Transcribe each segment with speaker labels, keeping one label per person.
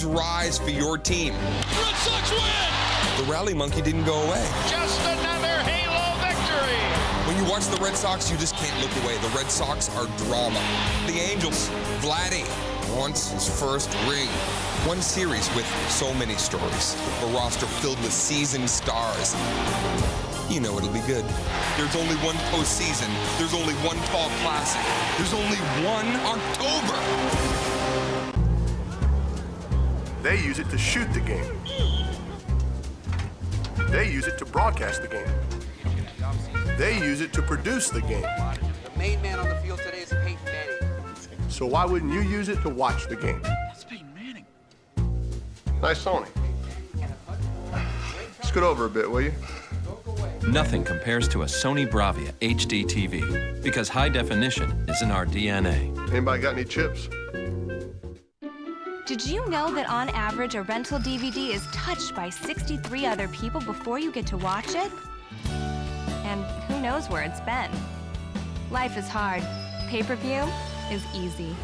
Speaker 1: rise for your team.
Speaker 2: Red Sox win!
Speaker 1: The rally monkey didn't go away.
Speaker 2: Just another Halo victory!
Speaker 1: When you watch the Red Sox, you just can't look away. The Red Sox are drama. The Angels, Vladdy wants his first ring. One series with so many stories. A roster filled with seasoned stars. You know it'll be good. There's only one postseason. There's only one fall classic. There's only one October.
Speaker 3: They use it to shoot the game. They use it to broadcast the game. They use it to produce the game.
Speaker 4: The main man on the field today is Peyton Manning.
Speaker 3: So why wouldn't you use it to watch the game?
Speaker 2: That's Peyton Manning.
Speaker 3: Nice Sony. Scoot over a bit, will you?
Speaker 5: Nothing compares to a Sony Bravia HD TV because high definition is in our DNA.
Speaker 3: Anybody got any chips?
Speaker 6: Did you know that on average a rental DVD is touched by 63 other people before you get to watch it? And who knows where it's been? Life is hard. Pay-per-view is easy.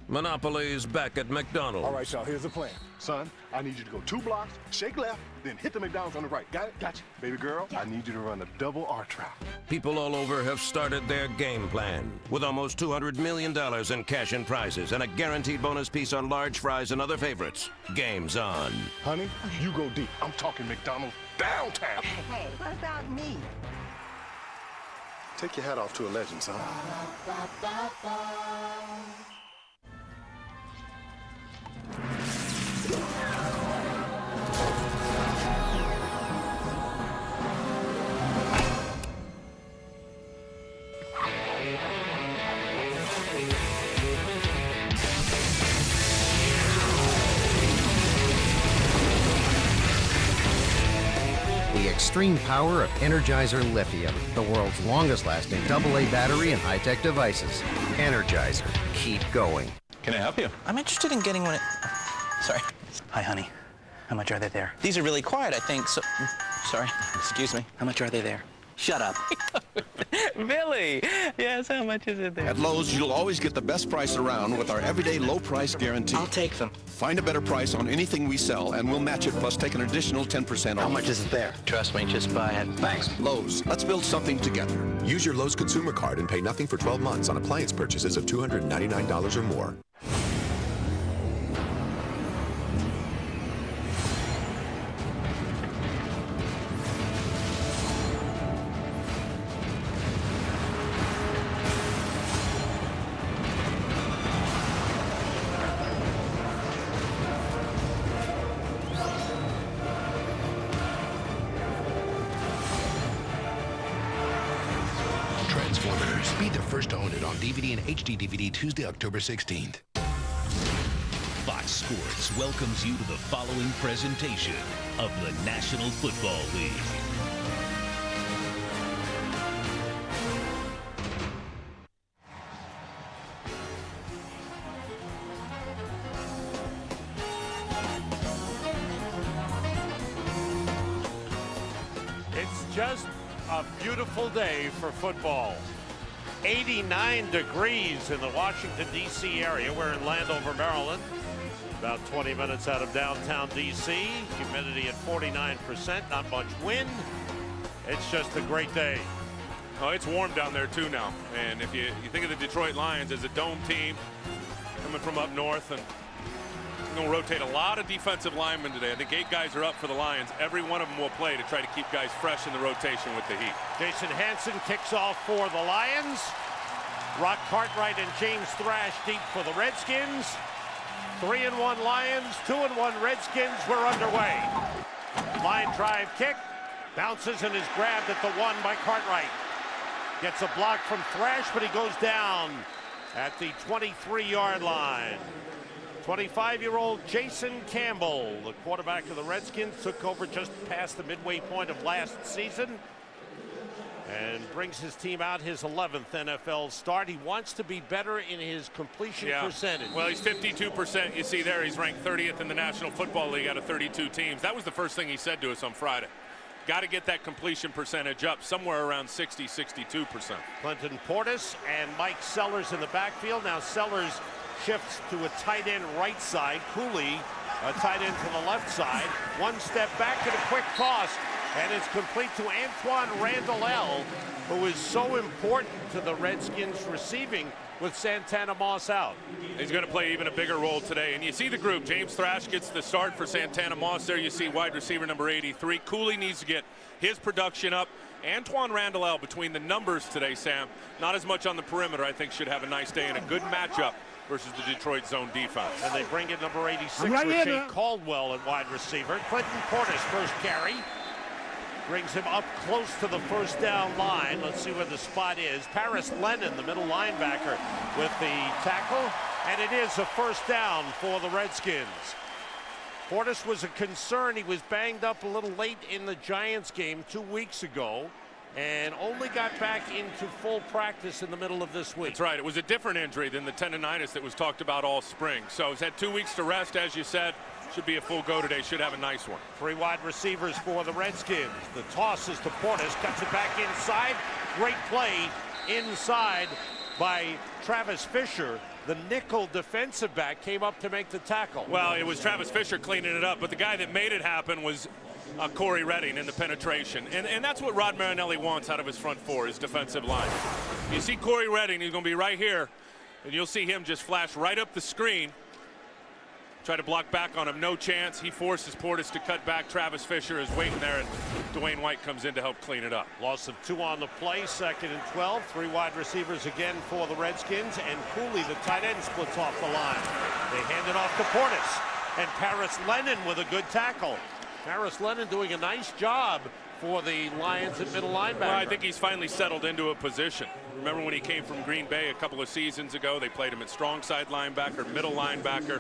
Speaker 7: Monopoly's back at McDonald's.
Speaker 8: All right, y'all, here's the plan. Son, I need you to go 2 blocks, shake left, then hit the McDonald's on the right. Got it? Gotcha. Baby girl, I need you to run a double R trap.
Speaker 7: People all over have started their game plan with almost $200 million in cash and prizes and a guaranteed bonus piece on large fries and other favorites. Game's on.
Speaker 8: Honey, you go deep. I'm talking McDonald's downtown.
Speaker 9: Hey, what about me?
Speaker 8: Take your hat off to a legend, son.
Speaker 10: The extreme power of Energizer Lithium, the world's longest-lasting AA battery and high-tech devices. Energizer, keep going.
Speaker 11: Can I help you?
Speaker 12: I'm interested in getting one. Sorry. Hi, honey. How much are they there? These are really quiet, I think. So, sorry. Excuse me. How much are they there? Shut up. Billy. Yes, how much is it there?
Speaker 13: At Lowe's, you'll always get the best price around with our everyday low price guarantee.
Speaker 12: I'll take them.
Speaker 13: Find a better price on anything we sell, and we'll match it plus take an additional 10% off.
Speaker 12: How much is it there? Trust me, just buy it.
Speaker 13: Thanks. Lowe's. Let's build something together.
Speaker 14: Use your Lowe's consumer card and pay nothing for 12 months on appliance purchases of $299 or more.
Speaker 15: Transformers. Be the first to own it on DVD and HD DVD Tuesday, October 16th.
Speaker 16: Fox Sports welcomes you to the following presentation of the National Football League.
Speaker 17: It's just a beautiful day for football. 89 degrees in the Washington, D.C. area. We're in Landover, Maryland. About 20 minutes out of downtown D.C. Humidity at 49%. Not much wind. It's just a great day.
Speaker 18: Oh, it's warm down there, too, now. And if you think of the Detroit Lions as a dome team coming from up north, and going to rotate a lot of defensive linemen today. I think 8 guys are up for the Lions. Every one of them will play to try to keep guys fresh in the rotation with the heat.
Speaker 17: Jason Hansen kicks off for the Lions. Rock Cartwright and James Thrash deep for the Redskins. 3-1 Lions, 2-1 Redskins. We're underway. Line drive kick. Bounces and is grabbed at the 1 by Cartwright. Gets a block from Thrash, but he goes down at the 23-yard line. 25-year-old Jason Campbell, the quarterback of the Redskins, took over just past the midway point of last season and brings his team out his 11th NFL start. He wants to be better in his completion percentage.
Speaker 18: Well, he's 52%. You see there, he's ranked 30th in the National Football League out of 32 teams. That was the first thing he said to us on Friday. got to get that completion percentage up somewhere around 60-62%.
Speaker 17: Clinton Portis and Mike Sellers in the backfield. Now Sellers shifts to a tight end right side. Cooley, a tight end to the left side. One step back and a quick toss, and it's complete to Antoine Randall, who is so important to the Redskins receiving with Santana Moss out.
Speaker 18: He's going to play even a bigger role today. And you see the group. James Thrash gets the start for Santana Moss. There you see wide receiver number 83. Cooley needs to get his production up. Antoine Randall between the numbers today, Sam. Not as much on the perimeter. I think should have a nice day and a good matchup versus the Detroit zone defense.
Speaker 17: And they bring in number 86 with Jake Caldwell at wide receiver. Clinton Portis first carry. Brings him up close to the first down line. Let's see where the spot is. Paris Lennon, the middle linebacker, with the tackle. And it is a first down for the Redskins. Portis was a concern. He was banged up a little late in the Giants game 2 weeks ago and only got back into full practice in the middle of this week.
Speaker 18: That's right. It was a different injury than the tendonitis that was talked about all spring. So he's had 2 weeks to rest, as you said. Should be a full go today. Should have a nice one.
Speaker 17: Three wide receivers for the Redskins. The toss is to Portis. Cuts it back inside. Great play inside by Travis Fisher. The nickel defensive back came up to make the tackle.
Speaker 18: Well, it was Travis Fisher cleaning it up, but the guy that made it happen was Corey Redding in the penetration. And that's what Rod Marinelli wants out of his front four, his defensive line. You see Corey Redding, he's going to be right here, and you'll see him just flash right up the screen. Try to block back on him, no chance. He forces Portis to cut back. Travis Fisher is waiting there, and Dwayne White comes in to help clean it up.
Speaker 17: Loss of 2 on the play, 2nd and 12. Three wide receivers again for the Redskins, and Cooley, the tight end, splits off the line. They hand it off to Portis, and Paris Lennon with a good tackle. Paris Lennon doing a nice job for the Lions at middle linebacker.
Speaker 18: Well, I think he's finally settled into a position. Remember when he came from Green Bay a couple of seasons ago? They played him at strong side linebacker, middle linebacker.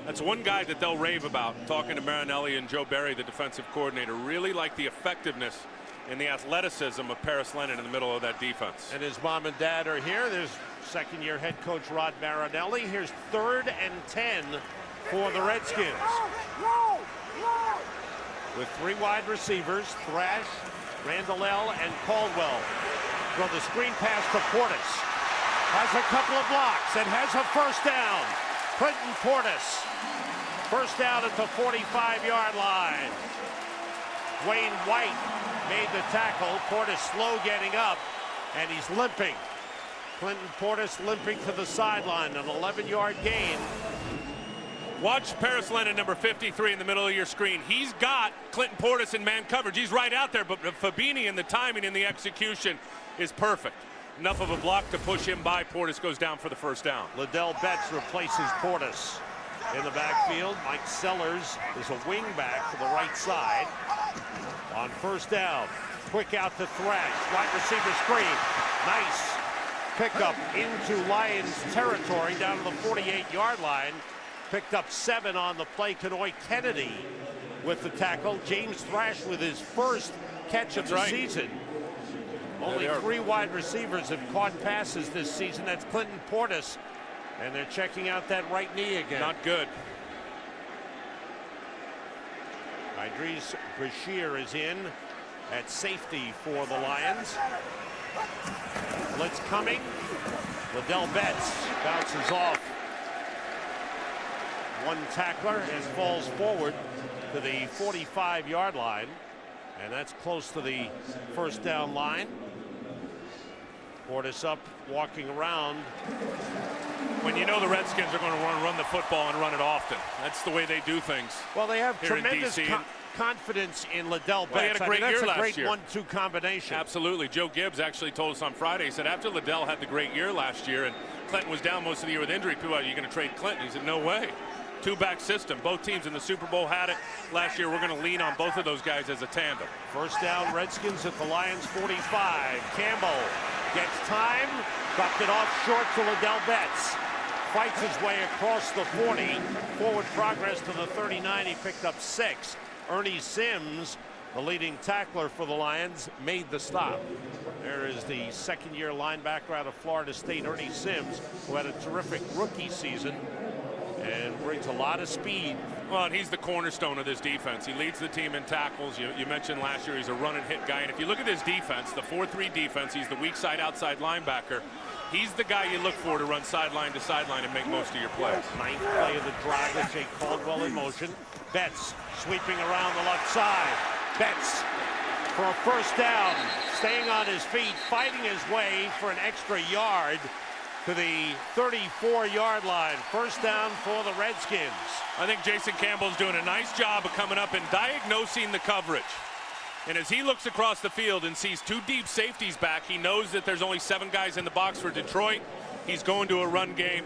Speaker 18: That's one guy that they'll rave about. Talking to Marinelli and Joe Barry, the defensive coordinator, really like the effectiveness and the athleticism of Paris Lennon in the middle of that defense.
Speaker 17: And his mom and dad are here. There's second-year head coach Rod Marinelli. Here's 3rd and 10 for the Redskins. With three wide receivers, Thrash, Randall, and Caldwell. Throw the screen pass to Portis. Has a couple of blocks and has a first down. Clinton Portis. First down at the 45-yard line. Dwayne White made the tackle. Portis slow getting up, and he's limping. Clinton Portis limping to the sideline, an 11-yard gain.
Speaker 18: Watch Paris Lennon, number 53, in the middle of your screen. He's got Clinton Portis in man coverage. He's right out there, but Fabini and the timing and the execution is perfect. Enough of a block to push him by. Portis goes down for the first down.
Speaker 17: Liddell Betts replaces Portis. In the backfield, Mike Sellers is a wing back to the right side. On first down, quick out to Thrash. Wide receiver screen. Nice pickup into Lions territory down to the 48-yard line. Picked up 7 on the play. Kenoy Kennedy with the tackle. James Thrash with his first catch of the season. Only 3 wide receivers have caught passes this season. That's Clinton Portis. And they're checking out that right knee again.
Speaker 18: Not good.
Speaker 17: Idris Bashir is in at safety for the Lions. Blitz coming. Liddell Betts bounces off one tackler and falls forward to the 45-yard line. And that's close to the first down line. Portis up, walking around.
Speaker 18: When you know the Redskins are going to run the football and run it often. That's the way they do things.
Speaker 17: Well, they have tremendous confidence in Liddell Betts.
Speaker 18: Well, he had a great year last year.
Speaker 17: That's a great 1-2 combination.
Speaker 18: Absolutely. Joe Gibbs actually told us on Friday, he said after Liddell had the great year last year and Clinton was down most of the year with injury, people are, are you going to trade Clinton? He said, no way. 2-back system. Both teams in the Super Bowl had it last year. We're going to lean on both of those guys as a tandem.
Speaker 17: First down, Redskins at the Lions 45. Campbell gets time, dropped it off short to Liddell Betts. Fights his way across the 40. Forward progress to the 39. He picked up 6. Ernie Sims, the leading tackler for the Lions, made the stop. There is the second-year linebacker out of Florida State, Ernie Sims, who had a terrific rookie season and brings a lot of speed
Speaker 18: Well, and he's the cornerstone of this defense. He leads the team in tackles. You mentioned last year he's a run and hit guy. And if you look at this defense, the 4-3 defense, he's the weak side outside linebacker. He's the guy you look for to run sideline to sideline and make most of your plays.
Speaker 17: Ninth play of the drive with Jake Caldwell in motion. Betts sweeping around the left side. Betts for a first down, staying on his feet, fighting his way for an extra yard to the 34-yard line. First down for the Redskins.
Speaker 18: I think Jason Campbell's doing a nice job of coming up and diagnosing the coverage. And as he looks across the field and sees two deep safeties back, he knows that there's only 7 guys in the box for Detroit. He's going to a run game.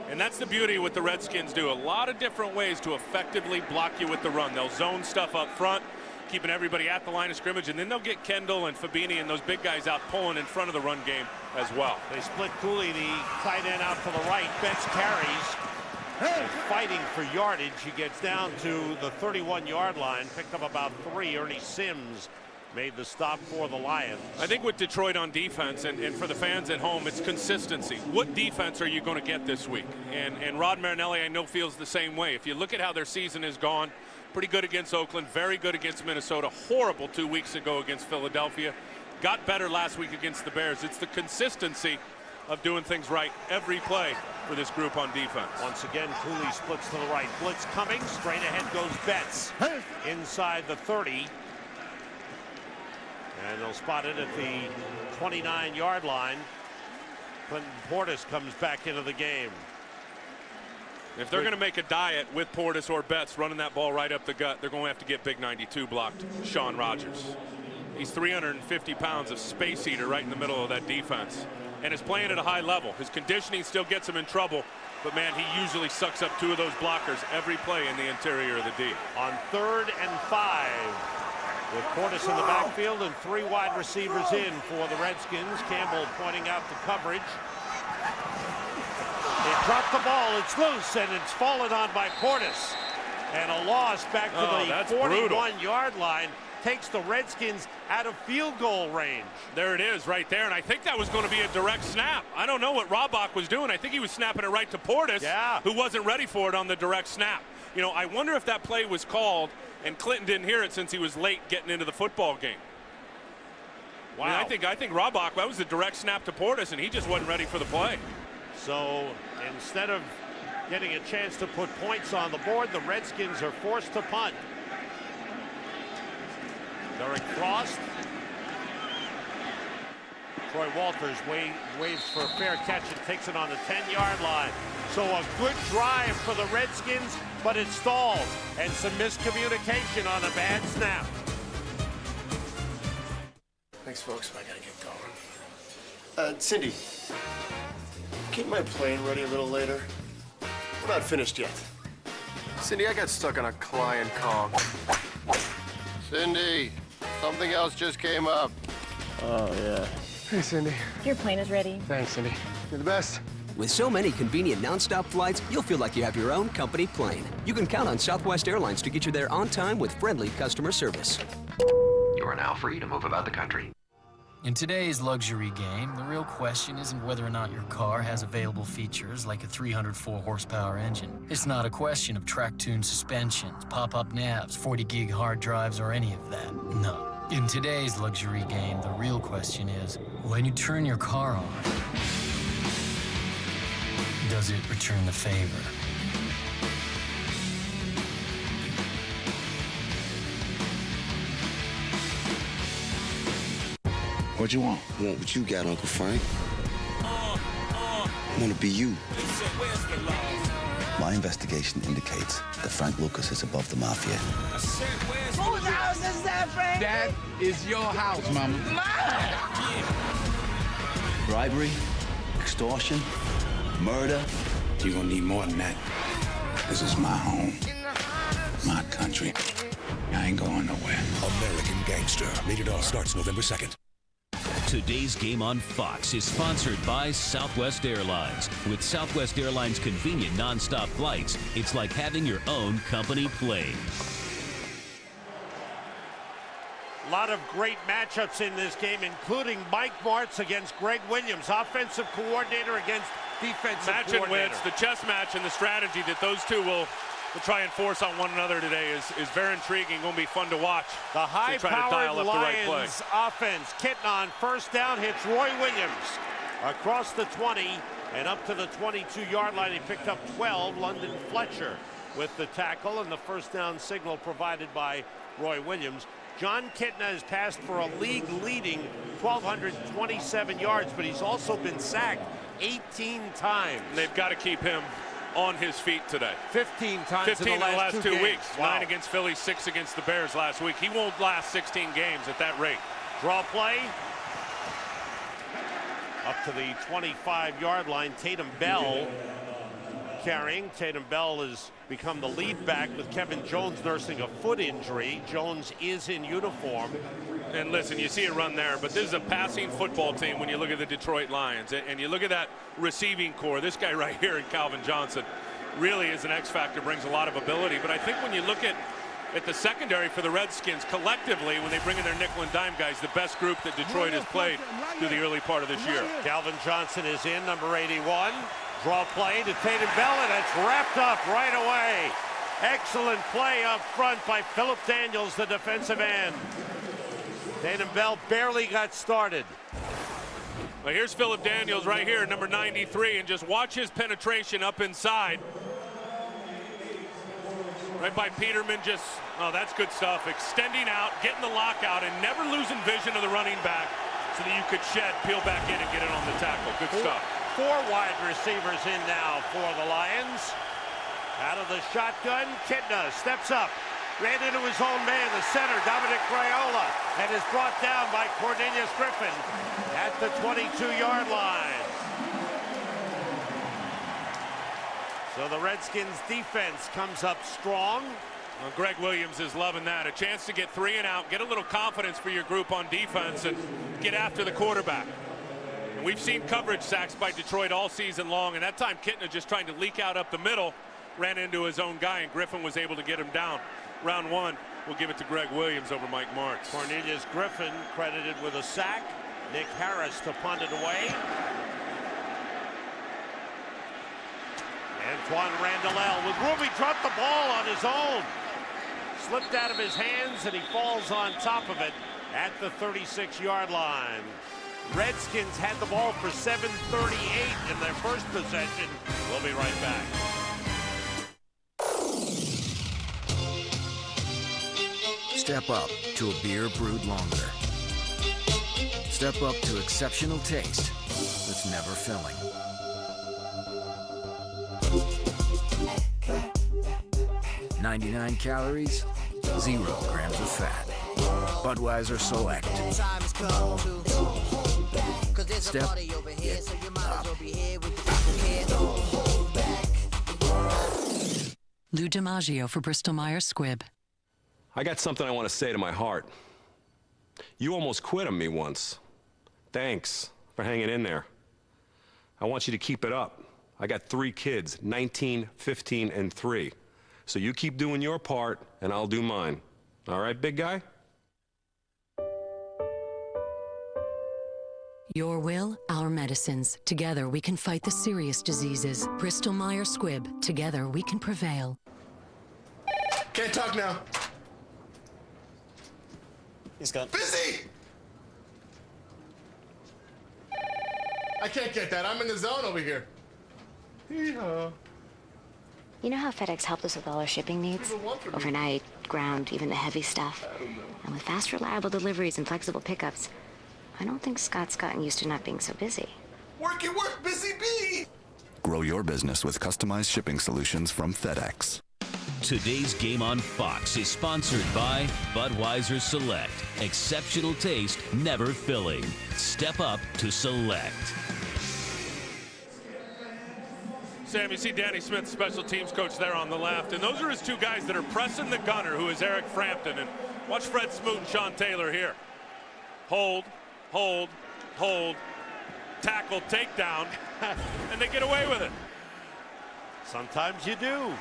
Speaker 18: And that's the beauty of what the Redskins do. A lot of different ways to effectively block you with the run. They'll zone stuff up front, keeping everybody at the line of scrimmage, and then they'll get Kendall and Fabini and those big guys out pulling in front of the run game as well.
Speaker 17: They split Cooley, the tight end, out to the right. Betts carries. And fighting for yardage. He gets down to the 31-yard line, picked up about 3. Ernie Sims made the stop for the Lions.
Speaker 18: I think with Detroit on defense, and for the fans at home, it's consistency. What defense are you going to get this week? And Rod Marinelli, I know, feels the same way. If you look at how their season has gone, pretty good against Oakland, very good against Minnesota, horrible 2 weeks ago against Philadelphia, got better last week against the Bears. It's the consistency of doing things right every play for this group on defense.
Speaker 17: Once again, Cooley splits to the right. Blitz coming. Straight ahead goes Betts. Inside the 30. And they'll spot it at the 29-yard line. Clinton Portis comes back into the game.
Speaker 18: If they're going to make a diet with Portis or Betts running that ball right up the gut, they're going to have to get big 92 blocked Sean Rogers. He's 350 pounds of space eater right in the middle of that defense, and is playing at a high level. His conditioning still gets him in trouble, but man, he usually sucks up 2 of those blockers every play in the interior of the D.
Speaker 17: On 3rd and 5, with Portis in the backfield and 3 wide receivers in for the Redskins. Campbell pointing out the coverage. They dropped the ball, it's loose, and it's fallen on by Portis. And a loss back to the 41-yard line. Takes the Redskins out of field goal range.
Speaker 18: There it is right there, and I think that was going to be a direct snap. I don't know what Robach was doing. I think he was snapping it right to Portis, who wasn't ready for it on the direct snap. You know, I wonder if that play was called and Clinton didn't hear it since he was late getting into the football game. Wow. I mean, I think Robach, that was a direct snap to Portis, and he just wasn't ready for the play.
Speaker 17: So instead of getting a chance to put points on the board, the Redskins are forced to punt. Derek Frost. Troy Walters waves for a fair catch and takes it on the 10-yard line. So a good drive for the Redskins, but it stalls, and some miscommunication on a bad snap.
Speaker 3: Thanks, folks. I gotta get going. Cindy, keep my plane ready a little later. We're not finished yet. Cindy, I got stuck on a client call. Cindy, something else just came up. Oh, yeah. Hey, Cindy.
Speaker 9: Your plane is ready.
Speaker 3: Thanks, Cindy. You're the best.
Speaker 11: With so many convenient nonstop flights, you'll feel like you have your own company plane. You can count on Southwest Airlines to get you there on time with friendly customer service.
Speaker 19: You are now free to move about the country.
Speaker 20: In today's luxury game, the real question isn't whether or not your car has available features like a 304 horsepower engine. It's not a question of track-tuned suspensions, pop-up navs, 40-gig hard drives, or any of that. No. In today's luxury game, the real question is, when you turn your car on, does it return the favor?
Speaker 21: What you want? I want what you got, Uncle Frank. I want to be you. My investigation indicates that Frank Lucas is above the mafia.
Speaker 22: Whose house is that, Frank?
Speaker 23: That is your house, Mama.
Speaker 21: Bribery, extortion, murder. You're gonna need more than that. This is my home, my country. I ain't going nowhere.
Speaker 16: American Gangster. Rated R starts November 2nd. Today's game on Fox is sponsored by Southwest Airlines. With Southwest Airlines' convenient nonstop flights, it's like having your own company plane.
Speaker 17: A lot of great matchups in this game, including Mike Martz against Greg Williams, offensive coordinator against defensive
Speaker 18: match
Speaker 17: coordinator.
Speaker 18: and wins, the chess match and the strategy that those two will to try and force on one another today is very intriguing. Going to be fun to watch.
Speaker 17: The high-powered Lions offense. Kitten on first down hits Roy Williams across the 20 and up to the 22-yard line. He picked up 12. London Fletcher with the tackle and the first down signal provided by Roy Williams. John Kitna has passed for a league-leading 1,227 yards, but he's also been sacked 18 times.
Speaker 18: And they've got to keep him on his feet today.
Speaker 17: 15 times
Speaker 18: 15
Speaker 17: in the last
Speaker 18: 2
Speaker 17: games.
Speaker 18: weeks.
Speaker 17: Wow.
Speaker 18: 9 against Philly, 6 against the Bears last week. He won't last 16 games at that rate.
Speaker 17: Draw play. Up to the 25-yard line. Tatum Bell carrying. Tatum Bell has become the lead back with Kevin Jones nursing a foot injury. Jones is in uniform.
Speaker 18: And listen, you see a run there, but this is a passing football team when you look at the Detroit Lions. And you look at that receiving core. This guy right here in Calvin Johnson really is an X factor, brings a lot of ability. But I think when you look at the secondary for the Redskins collectively, when they bring in their nickel and dime guys, the best group that Detroit has played through the early part of this year.
Speaker 17: Calvin Johnson is in, number 81. Draw play to Tatum Bell, and it's wrapped up right away. Excellent play up front by Philip Daniels, the defensive end. Tatum Bell barely got started.
Speaker 18: Well, here's Philip Daniels right here, number 93, and just watch his penetration up inside. Right by Peterman, just, oh, that's good stuff. Extending out, getting the lockout, and never losing vision of the running back so that you could shed, peel back in, and get it on the tackle. Good stuff.
Speaker 17: 4 wide receivers in now for the Lions. Out of the shotgun, Kitna steps up. Ran into his own man, the center, Dominic Crayola, and is brought down by Cornelius Griffin at the 22-yard line. So the Redskins defense comes up strong.
Speaker 18: Well, Greg Williams is loving that. A chance to get 3 and out, get a little confidence for your group on defense, and get after the quarterback. And we've seen coverage sacks by Detroit all season long, and that time Kitna just trying to leak out up the middle, ran into his own guy, and Griffin was able to get him down. Round 1, we'll give it to Greg Williams over Mike Martz.
Speaker 17: Cornelius Griffin credited with a sack. Nick Harris to punt it away. Antoine Randall with room. He dropped the ball on his own. Slipped out of his hands, and he falls on top of it at the 36-yard line. Redskins had the ball for 7:38 in their first possession. We'll be right back.
Speaker 1: Step up to a beer brewed longer. Step up to exceptional taste that's never filling. $99 calories, 0 grams of fat. Budweiser Select. Step up.
Speaker 4: Lou DiMaggio for Bristol-Myers Squibb.
Speaker 9: I got something I want to say to my heart. You almost quit on me once. Thanks for hanging in there. I want you to keep it up. I got 3 kids, 19, 15, and 3. So you keep doing your part, and I'll do mine. All right, big guy?
Speaker 4: Your will, our medicines. Together we can fight the serious diseases. Bristol-Myers Squibb. Together we can prevail.
Speaker 8: Can't talk now.
Speaker 3: He's got
Speaker 8: busy. I can't get that. I'm in the zone over here. Hee-haw.
Speaker 24: You know how FedEx helped us with all our shipping needs? Overnight, ground, even the heavy stuff. And with fast, reliable deliveries and flexible pickups, I don't think Scott's gotten used to not being so busy.
Speaker 8: Work, busy bee!
Speaker 25: Grow your business with customized shipping solutions from FedEx.
Speaker 16: Today's Game on Fox is sponsored by Budweiser Select. Exceptional taste, never filling. Step up to Select.
Speaker 18: Sam, you see Danny Smith, special teams coach there on the left, and those are his 2 guys that are pressing the gunner, who is Eric Frampton. And watch Fred Smoot and Sean Taylor here. Hold, hold, hold, tackle, takedown, and they get away with it.
Speaker 17: Sometimes you do.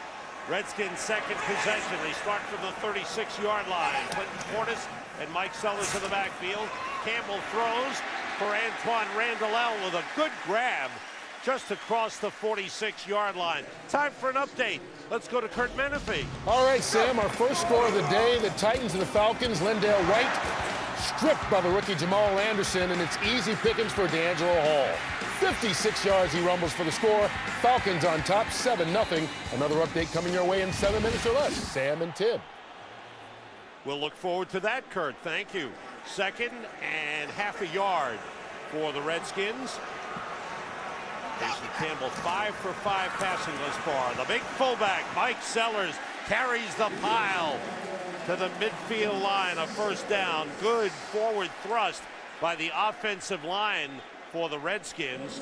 Speaker 17: Redskins' second possession. They start from the 36-yard line. Clinton Portis and Mike Sellers in the backfield. Campbell throws for Antoine Randall with a good grab just across the 46-yard line. Time for an update. Let's go to Kurt Menefee.
Speaker 2: All right, Sam, our first score of the day, the Titans and the Falcons. Lindale White stripped by the rookie Jamal Anderson, and it's easy pickings for D'Angelo Hall. 56 yards he rumbles for the score. Falcons on top, 7-0. Another update coming your way in 7 minutes or less. Sam and Tim.
Speaker 17: We'll look forward to that, Kurt. Thank you. 2nd and half a yard for the Redskins. Jason Campbell 5 for 5 passing thus far. The big fullback, Mike Sellers, carries the pile to the midfield line. A first down. Good forward thrust by the offensive line for the Redskins.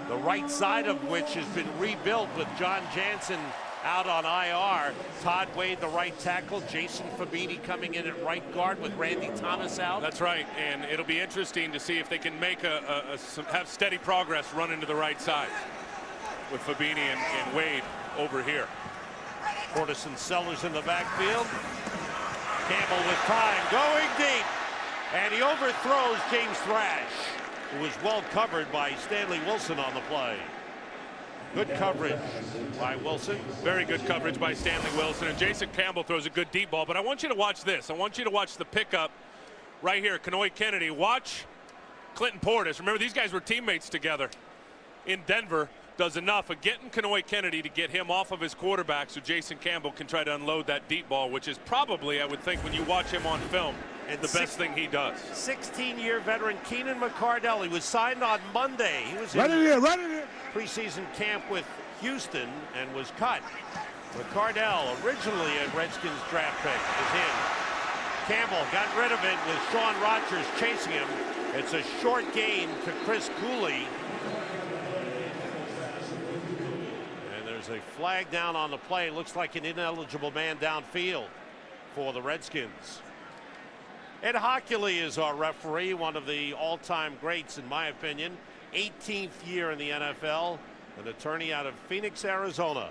Speaker 17: The right side of which has been rebuilt with John Jansen out on IR. Todd Wade, the right tackle. Jason Fabini coming in at right guard with Randy Thomas out.
Speaker 18: That's right, and it'll be interesting to see if they can make have steady progress running to the right side with Fabini and Wade over here.
Speaker 17: Portis and Sellers in the backfield. Campbell with time, going deep, and he overthrows James Thrash, who was well covered by Stanley Wilson on the play. Good coverage by Wilson.
Speaker 18: Very good coverage by Stanley Wilson. And Jason Campbell throws a good deep ball. But I want you to watch this. I want you to watch the pickup right here. Kanoy Kennedy. Watch Clinton Portis. Remember, these guys were teammates together in Denver. Does enough of getting Kanoy Kennedy to get him off of his quarterback so Jason Campbell can try to unload that deep ball, which is probably, I would think, when you watch him on film, and the best thing he does.
Speaker 17: 16-year veteran Keenan McCardell. He was signed on Monday. He was in preseason camp with Houston and was cut. McCardell, originally a Redskins draft pick, is in. Campbell got rid of it with Sean Rogers chasing him. It's a short gain to Chris Cooley. And there's a flag down on the play. Looks like an ineligible man downfield for the Redskins. Ed Hockley is our referee, one of the all-time greats in my opinion. 18th year in the NFL, an attorney out of Phoenix, Arizona.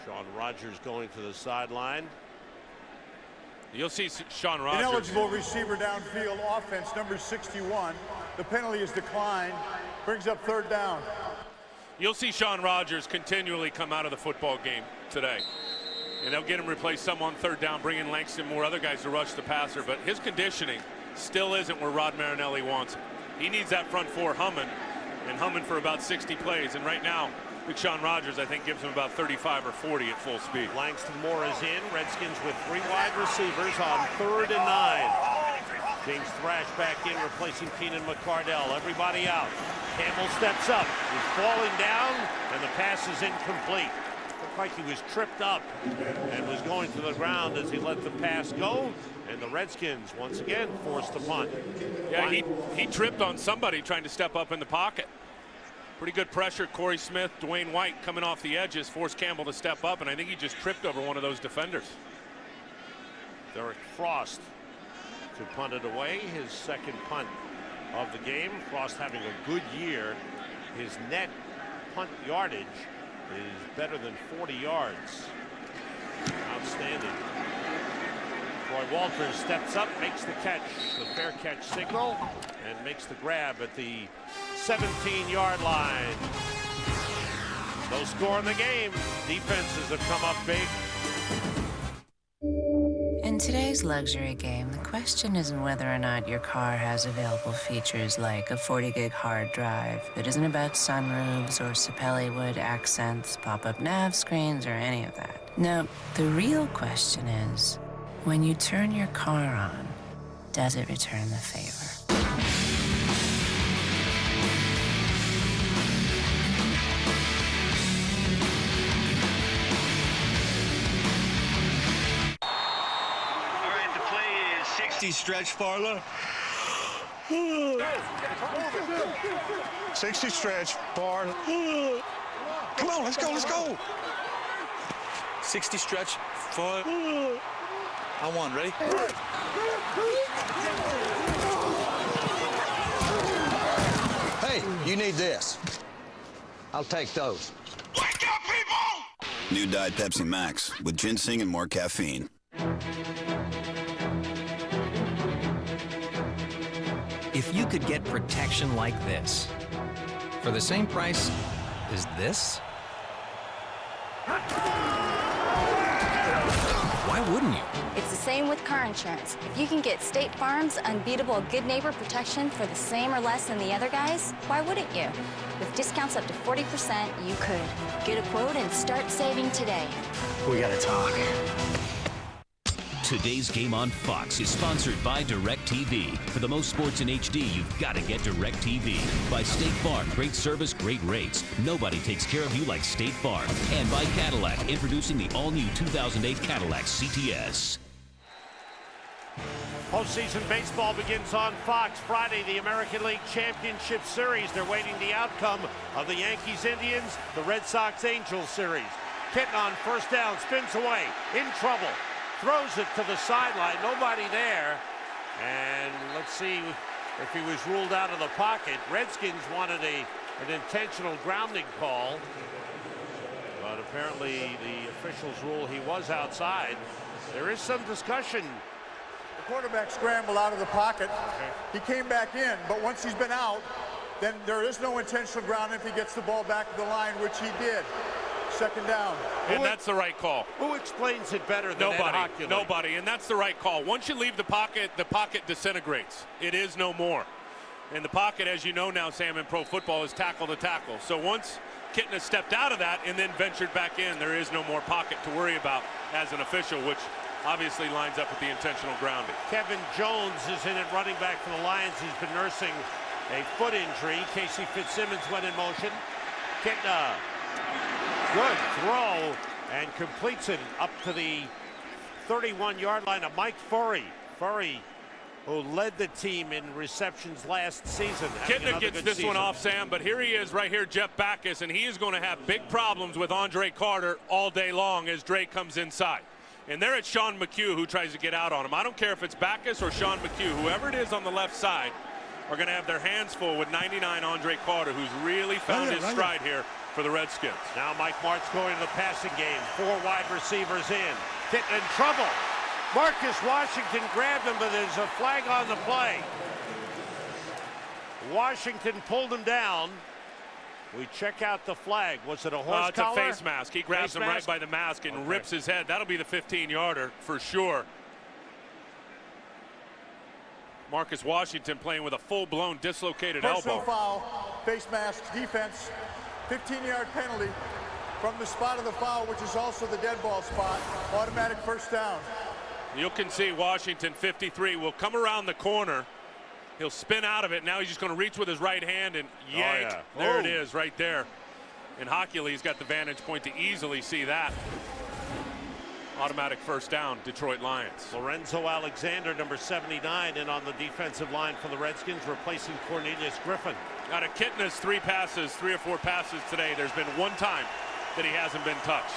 Speaker 17: Sean Rogers going to the sideline.
Speaker 18: You'll see Sean Rogers.
Speaker 5: Ineligible receiver downfield, offense number 61. The penalty is declined. Brings up 3rd down.
Speaker 18: You'll see Sean Rogers continually come out of the football game today. And they'll get him replace some on 3rd down, bring in Langston Moore, other guys to rush the passer. But his conditioning still isn't where Rod Marinelli wants it. He needs that front four humming, and humming for about 60 plays. And right now, Big Sean Rogers, I think, gives him about 35 or 40 at full speed.
Speaker 17: Langston Moore is in. Redskins with 3 wide receivers on 3rd and 9. James Thrash back in, replacing Keenan McCardell. Everybody out. Campbell steps up. He's falling down, and the pass is incomplete. Looked like he was tripped up and was going to the ground as he let the pass go. And the Redskins, once again, forced the punt.
Speaker 18: Yeah, he tripped on somebody trying to step up in the pocket. Pretty good pressure. Corey Smith, Dwayne White coming off the edges, forced Campbell to step up, and I think he just tripped over one of those defenders.
Speaker 17: Derek Frost to punt it away, his 2nd punt of the game. Frost having a good year. His net punt yardage is better than 40 yards. Outstanding. Troy Walters steps up, makes the catch, the fair catch signal, and makes the grab at the 17-yard line. No score in the game. Defenses have come up big.
Speaker 6: In today's luxury game, the question isn't whether or not your car has available features like a 40-gig hard drive. It isn't about sunroofs or Sapelli wood accents, pop-up nav screens, or any of that. No, the real question is, when you turn your car on, does it return the favor?
Speaker 7: Stretch Farla.
Speaker 8: 60 stretch, bar.
Speaker 7: Come on, let's go. 60 stretch, for. On 1, ready?
Speaker 10: Hey, you need this. I'll take those.
Speaker 7: Wake up, people!
Speaker 25: New Diet Pepsi Max with ginseng and more caffeine.
Speaker 11: If you could get protection like this for the same price as this, why wouldn't you?
Speaker 12: It's the same with car insurance. If you can get State Farm's unbeatable good neighbor protection for the same or less than the other guys, why wouldn't you? With discounts up to 40%, you could. Get a quote and start saving today.
Speaker 10: We gotta talk.
Speaker 16: Today's Game on Fox is sponsored by DirecTV. For the most sports in HD, you've got to get DirecTV. By State Farm, great service, great rates. Nobody takes care of you like State Farm. And by Cadillac, introducing the all-new 2008 Cadillac CTS.
Speaker 17: Postseason baseball begins on Fox Friday, the American League Championship Series. They're waiting the outcome of the Yankees-Indians, the Red Sox-Angels series. Kitten on first down, spins away, in trouble. Throws it to the sideline, nobody there. And let's see if he was ruled out of the pocket. Redskins wanted an intentional grounding call, but apparently the officials rule he was outside. There is some discussion.
Speaker 5: The quarterback scrambled out of the pocket. He came back in, but once he's been out, then there is no intentional grounding if he gets the ball back to the line, which he did. Second down.
Speaker 18: And that's the right call.
Speaker 17: Who explains it better than
Speaker 18: Nobody, and that's the right call. Once you leave the pocket disintegrates. It is no more. And the pocket, as you know now, Sam, in pro football, is tackle to tackle. So once Kitten has stepped out of that and then ventured back in, there is no more pocket to worry about as an official, which obviously lines up with the intentional grounding.
Speaker 17: Kevin Jones is in it, running back for the Lions. He's been nursing a foot injury. Casey Fitzsimmons went in motion. Kitten, good throw, and completes it up to the 31-yard line of Mike Furry. Furry, who led the team in receptions last season.
Speaker 18: Kitten gets this one off, Sam, but here he is right here, Jeff Backus, and he is going to have big problems with Andre Carter all day long as Drake comes inside. And there it's Sean McHugh who tries to get out on him. I don't care if it's Backus or Sean McHugh, whoever it is on the left side are going to have their hands full with 99 Andre Carter, who's really found his stride here for the Redskins.
Speaker 17: Now Mike Martz going to the passing game. 4 wide receivers in. Kitten in trouble. Marcus Washington grabbed him, but there's a flag on the play. Washington pulled him down. We check out the flag. Was it a horse collar?
Speaker 18: It's a face mask. He grabs him right by the mask and rips his head. That'll be the 15-yarder for sure. Marcus Washington playing with a full-blown dislocated elbow.
Speaker 5: Personal foul, face mask, defense, 15-yard penalty from the spot of the foul, which is also the dead ball spot. Automatic first down.
Speaker 18: You can see Washington, 53, will come around the corner. He'll spin out of it. Now he's just going to reach with his right hand and yank.
Speaker 17: Oh, yeah.
Speaker 18: There it is right there. And Hockley's got the vantage point to easily see that. Automatic first down, Detroit Lions.
Speaker 17: Lorenzo Alexander, number 79, in on the defensive line for the Redskins, replacing Cornelius Griffin.
Speaker 18: Out of Kitna's 3 or 4 passes today, there's been one time that he hasn't been touched.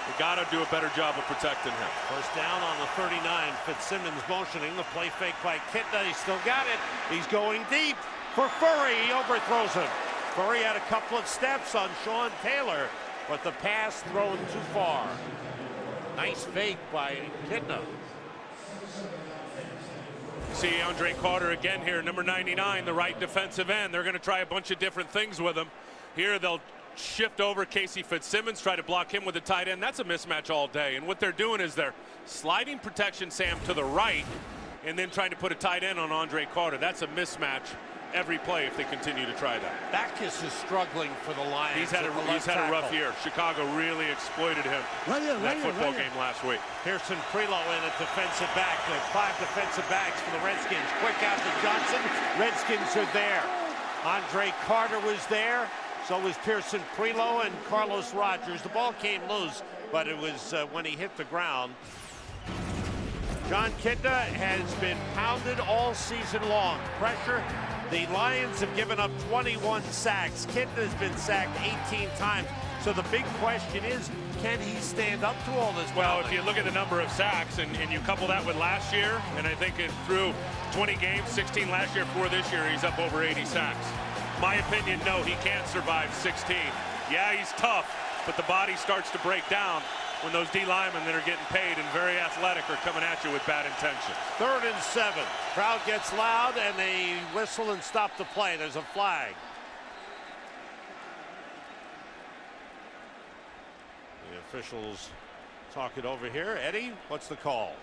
Speaker 18: We got to do a better job of protecting him.
Speaker 17: First down on the 39. Fitzsimmons motioning. The play fake by Kitna. He's still got it. He's going deep for Furry. He overthrows him. Furry had a couple of steps on Sean Taylor, but the pass thrown too far. Nice fake by Kitna.
Speaker 18: See Andre Carter again here, number 99, the right defensive end. They're going to try a bunch of different things with him. Here they'll shift over Casey Fitzsimmons, try to block him with a tight end. That's a mismatch all day. And what they're doing is they're sliding protection, Sam, to the right and then trying to put a tight end on Andre Carter. That's a mismatch every play if they continue to try that.
Speaker 17: Backus is struggling for the Lions.
Speaker 18: He's had a rough year. Chicago really exploited him in that football game last week.
Speaker 17: Pearson Prelo in at defensive back. There's 5 defensive backs for the Redskins. Quick out to Johnson. Redskins are there. Andre Carter was there. So was Pearson Prelo and Carlos Rogers. The ball came loose, but it was when he hit the ground. John Kitna has been pounded all season long. Pressure. The Lions have given up 21 sacks. Kitna has been sacked 18 times. So the big question is, can he stand up to all this?
Speaker 18: Well, if you look at the number of sacks and you couple that with last year, and I think through 20 games, 16 last year, 4 this year, he's up over 80 sacks. My opinion, no, he can't survive 16. Yeah, he's tough, but the body starts to break down when those D linemen that are getting paid and very athletic are coming at you with bad intentions.
Speaker 17: 3rd and 7. Crowd gets loud and they whistle and stop the play. There's a flag. The officials talk it over here. Eddie, what's the call?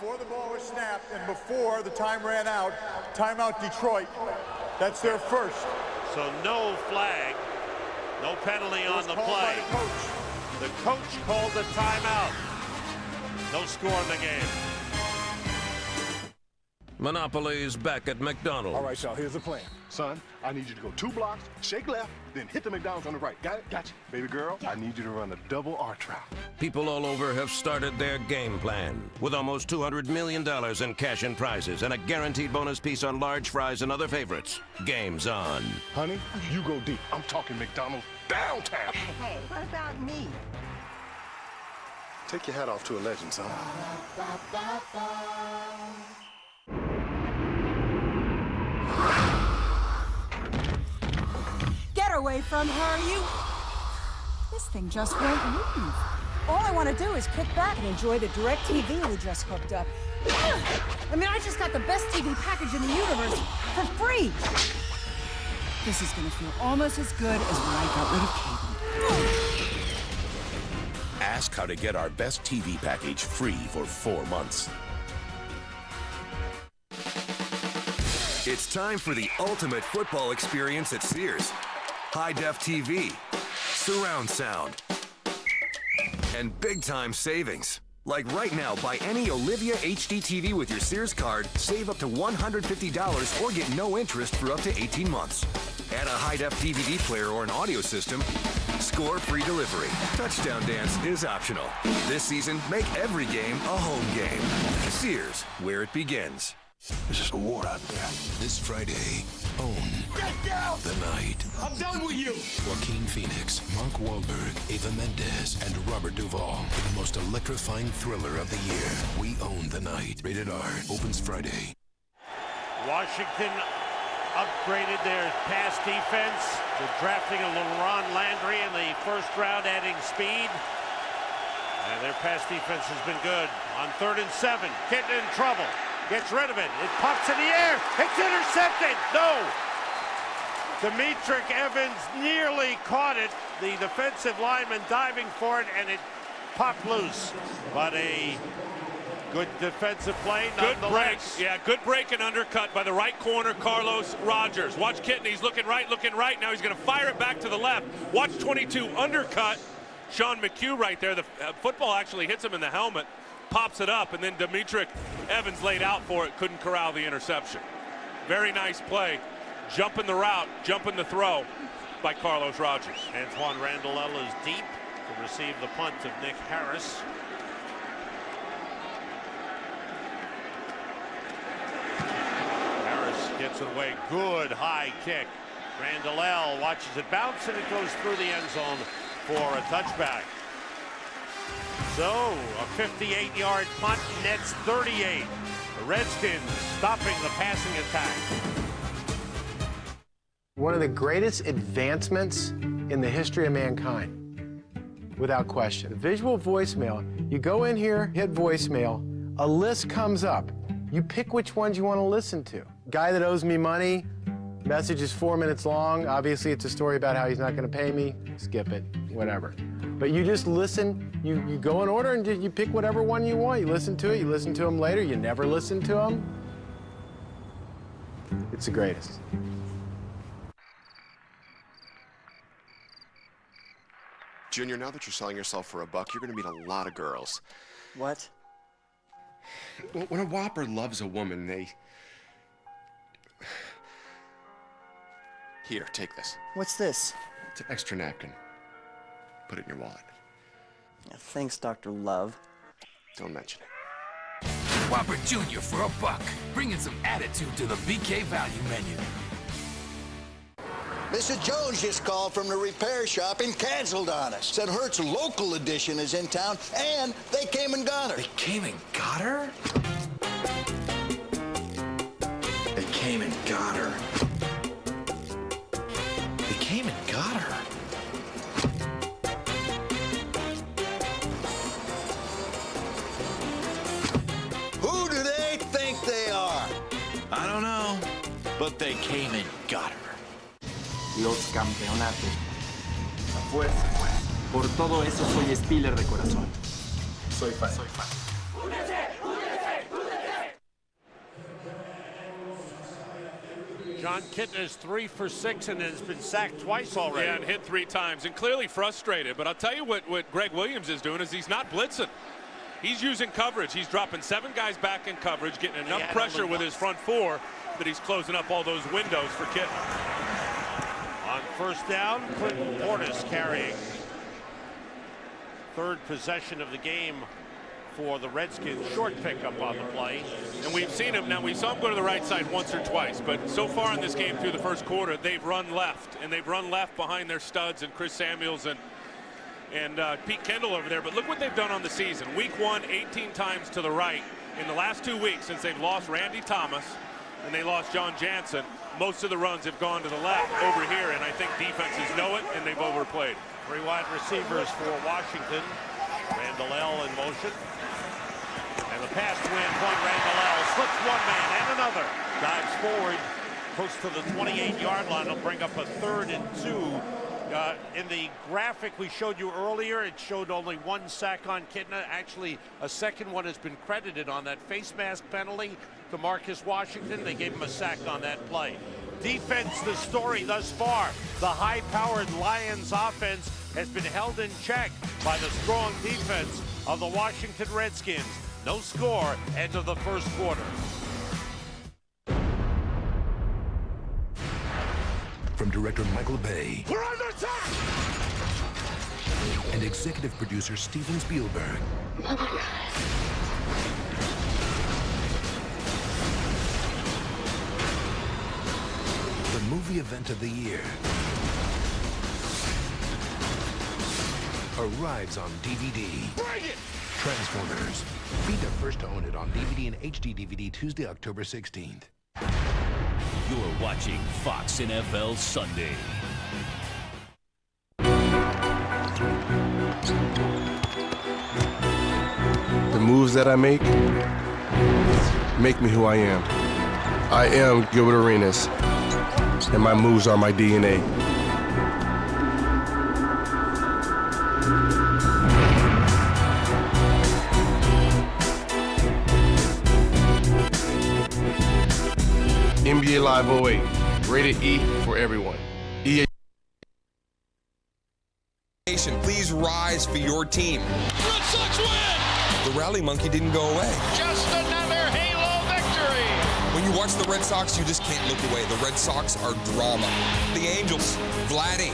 Speaker 5: Before the ball was snapped and before the time ran out, timeout Detroit. That's their first.
Speaker 17: So no flag, no penalty on the play. The coach called the timeout. No score in the game.
Speaker 13: Monopoly's back at McDonald's.
Speaker 8: All right, y'all, here's the plan. Son, I need you to go 2 blocks, shake left, then hit the McDonald's on the right. Got it? Gotcha. Baby girl, I need you to run a double arch route.
Speaker 13: People all over have started their game plan with almost $200 million in cash and prizes and a guaranteed bonus piece on large fries and other favorites. Game's on.
Speaker 8: Honey, you go deep. I'm talking McDonald's downtown.
Speaker 22: Hey, what about me?
Speaker 8: Take your hat off to a legend, son.
Speaker 22: Get away from her, you! This thing just won't move. All I want to do is kick back and enjoy the DirecTV we just hooked up. I mean, I just got the best TV package in the universe for free. This is gonna feel almost as good as when I got rid of cable.
Speaker 14: Ask how to get our best TV package free for 4 months.
Speaker 1: It's time for the ultimate football experience at Sears. High-def TV, surround sound, and big-time savings. Like right now, buy any Olivia HD TV with your Sears card, save up to $150 or get no interest for up to 18 months. Add a high-def DVD player or an audio system, score free delivery. Touchdown dance is optional. This season, make every game a home game. Sears, where it begins.
Speaker 14: There's just a war out there. This Friday, own the night.
Speaker 7: I'm done with you.
Speaker 14: Joaquin Phoenix, Mark Wahlberg, Eva Mendes, and Robert Duvall in the most electrifying thriller of the year. We Own the Night. Rated R. Opens Friday.
Speaker 17: Washington upgraded their pass defense. They're drafting a LeRon Landry in the first round, adding speed. And their pass defense has been good. On 3rd and 7, getting in trouble. Gets rid of it. It pops in the air. It's intercepted. No. Demetric Evans nearly caught it. The defensive lineman diving for it, and it popped loose. But a good defensive play.
Speaker 18: Good break. Yeah, good break and undercut by the right corner, Carlos Rogers. Watch Kitten. He's looking right. Now he's going to fire it back to the left. Watch 22 undercut. Sean McHugh right there. The football actually hits him in the helmet. Pops it up, and then Demetric Evans laid out for it, couldn't corral the interception. Very nice play. Jumping the route, jumping the throw by Carlos Rogers.
Speaker 17: Antoine Randall is deep to receive the punt of Nick Harris. Harris gets it away. Good high kick. Randall watches it bounce, and it goes through the end zone for a touchback. So, a 58-yard punt, nets 38. The Redskins stopping the passing attack.
Speaker 15: One of the greatest advancements in the history of mankind, without question. Visual voicemail, you go in here, hit voicemail, a list comes up. You pick which ones you want to listen to. Guy that owes me money, message is 4 minutes long. Obviously, it's a story about how he's not going to pay me. Skip it, whatever. But you just listen, you go in order and you pick whatever one you want. You listen to it, you listen to them later, you never listen to them. It's the greatest.
Speaker 3: Junior, now that you're selling yourself for $1, you're gonna meet a lot of girls.
Speaker 19: What?
Speaker 3: When a Whopper loves a woman, they... Here, take this.
Speaker 19: What's this?
Speaker 3: It's an extra napkin. Put it in your wallet.
Speaker 19: Yeah, thanks, Dr. Love.
Speaker 3: Don't mention it.
Speaker 20: Whopper Jr. for $1. Bringing some attitude to the BK value menu.
Speaker 26: Mrs. Jones just called from the repair shop and canceled on us. Said Hertz local edition is in town, and they came and got her.
Speaker 20: They came and got her?
Speaker 26: They came and got her.
Speaker 20: They came and got her?
Speaker 2: but they came and got her.
Speaker 4: Los campeonatos. La fuerza. Por todo eso soy Spiller de corazón. Soy fan.
Speaker 17: John Kitna is 3 for 6 and has been sacked twice already.
Speaker 18: Yeah, and hit 3 times, and clearly frustrated. But I'll tell you what Greg Williams is doing is he's not blitzing. He's using coverage. He's dropping 7 guys back in coverage, getting enough pressure with his front 4 that he's closing up all those windows for Kitna.
Speaker 17: On first down, Clinton Portis carrying. 3rd possession of the game for the Redskins. Short pickup on the play.
Speaker 18: And we've seen him now. We saw him go to the right side once or twice, but so far in this game through the first quarter, they've run left, and they've run left behind their studs and Chris Samuels and Pete Kendall over there. But look what they've done on the season. Week 1, 18 times to the right. In the last 2 weeks, since they've lost Randy Thomas and they lost John Jansen, most of the runs have gone to the left over here, and I think defenses know it, and they've overplayed.
Speaker 17: 3 wide receivers for Washington. Randall L in motion. And the pass to Antoine Randall L slips one man and another. Dives forward, close to the 28-yard line. It'll bring up a 3rd and 2. In the graphic we showed you earlier, it showed only 1 sack on Kitna. Actually, a second one has been credited on that face mask penalty to Marcus Washington. They gave him a sack on that play. Defense, the story thus far. The high-powered Lions offense has been held in check by the strong defense of the Washington Redskins. No score, end of the first quarter.
Speaker 14: From director Michael Bay.
Speaker 17: We're under attack!
Speaker 14: And executive producer Steven Spielberg. The movie event of the year arrives on DVD.
Speaker 17: Bring it!
Speaker 14: Transformers. Be the first to own it on DVD and HD DVD Tuesday, October 16th.
Speaker 16: You're watching Fox NFL Sunday.
Speaker 8: The moves that I make me who I am. I am Gilbert Arenas, and my moves are my DNA. NBA Live 08, rated E for everyone. EA.
Speaker 9: Please rise for your team.
Speaker 7: Red Sox win!
Speaker 9: The rally monkey didn't go away.
Speaker 7: Just another Halo victory!
Speaker 9: When you watch the Red Sox, you just can't look away. The Red Sox are drama. The Angels, Vladdy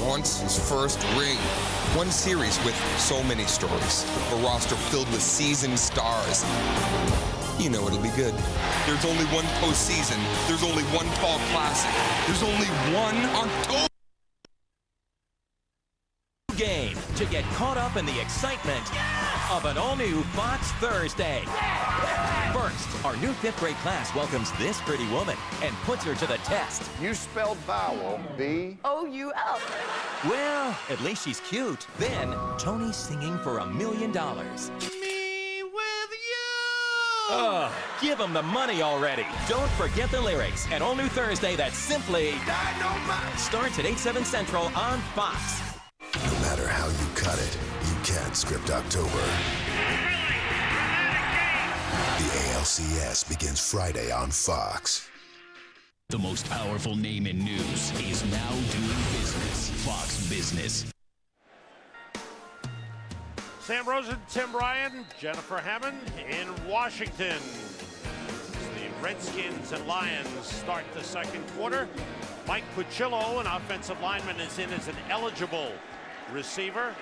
Speaker 9: wants his first ring. One series with so many stories. A roster filled with seasoned stars. You know it'll be good. There's only one postseason. There's only one Fall Classic. There's only one October
Speaker 11: game to get caught up in the excitement of an all-new Fox Thursday. First, our new 5th grade class welcomes this pretty woman and puts her to the test.
Speaker 21: You spelled vowel B-O-U-L.
Speaker 11: Well, at least she's cute. Then, Tony's singing for $1 million. Give him the money already. Don't forget the lyrics. An all-new Thursday that's simply Dynamite. Starts at 8/7 Central on Fox.
Speaker 14: No matter how you cut it, you can't script October. The ALCS begins Friday on Fox.
Speaker 16: The most powerful name in news is now doing business. Fox Business.
Speaker 17: Sam Rosen, Tim Ryan, Jennifer Hammond in Washington. The Redskins and Lions start the second quarter. Mike Puccillo, an offensive lineman, is in as an eligible receiver.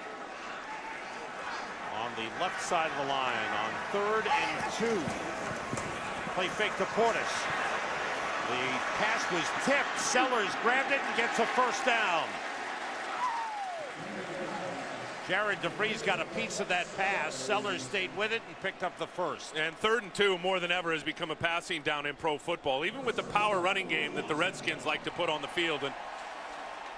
Speaker 17: On the left side of the line on 3rd and 2. Play fake to Portis. The pass was tipped. Sellers grabbed it and gets a first down. Jared DeVries got a piece of that pass. Sellers stayed with it and picked up the first.
Speaker 18: And 3rd and 2 more than ever has become a passing down in pro football, even with the power running game that the Redskins like to put on the field. And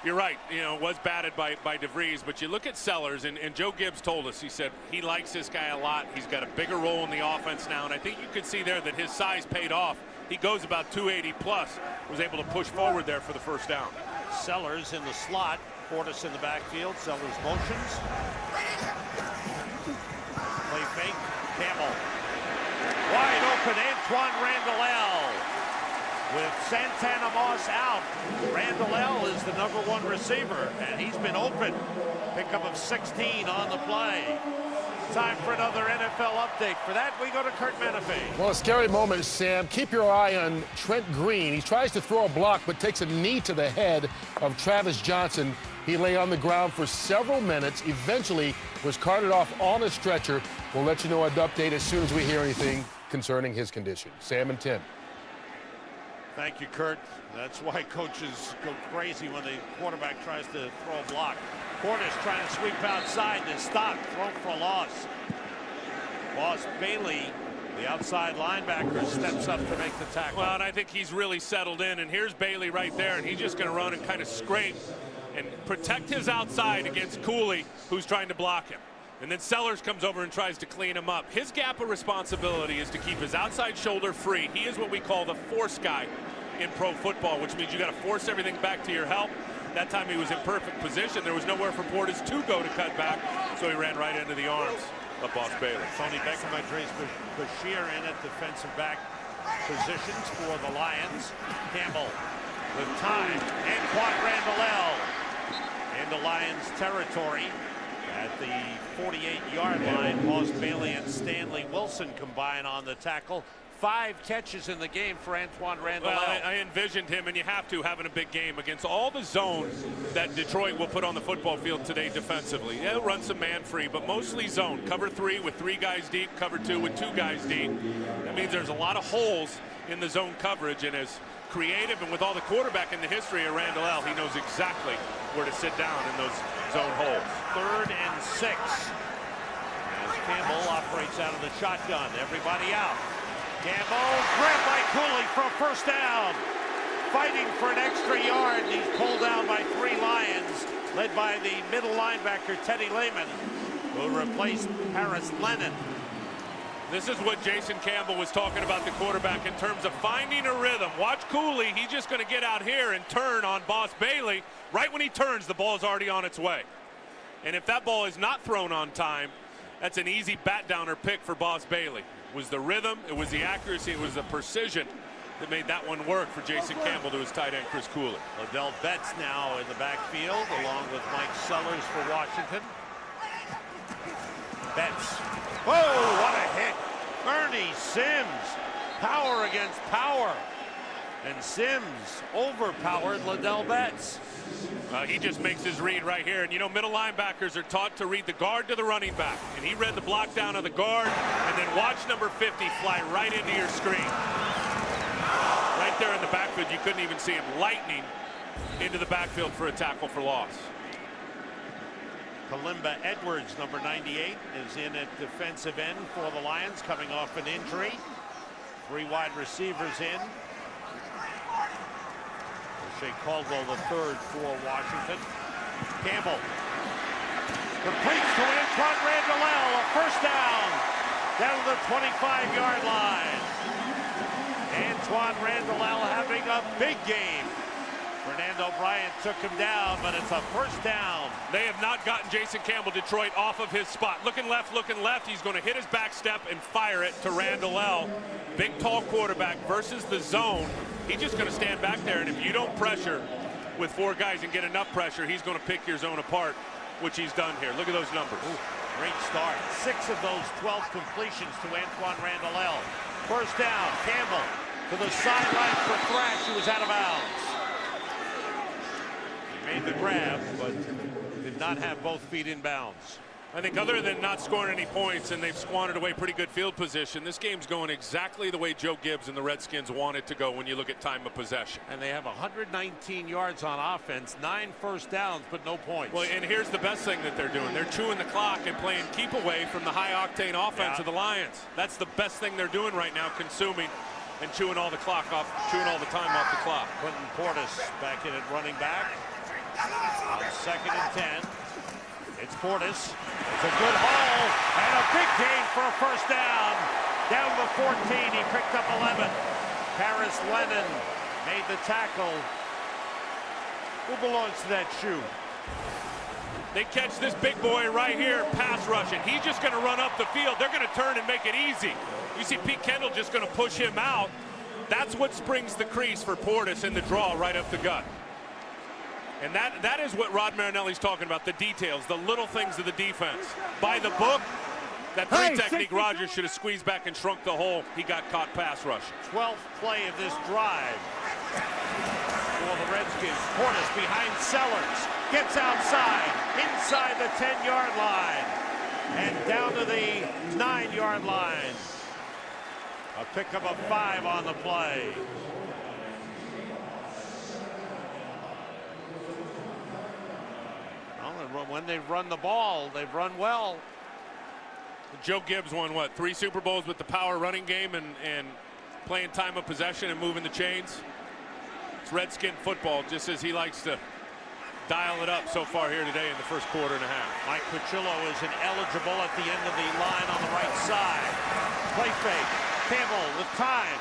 Speaker 18: you're right, you know, was batted by DeVries, but you look at Sellers, and Joe Gibbs told us, he said he likes this guy a lot. He's got a bigger role in the offense now, and I think you could see there that his size paid off He goes about 280 plus. Was able to push forward there for the first down.
Speaker 17: Sellers in the slot. Portis in the backfield. Sellers motions. Play fake. Campbell. Wide open. Antoine Randall with Santana Moss out. Randall is the #1 receiver, and he's been open. Pickup of 16 on the play. Time for another NFL update. For that, we go to Kurt Menefee.
Speaker 6: Well, a scary moment, Sam. Keep your eye on Trent Green. He tries to throw a block, but takes a knee to the head of Travis Johnson. He lay on the ground for several minutes, eventually was carted off on a stretcher. We'll let you know an update as soon as we hear anything concerning his condition. Sam and Tim.
Speaker 17: Thank you, Kurt. That's why coaches go crazy when the quarterback tries to throw a block. Portis trying to sweep outside and is stopped, thrown for a loss. Boss Bailey, the outside linebacker, steps up to make the tackle.
Speaker 18: Well, and I think he's really settled in, and here's Bailey right there, and he's just going to run and kind of scrape and protect his outside against Cooley, who's trying to block him. And then Sellers comes over and tries to clean him up. His gap of responsibility is to keep his outside shoulder free. He is what we call the force guy in pro football, which means you got to force everything back to your help. That time he was in perfect position. There was nowhere for Portis to go to cut back, so he ran right into the arms of Boss Bailey.
Speaker 17: Tony Beckham, Idris Bashir in at defensive back positions for the Lions. Campbell with time. Antoine Randall into Lions territory. At the 48-yard line, Boss Bailey and Stanley Wilson combine on the tackle. 5 catches in the game for Antoine Randall.
Speaker 18: Well, I envisioned him, and you have to, having a big game against all the zone that Detroit will put on the football field today defensively. They'll run some man-free, but mostly zone. Cover 3 with 3 guys deep, cover 2 with 2 guys deep. That means there's a lot of holes in the zone coverage, and as creative and with all the quarterback in the history of Randall, he knows exactly where to sit down in those zone holes.
Speaker 17: 3rd and 6. As Campbell operates out of the shotgun. Everybody out. Campbell grabbed by Cooley for a first down. Fighting for an extra yard. He's pulled down by 3 Lions, led by the middle linebacker Teddy Lehman, who replaced Harris Lennon.
Speaker 18: This is what Jason Campbell was talking about, the quarterback, in terms of finding a rhythm. Watch Cooley. He's just going to get out here and turn on Boss Bailey. Right when he turns, the ball's already on its way. And if that ball is not thrown on time, that's an easy bat-downer pick for Boss Bailey. It was the rhythm, it was the accuracy, it was the precision that made that one work for Jason Campbell to his tight end, Chris Cooley.
Speaker 17: Ladell Betts now in the backfield, along with Mike Sellers for Washington. Betts. Whoa, what a hit. Ernie Sims. Power against power. And Sims overpowered Ladell Betts.
Speaker 18: He just makes his read right here. And, you know, middle linebackers are taught to read the guard to the running back. And he read the block down of the guard. And then watch number 50 fly right into your screen. Right there in the backfield, you couldn't even see him. Lightning into the backfield for a tackle for loss.
Speaker 17: Kalimba Edwards, number 98, is in at defensive end for the Lions, coming off an injury. 3 wide receivers in. Shea Caldwell, the 3rd for Washington. Campbell completes to Antoine Randall, a first down to the 25-yard line. Antoine Randall having a big game. Fernando Bryant took him down, but it's a first down.
Speaker 18: They have not gotten Jason Campbell, Detroit, off of his spot. Looking left. He's going to hit his back step and fire it to Randall. Big, tall quarterback versus the zone. He's just going to stand back there, and if you don't pressure with 4 guys and get enough pressure, he's going to pick your zone apart, which he's done here. Look at those numbers.
Speaker 17: Ooh, great start. 6 of those 12 completions to Antoine Randall. First down, Campbell to the sideline for Thrash, who was out of bounds. He made the grab, but did not have both feet in bounds.
Speaker 18: I think other than not scoring any points, and they've squandered away pretty good field position, this game's going exactly the way Joe Gibbs and the Redskins want it to go when you look at time of possession.
Speaker 17: And they have 119 yards on offense, 9 first downs, but no points.
Speaker 18: Well, and here's the best thing that they're doing. They're chewing the clock and playing keep away from the high-octane offense of the Lions. That's the best thing they're doing right now, consuming and chewing all the clock off, chewing all the time off the clock.
Speaker 17: Quentin Portis back in at running back. On 2nd and 10. It's Portis. It's a good haul and a big gain for a first down. Down to 14. He picked up 11. Paris Lennon made the tackle. Who belongs to that shoe?
Speaker 18: They catch this big boy right here, pass rushing. He's just going to run up the field. They're going to turn and make it easy. You see Pete Kendall just going to push him out. That's what springs the crease for Portis in the draw right up the gut. And that is what Rod Marinelli's talking about, the details, the little things of the defense. By the book, that three technique Rodgers should have squeezed back and shrunk the hole. He got caught pass rushing.
Speaker 17: 12th play of this drive for the Redskins. Portis behind Sellers. Gets outside, inside the 10-yard line, and down to the 9-yard line. A pickup of 5 on the play. Well, when they've run the ball, they've run well.
Speaker 18: Joe Gibbs won, what, 3 Super Bowls with the power running game and playing time of possession and moving the chains? It's Redskin football, just as he likes to dial it up so far here today in the first quarter and a half.
Speaker 17: Mike Cucciolo is ineligible at the end of the line on the right side. Play fake. Campbell with time.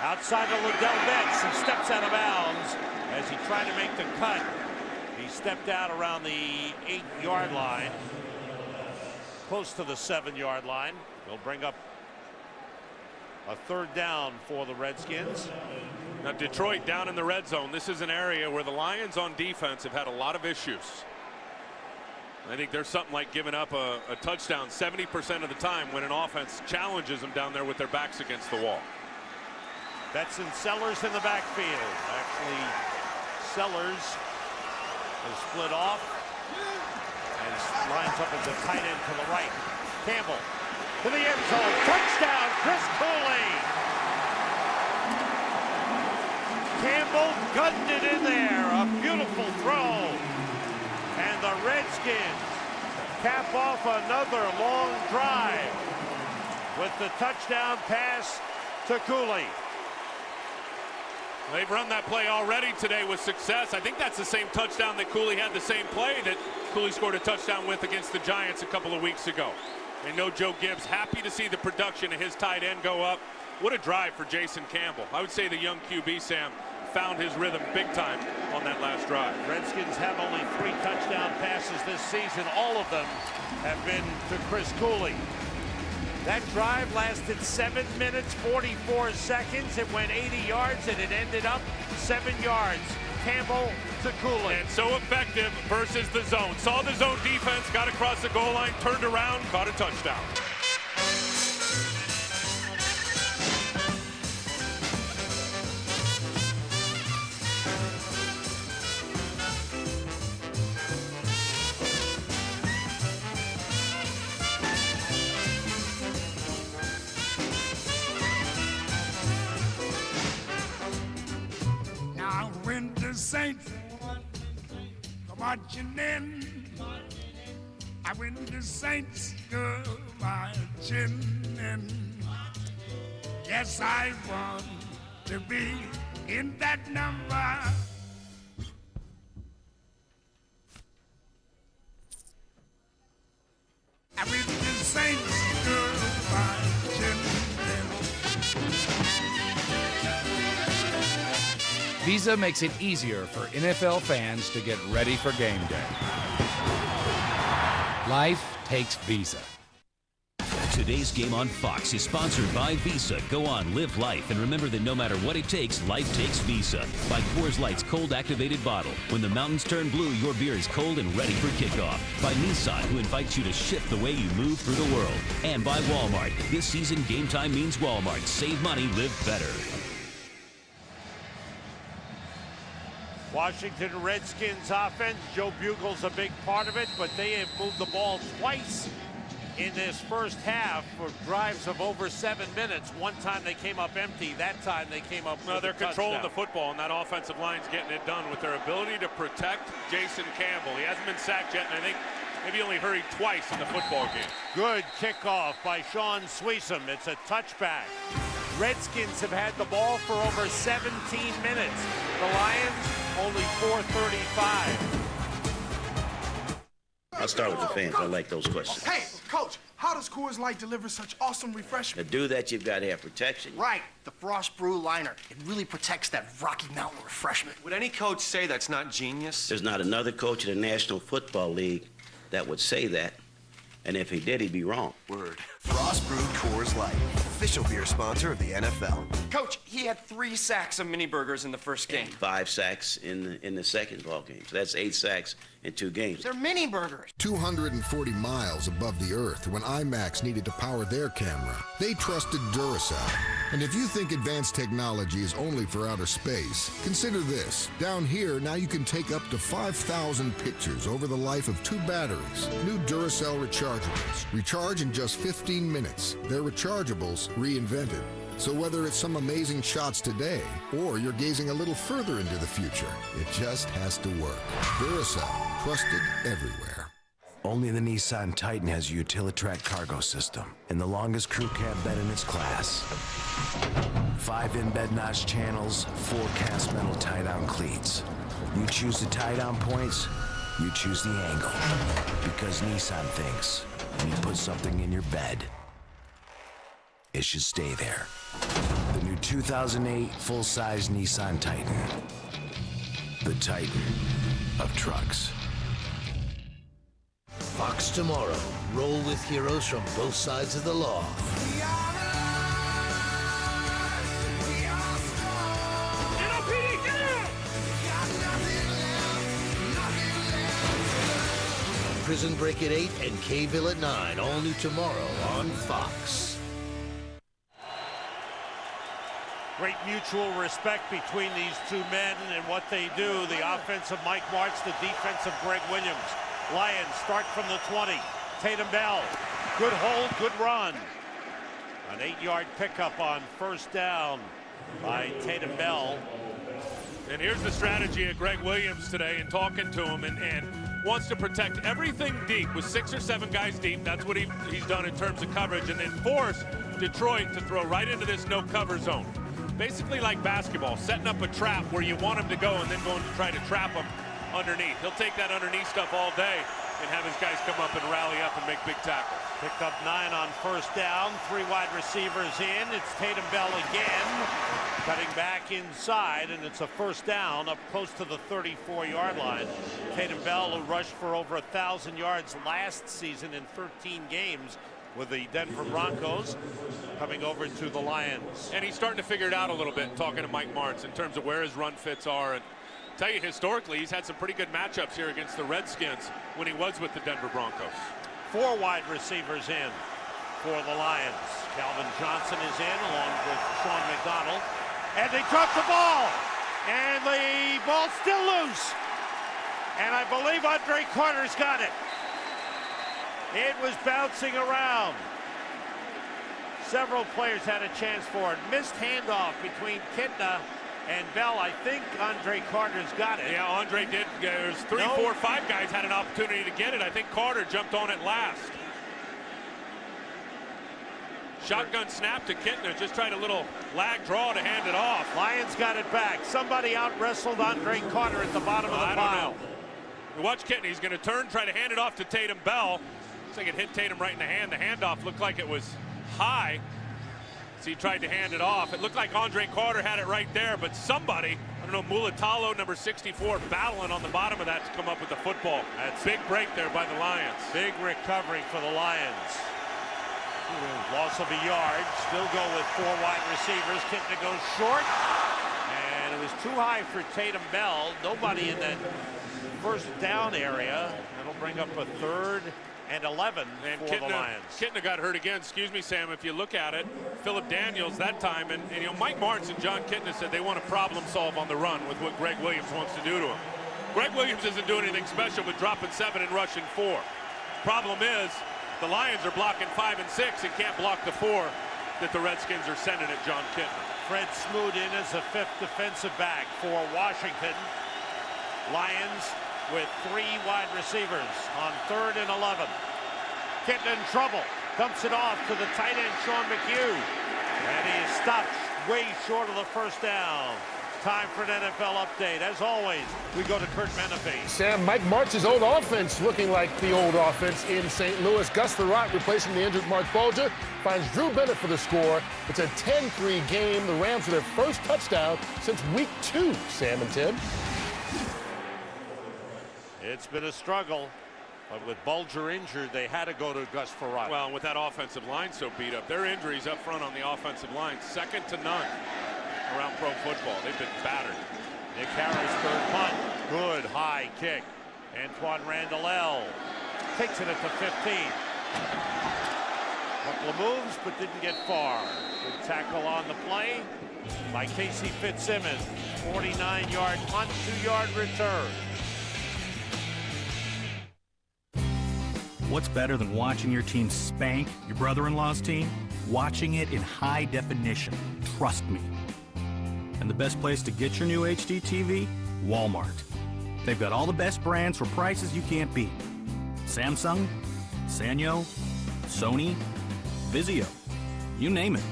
Speaker 17: Outside of Liddell Betts. He steps out of bounds as he tried to make the cut. He stepped out around the 8-yard line. Close to the 7-yard line. He'll bring up a 3rd down for the Redskins.
Speaker 18: Now Detroit down in the red zone. This is an area where the Lions on defense have had a lot of issues. I think there's something like giving up a touchdown 70% of the time when an offense challenges them down there with their backs against the wall.
Speaker 17: Betts and Sellers in the backfield. Actually, Sellers is split off and lines up as a tight end to the right. Campbell to the end zone. Touchdown, Chris Cooley. Campbell gunned it in there. A beautiful throw. And the Redskins cap off another long drive with the touchdown pass to Cooley.
Speaker 18: They've run that play already today with success. I think that's the same touchdown that Cooley had, the same play that Cooley scored a touchdown with against the Giants a couple of weeks ago. And no Joe Gibbs, happy to see the production of his tight end go up. What a drive for Jason Campbell. I would say the young QB, Sam, found his rhythm big time on that last drive.
Speaker 17: Redskins have only 3 touchdown passes this season. All of them have been to Chris Cooley. That drive lasted 7 minutes, 44 seconds. It went 80 yards and it ended up 7 yards. Campbell to Cooley.
Speaker 18: And so effective versus the zone. Saw the zone defense, got across the goal line, turned around, caught a touchdown.
Speaker 5: When the Saints come marching in, when the Saints go marching in, yes, I want to be in that number. When the Saints go marching in.
Speaker 10: Visa makes it easier for NFL fans to get ready for game day. Life takes Visa.
Speaker 16: Today's game on Fox is sponsored by Visa. Go on, live life, and remember that no matter what it takes, life takes Visa. By Coors Light's cold activated bottle. When the mountains turn blue, your beer is cold and ready for kickoff. By Nissan, who invites you to shift the way you move through the world. And by Walmart. This season, game time means Walmart. Save money, live better.
Speaker 17: Washington Redskins offense, Joe Bugle's a big part of it, but they have moved the ball twice in this first half for drives of over 7 minutes. One time they came up empty. That time they came up with
Speaker 18: they're
Speaker 17: a touchdown.
Speaker 18: controlling the football, and that offensive line's getting it done with their ability to protect Jason Campbell. He hasn't been sacked yet, and I think maybe only hurried twice in the football game.
Speaker 17: Good kickoff by Sean Sweesom. It's a touchback. Redskins have had the ball for over 17 minutes. The Lions only 4:35.
Speaker 12: I'll start with the fans. I like those questions.
Speaker 23: Hey, Coach, how does
Speaker 12: Coors Light delivers such awesome refreshment?
Speaker 2: To do that, you've got to have protection.
Speaker 13: Right, the Frost Brew Liner. It really protects that Rocky Mountain refreshment.
Speaker 3: Would any coach say that's not genius?
Speaker 2: There's not another coach in the National Football League that would say that. And if he did, he'd be wrong.
Speaker 3: Word. Frost Brewed Coors Light, official beer sponsor of the NFL.
Speaker 22: Coach, he had 3 sacks of mini burgers in the first game.
Speaker 2: 5 sacks in the second ball game. So that's 8 sacks in 2 games.
Speaker 13: They're mini burgers.
Speaker 23: 240 miles above the earth when IMAX needed to power their camera, they trusted Duracell. And if you think advanced technology is only for outer space, consider this. Down here, now you can take up to 5,000 pictures over the life of 2 batteries. New Duracell rechargeables. Recharge in just 15 minutes. They're rechargeables reinvented. So whether it's some amazing shots today, or you're gazing a little further into the future, it just has to work. Duracell, trusted everywhere.
Speaker 24: Only the Nissan Titan has a Utilitrack cargo system and the longest crew cab bed in its class. 5 in-bed notch channels, 4 cast metal tie-down cleats. You choose the tie-down points, you choose the angle. Because Nissan thinks when you put something in your bed, it should stay there. The new 2008 full-size Nissan Titan. The Titan of trucks.
Speaker 25: Fox tomorrow. Roll with heroes from both sides of the law. Prison Break at 8 and K-Ville at 9. All new tomorrow on Fox.
Speaker 17: Great mutual respect between these 2 men and what they do. The offense of Mike Martz, the defense of Greg Williams. Lions start from the 20. Tatum Bell, good hold, good run. An 8-yard pickup on first down by Tatum Bell.
Speaker 18: And here's the strategy of Greg Williams today in talking to him and wants to protect everything deep with 6 or 7 guys deep. That's what he's done in terms of coverage, and then force Detroit to throw right into this no cover zone. Basically like basketball, setting up a trap where you want him to go and then going to try to trap him underneath. He'll take that underneath stuff all day and have his guys come up and rally up and make big tackles.
Speaker 17: Picked up 9 on first down, 3 wide receivers in. It's Tatum Bell again, cutting back inside, and it's a first down up close to the 34-yard line. Tatum Bell, who rushed for over 1,000 yards last season in 13 games with the Denver Broncos, coming over to the Lions.
Speaker 18: And he's starting to figure it out a little bit, talking to Mike Martz in terms of where his run fits are. And tell you, historically, he's had some pretty good matchups here against the Redskins when he was with the Denver Broncos.
Speaker 17: 4 wide receivers in for the Lions. Calvin Johnson is in along with Sean McDonald. And they drop the ball. And the ball's still loose. And I believe Andre Carter's got it. It was bouncing around. Several players had a chance for it. Missed handoff between Kitna and Bell. I think Andre Carter's got it.
Speaker 18: Yeah, Andre did. There's 3, 4, 5 guys had an opportunity to get it. I think Carter jumped on it last. Shotgun snap to Kitna. Just tried a little lag draw to hand it off.
Speaker 17: Lions got it back. Somebody out-wrestled Andre Carter at the bottom of the pile.
Speaker 18: You watch Kitna. He's going to turn, try to hand it off to Tatum Bell. Looks like it hit Tatum right in the hand. The handoff looked like it was high. So he tried to hand it off. It looked like Andre Carter had it right there, but somebody, I don't know, Mulatalo, number 64, battling on the bottom of that to come up with the football. That's big break there by the Lions.
Speaker 17: Big recovery for the Lions. Loss of a yard. Still go with 4 wide receivers. Kitna goes short. And it was too high for Tatum Bell. Nobody in that first down area. That'll bring up a 3rd and 11
Speaker 18: and
Speaker 17: for the Lions.
Speaker 18: Kitna got hurt again. Excuse me, Sam, if you look at it. Philip Daniels that time. And you know, Mike Martz and John Kitna said they want to problem solve on the run with what Greg Williams wants to do to him. Greg Williams isn't doing anything special with dropping 7 and rushing 4. Problem is, the Lions are blocking 5 and 6 and can't block the 4 that the Redskins are sending at John Kitna.
Speaker 17: Fred Smoot in as a 5th defensive back for Washington. Lions with 3 wide receivers on 3rd and 11. Kitna in trouble. Dumps it off to the tight end, Sean McHugh. And he is stopped way short of the first down. time for an NFL update. As always, we go to Kurt Menefee.
Speaker 6: Sam, Mike Martz's old offense looking like the old offense in St. Louis. Gus Thurrott replacing the injured Mark Bulger finds Drew Bennett for the score. It's a 10-3 game. The Rams with their first touchdown since week 2, Sam and Tim.
Speaker 17: It's been a struggle, but with Bulger injured, they had to go to Gus Thurrott.
Speaker 18: Well, with that offensive line so beat up, their injuries up front on the offensive line, second to none around pro football. They've been battered.
Speaker 17: Nick Harris, third punt. Good high kick. Antoine Randall takes it at the 15. Couple of moves, but didn't get far. Good tackle on the play by Casey Fitzsimmons. 49-yard punt, 2-yard return.
Speaker 1: What's better than watching your team spank your brother-in-law's team? Watching it in high definition. Trust me. And the best place to get your new HD TV? Walmart. They've got all the best brands for prices you can't beat. Samsung, Sanyo, Sony, Vizio, you name it.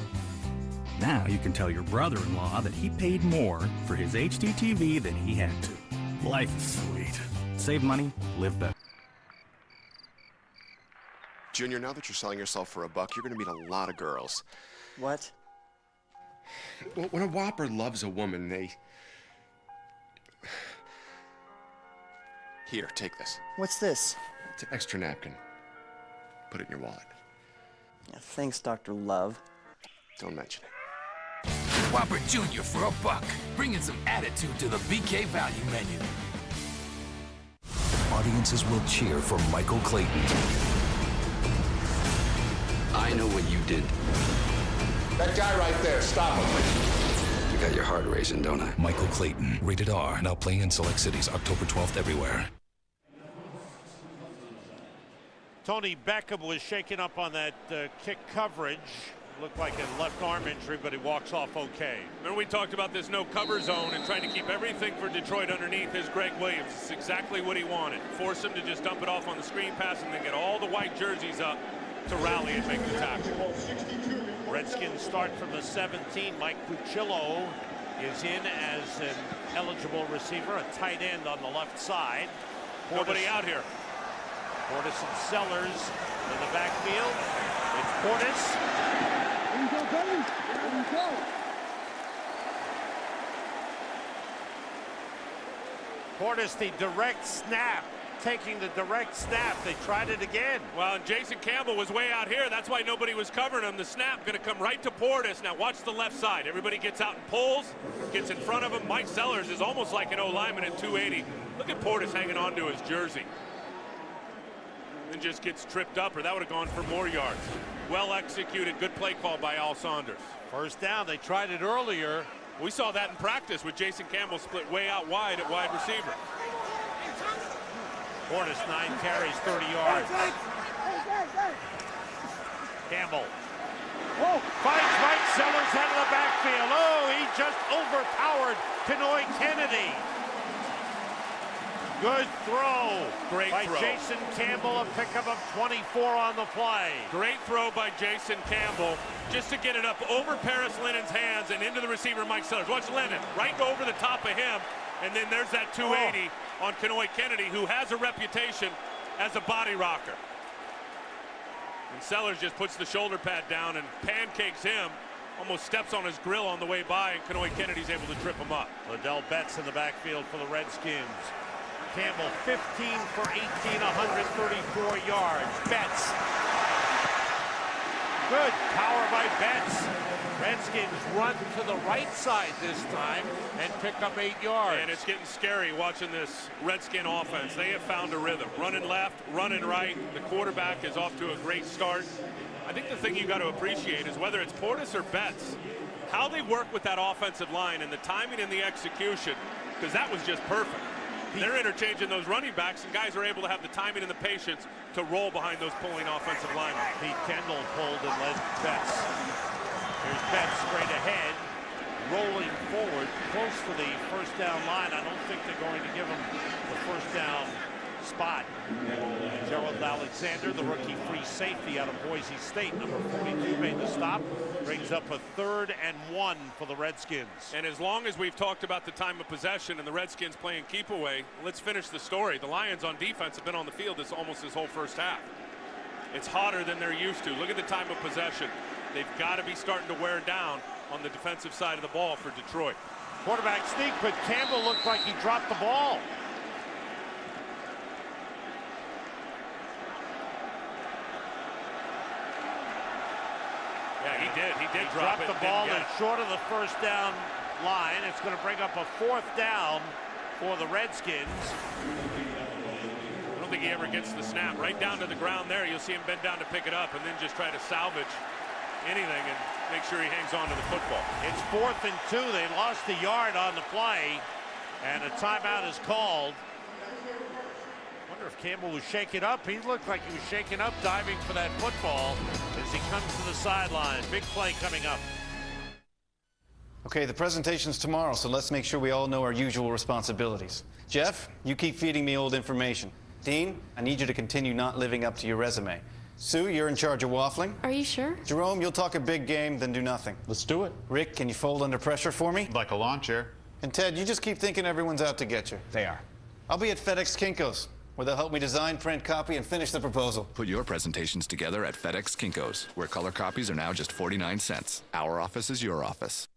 Speaker 1: Now you can tell your brother-in-law that he paid more for his HD TV than he had to. Life is sweet. Save money, live better.
Speaker 3: Junior, now that you're selling yourself for $1, you're gonna meet a lot of girls.
Speaker 13: What?
Speaker 3: Well, when a whopper loves a woman, they... Here, take this.
Speaker 13: What's this?
Speaker 3: It's an extra napkin. Put it in your wallet.
Speaker 13: Yeah, thanks, Dr. Love.
Speaker 3: Don't mention it.
Speaker 4: Whopper Jr. for $1. Bringing some attitude to the BK value menu.
Speaker 14: Audiences will cheer for Michael Clayton.
Speaker 15: I know what you did.
Speaker 19: That guy right there, stop him.
Speaker 15: You got your heart racing, don't I?
Speaker 14: Michael Clayton, rated R, now playing in select cities October 12th everywhere.
Speaker 17: Tony Beckham was shaken up on that kick coverage. Looked like a left arm injury, but he walks off okay.
Speaker 18: Remember we talked about this no cover zone and trying to keep everything for Detroit underneath is Greg Williams. It's exactly what he wanted. Force him to just dump it off on the screen pass and then get all the white jerseys up to rally and make the tackle.
Speaker 17: Redskins start from the 17. Mike Puccillo is in as an eligible receiver, a tight end on the left side.
Speaker 18: Nobody out here.
Speaker 17: Portis and Sellers in the backfield. It's Portis.
Speaker 5: There you go, buddy. There you go.
Speaker 17: Portis, the direct snap. Taking the direct snap. They tried it again.
Speaker 18: Well, and Jason Campbell was way out here. That's why nobody was covering him. The snap going to come right to Portis. Now watch the left side. Everybody gets out and pulls, gets in front of him. Mike Sellers is almost like an O-lineman at 280. Look at Portis hanging on to his jersey. And just gets tripped up, or that would have gone for more yards. Well executed. Good play call by Al Saunders.
Speaker 17: First down. They tried it earlier.
Speaker 18: We saw that in practice with Jason Campbell split way out wide at wide receiver.
Speaker 17: Portis, 9 carries, 30 yards. Campbell finds Mike Sellers out of the backfield. Oh, he just overpowered Kenoy Kennedy. Good throw.
Speaker 18: Great
Speaker 17: by
Speaker 18: throw.
Speaker 17: Jason Campbell, a pickup of 24 on the play.
Speaker 18: Great throw by Jason Campbell just to get it up over Paris Lennon's hands and into the receiver, Mike Sellers. Watch Lennon right over the top of him. And then there's that 280 on Kenoy Kennedy, who has a reputation as a body rocker. And Sellers just puts the shoulder pad down and pancakes him, almost steps on his grill on the way by, and Kenoy Kennedy's able to trip him up.
Speaker 17: Liddell Betts in the backfield for the Redskins. Campbell 15 for 18, 134 yards. Betts. Good power by Betts. Redskins run to the right side this time and pick up 8 yards.
Speaker 18: And it's getting scary watching this Redskin offense. They have found a rhythm. Running left, running right. The quarterback is off to a great start. I think the thing you got to appreciate is whether it's Portis or Betts, how they work with that offensive line and the timing and the execution, because that was just perfect. They're interchanging those running backs, and guys are able to have the timing and the patience to roll behind those pulling offensive linemen.
Speaker 17: Pete Kendall pulled and led Betts. Here's Betts straight ahead, rolling forward, close to the first down line. I don't think they're going to give him the first down spot. Gerald Alexander, the rookie free safety out of Boise State, number 42, made the stop. Brings up a 3rd and 1 for the Redskins.
Speaker 18: And as long as we've talked about the time of possession and the Redskins playing keep away, let's finish the story. The Lions on defense have been on the field almost this whole first half. It's hotter than they're used to. Look at the time of possession. They've got to be starting to wear down on the defensive side of the ball for Detroit.
Speaker 17: Quarterback sneak, but Campbell looked like he dropped the ball.
Speaker 18: Yeah, he did. He did
Speaker 17: drop the ball and short of the first down line. It's going to bring up a 4th down for the Redskins.
Speaker 18: I don't think he ever gets the snap. Right down to the ground there. You'll see him bend down to pick it up and then just try to salvage anything and make sure he hangs on to the football.
Speaker 17: It's 4th and 2. They lost a yard on the play, and a timeout is called. Wonder if Campbell was shaken up. He looked like he was shaken up diving for that football as he comes to the sideline. Big play coming up.
Speaker 7: Okay, the presentation's tomorrow, so let's make sure we all know our usual responsibilities. Jeff, you keep feeding me old information. Dean, I need you to continue not living up to your resume. Sue, you're in charge of waffling.
Speaker 8: Are you sure?
Speaker 7: Jerome, you'll talk a big game, then do nothing.
Speaker 9: Let's do it.
Speaker 7: Rick, can you fold under pressure for me?
Speaker 9: Like a lawn chair.
Speaker 7: And Ted, you just keep thinking everyone's out to get you.
Speaker 9: They are.
Speaker 7: I'll be at FedEx Kinko's, where they'll help me design, print, copy, and finish the proposal.
Speaker 20: Put your presentations together at FedEx Kinko's, where color copies are now just 49 cents. Our office is your office.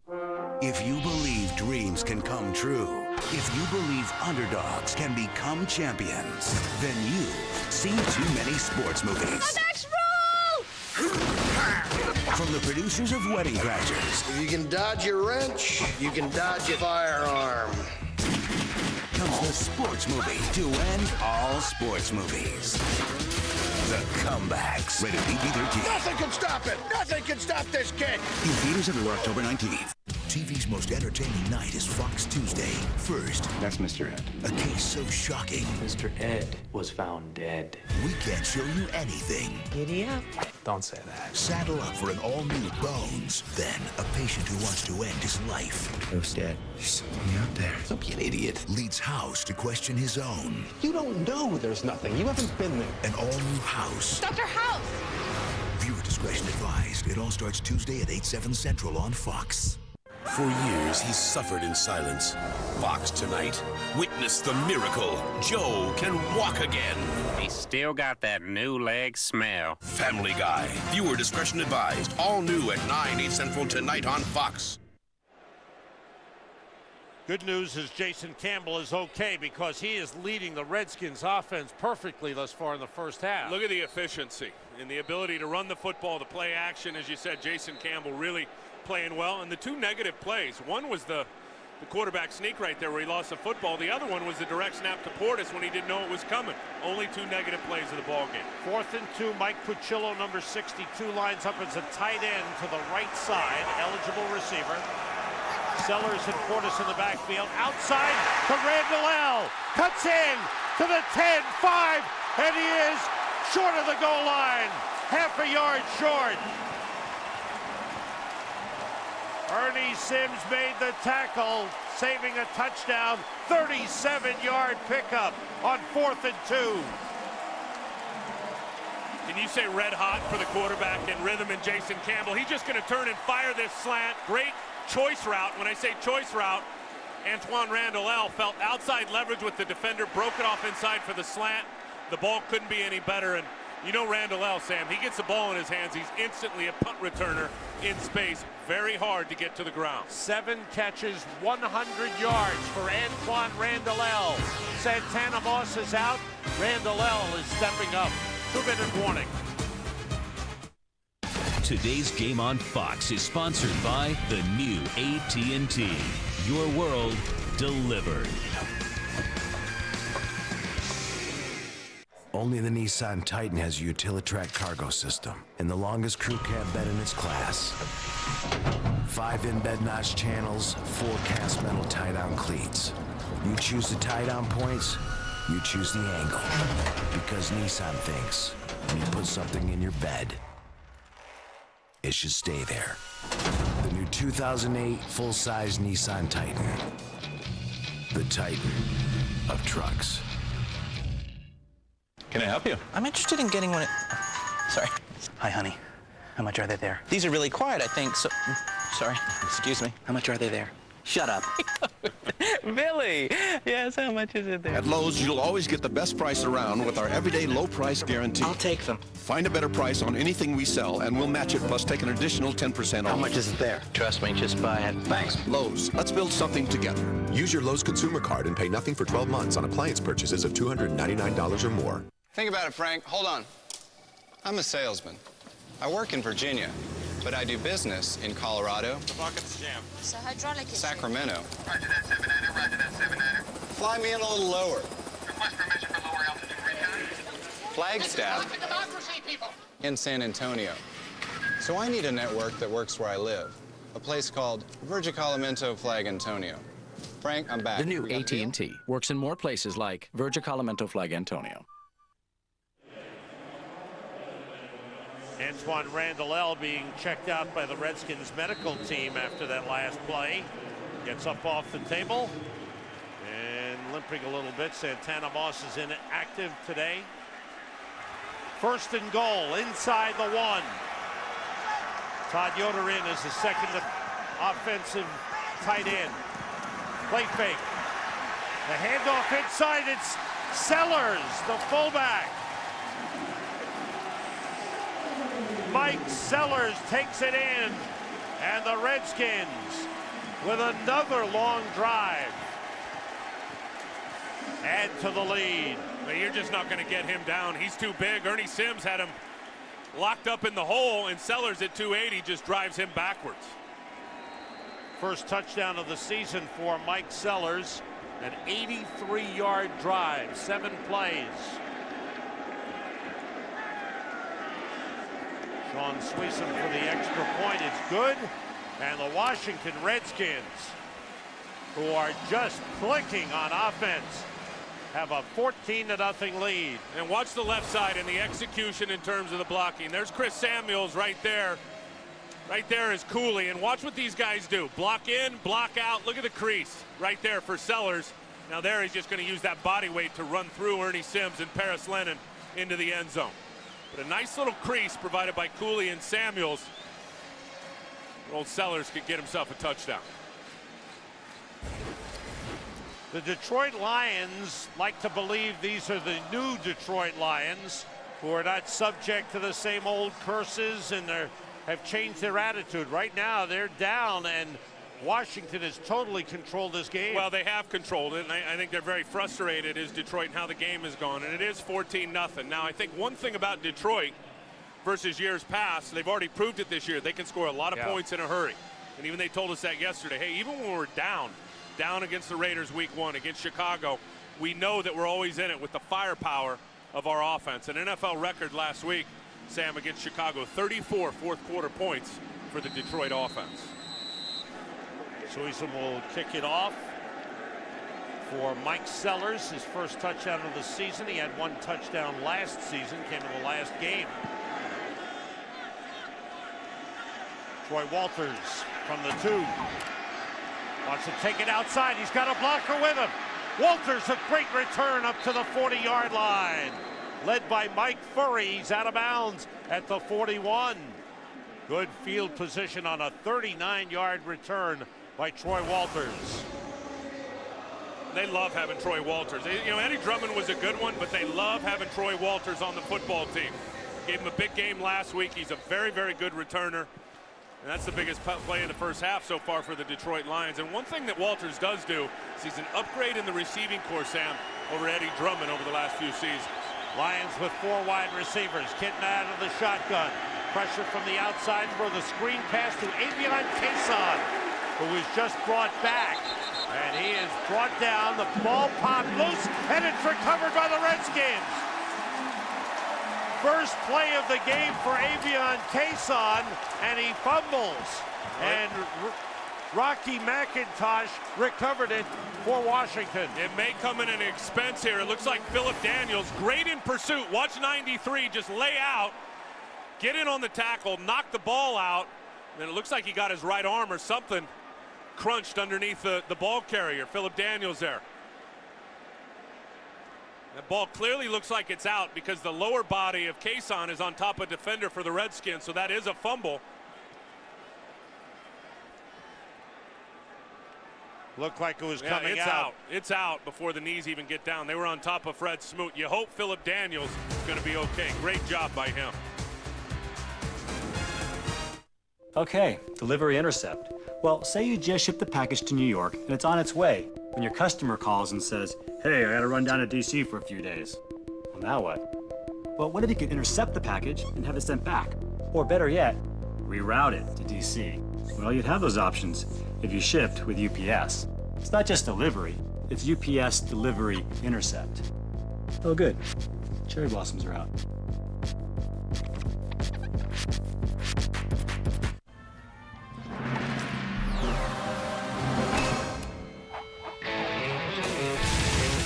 Speaker 21: If you believe dreams can come true, if you believe underdogs can become champions, then you've seen too many sports movies. From the producers of Wedding Crashers.
Speaker 25: If you can dodge your wrench, you can dodge your firearm.
Speaker 21: Comes the sports movie to end all sports movies. The Comebacks. Rated PG-13.
Speaker 25: Nothing can stop it! Nothing can stop this kid!
Speaker 21: In theaters everywhere October 19th. TV's most entertaining night is Fox Tuesday. First,
Speaker 26: that's Mr. Ed.
Speaker 21: A case so shocking.
Speaker 26: Mr. Ed was found dead.
Speaker 21: We can't show you anything.
Speaker 26: Giddy up. Don't say that.
Speaker 21: Saddle up for an all-new Bones. Then, a patient who wants to end his life.
Speaker 26: Who's dead? There's something out there. Don't be an idiot.
Speaker 21: Leads House to question his own.
Speaker 26: You don't know there's nothing. You haven't been there.
Speaker 21: An all-new House.
Speaker 8: Dr. House!
Speaker 21: Viewer discretion advised. It all starts Tuesday at 8/7 Central on Fox.
Speaker 27: For years, he's suffered in silence. Fox tonight. Witness the miracle. Joe can walk again.
Speaker 28: He still got that new leg smell.
Speaker 27: Family Guy. Viewer discretion advised. All new at 9/8 Central tonight on Fox.
Speaker 17: Good news is Jason Campbell is okay because he is leading the Redskins offense perfectly thus far in the first half.
Speaker 18: Look at the efficiency and the ability to run the football, to play action. As you said, Jason Campbell really playing well. And the two negative plays, one was the quarterback sneak right there where he lost the football. The other one was the direct snap to Portis when he didn't know it was coming. Only two negative plays of the ball game.
Speaker 17: 4th and 2, Mike Puccillo, number 62, lines up as a tight end to the right side, eligible receiver. Sellers and Portis in the backfield. Outside to Randall L. Cuts in to the 10, 5, and he is short of the goal line. Half a yard short. Ernie Sims made the tackle, saving a touchdown. 37-yard pickup on 4th and 2.
Speaker 18: Can you say red hot for the quarterback in rhythm and Jason Campbell? He's just going to turn and fire this slant. Great choice route. When I say choice route, Antoine Randall L. felt outside leverage with the defender, broke it off inside for the slant. The ball couldn't be any better. And you know Randall L., Sam, he gets the ball in his hands. He's instantly a punt returner in space. Very hard to get to the ground.
Speaker 17: 7 catches, 100 yards for Antoine Randall L. Santana Moss is out. Randall L. is stepping up. 2-minute warning.
Speaker 16: Today's game on Fox is sponsored by the new AT&T. Your world delivered.
Speaker 24: Only the Nissan Titan has a Utilitrack cargo system and the longest crew cab bed in its class. 5 in-bed notch channels, 4 cast metal tie-down cleats. You choose the tie-down points, you choose the angle. Because Nissan thinks when you put something in your bed, it should stay there. The new 2008 full-size Nissan Titan. The Titan of trucks.
Speaker 2: Can I help you?
Speaker 8: I'm interested in getting one. Sorry. Hi, honey. How much are they there? These are really quiet, I think. So, sorry. Excuse me. How much are they there? Shut up. Billy. Yes, how much is it there?
Speaker 9: At Lowe's, you'll always get the best price around with our everyday low price guarantee.
Speaker 8: I'll take them.
Speaker 9: Find a better price on anything we sell, and we'll match it plus take an additional 10% off.
Speaker 8: How much is it there? Trust me, just buy it. Thanks.
Speaker 9: Lowe's, let's build something together.
Speaker 10: Use your Lowe's consumer card and pay nothing for 12 months on appliance purchases of $299 or more.
Speaker 11: Think about it, Frank. Hold on. I'm a salesman. I work in Virginia, but I do business in Colorado,
Speaker 17: The bucket's jammed.
Speaker 12: So hydraulic issue.
Speaker 11: Sacramento.
Speaker 12: Roger that, 7-9er, roger that, 7-9er.
Speaker 11: Fly me in a little lower.
Speaker 12: Request permission for lower altitude recon.
Speaker 11: Flagstaff
Speaker 12: Democracy, people.
Speaker 11: in San Antonio. So I need a network that works where I live. A place called Virgicalamento Flag Antonio. Frank, I'm back.
Speaker 22: The new AT&T works in more places like Virgicalamento Flag Antonio.
Speaker 17: Antoine Randall being checked out by the Redskins medical team after that last play. Gets up off the table and limping a little bit. Santana Moss is inactive today. First and goal inside the 1. Todd Yoder in as the second offensive tight end. Play fake. The handoff inside. It's Sellers, the fullback. Mike Sellers takes it in, and the Redskins with another long drive add to the lead.
Speaker 18: But you're just not going to get him down. He's too big. Ernie Sims had him locked up in the hole, and Sellers at 280 just drives him backwards.
Speaker 17: First touchdown of the season for Mike Sellers, an 83-yard drive, 7 plays. Sean Sweeson for the extra point is good, and the Washington Redskins, who are just clicking on offense, have a 14-0 lead.
Speaker 18: And watch the left side and the execution in terms of the blocking. There's Chris Samuels right there. Right there is Cooley, and watch what these guys do. Block in, block out. Look at the crease right there for Sellers. Now there he's just going to use that body weight to run through Ernie Sims and Paris Lennon into the end zone. But a nice little crease provided by Cooley and Samuels. Old Sellers could get himself a touchdown.
Speaker 17: The Detroit Lions like to believe these are the new Detroit Lions, who are not subject to the same old curses and have changed their attitude. Right now they're down, and Washington has totally controlled this game.
Speaker 18: Well, they have controlled it, and I think they're very frustrated as Detroit and how the game has gone, and it is 14-0. Now, I think one thing about Detroit versus years past, they've already proved it this year. They can score a lot of points in a hurry, and even they told us that yesterday. Hey, even when we're down against the Raiders week 1, against Chicago, we know that we're always in it with the firepower of our offense. An NFL record last week, Sam, against Chicago, 34 fourth-quarter points for the Detroit offense.
Speaker 17: Sweeson will kick it off for Mike Sellers, his first touchdown of the season. He had 1 touchdown last season, came in the last game. Troy Walters from the 2. Wants to take it outside. He's got a blocker with him. Walters, a great return up to the 40-yard line. Led by Mike Furry. He's out of bounds at the 41. Good field position on a 39-yard return by Troy Walters.
Speaker 18: They love having Troy Walters. You know, Eddie Drummond was a good one, but they love having Troy Walters on the football team. Gave him a big game last week. He's a very, very good returner. And that's the biggest play in the first half so far for the Detroit Lions. And one thing that Walters does do is he's an upgrade in the receiving corps, Sam, over Eddie Drummond over the last few seasons.
Speaker 17: Lions with 4 wide receivers. Kitten out of the shotgun. Pressure from the outside for the screen pass to Avion Cason, who is just brought back. And he is brought down. The ball popped loose, and it's recovered by the Redskins. First play of the game for Avion Cason, and he fumbles. And Rocky McIntosh recovered it for Washington.
Speaker 18: It may come at an expense here. It looks like Philip Daniels, great in pursuit. Watch 93 just lay out, get in on the tackle, knock the ball out. And it looks like he got his right arm or something crunched underneath the ball carrier. Philip Daniels there. The ball clearly looks like it's out because the lower body of Kason is on top of defender for the Redskins, so that is a fumble.
Speaker 17: Looked like it was coming
Speaker 18: it's out. It's out before the knees even get down. They were on top of Fred Smoot. You hope Philip Daniels is going to be okay. Great job by him.
Speaker 1: Okay, delivery intercept. Well, say you just shipped the package to New York and it's on its way. When your customer calls and says, hey, I gotta run down to DC for a few days. Well, now what? Well, what if you could intercept the package and have it sent back? Or better yet, reroute it to DC. Well, you'd have those options if you shipped with UPS. It's not just delivery, it's UPS Delivery Intercept. Oh, good. Cherry blossoms are out.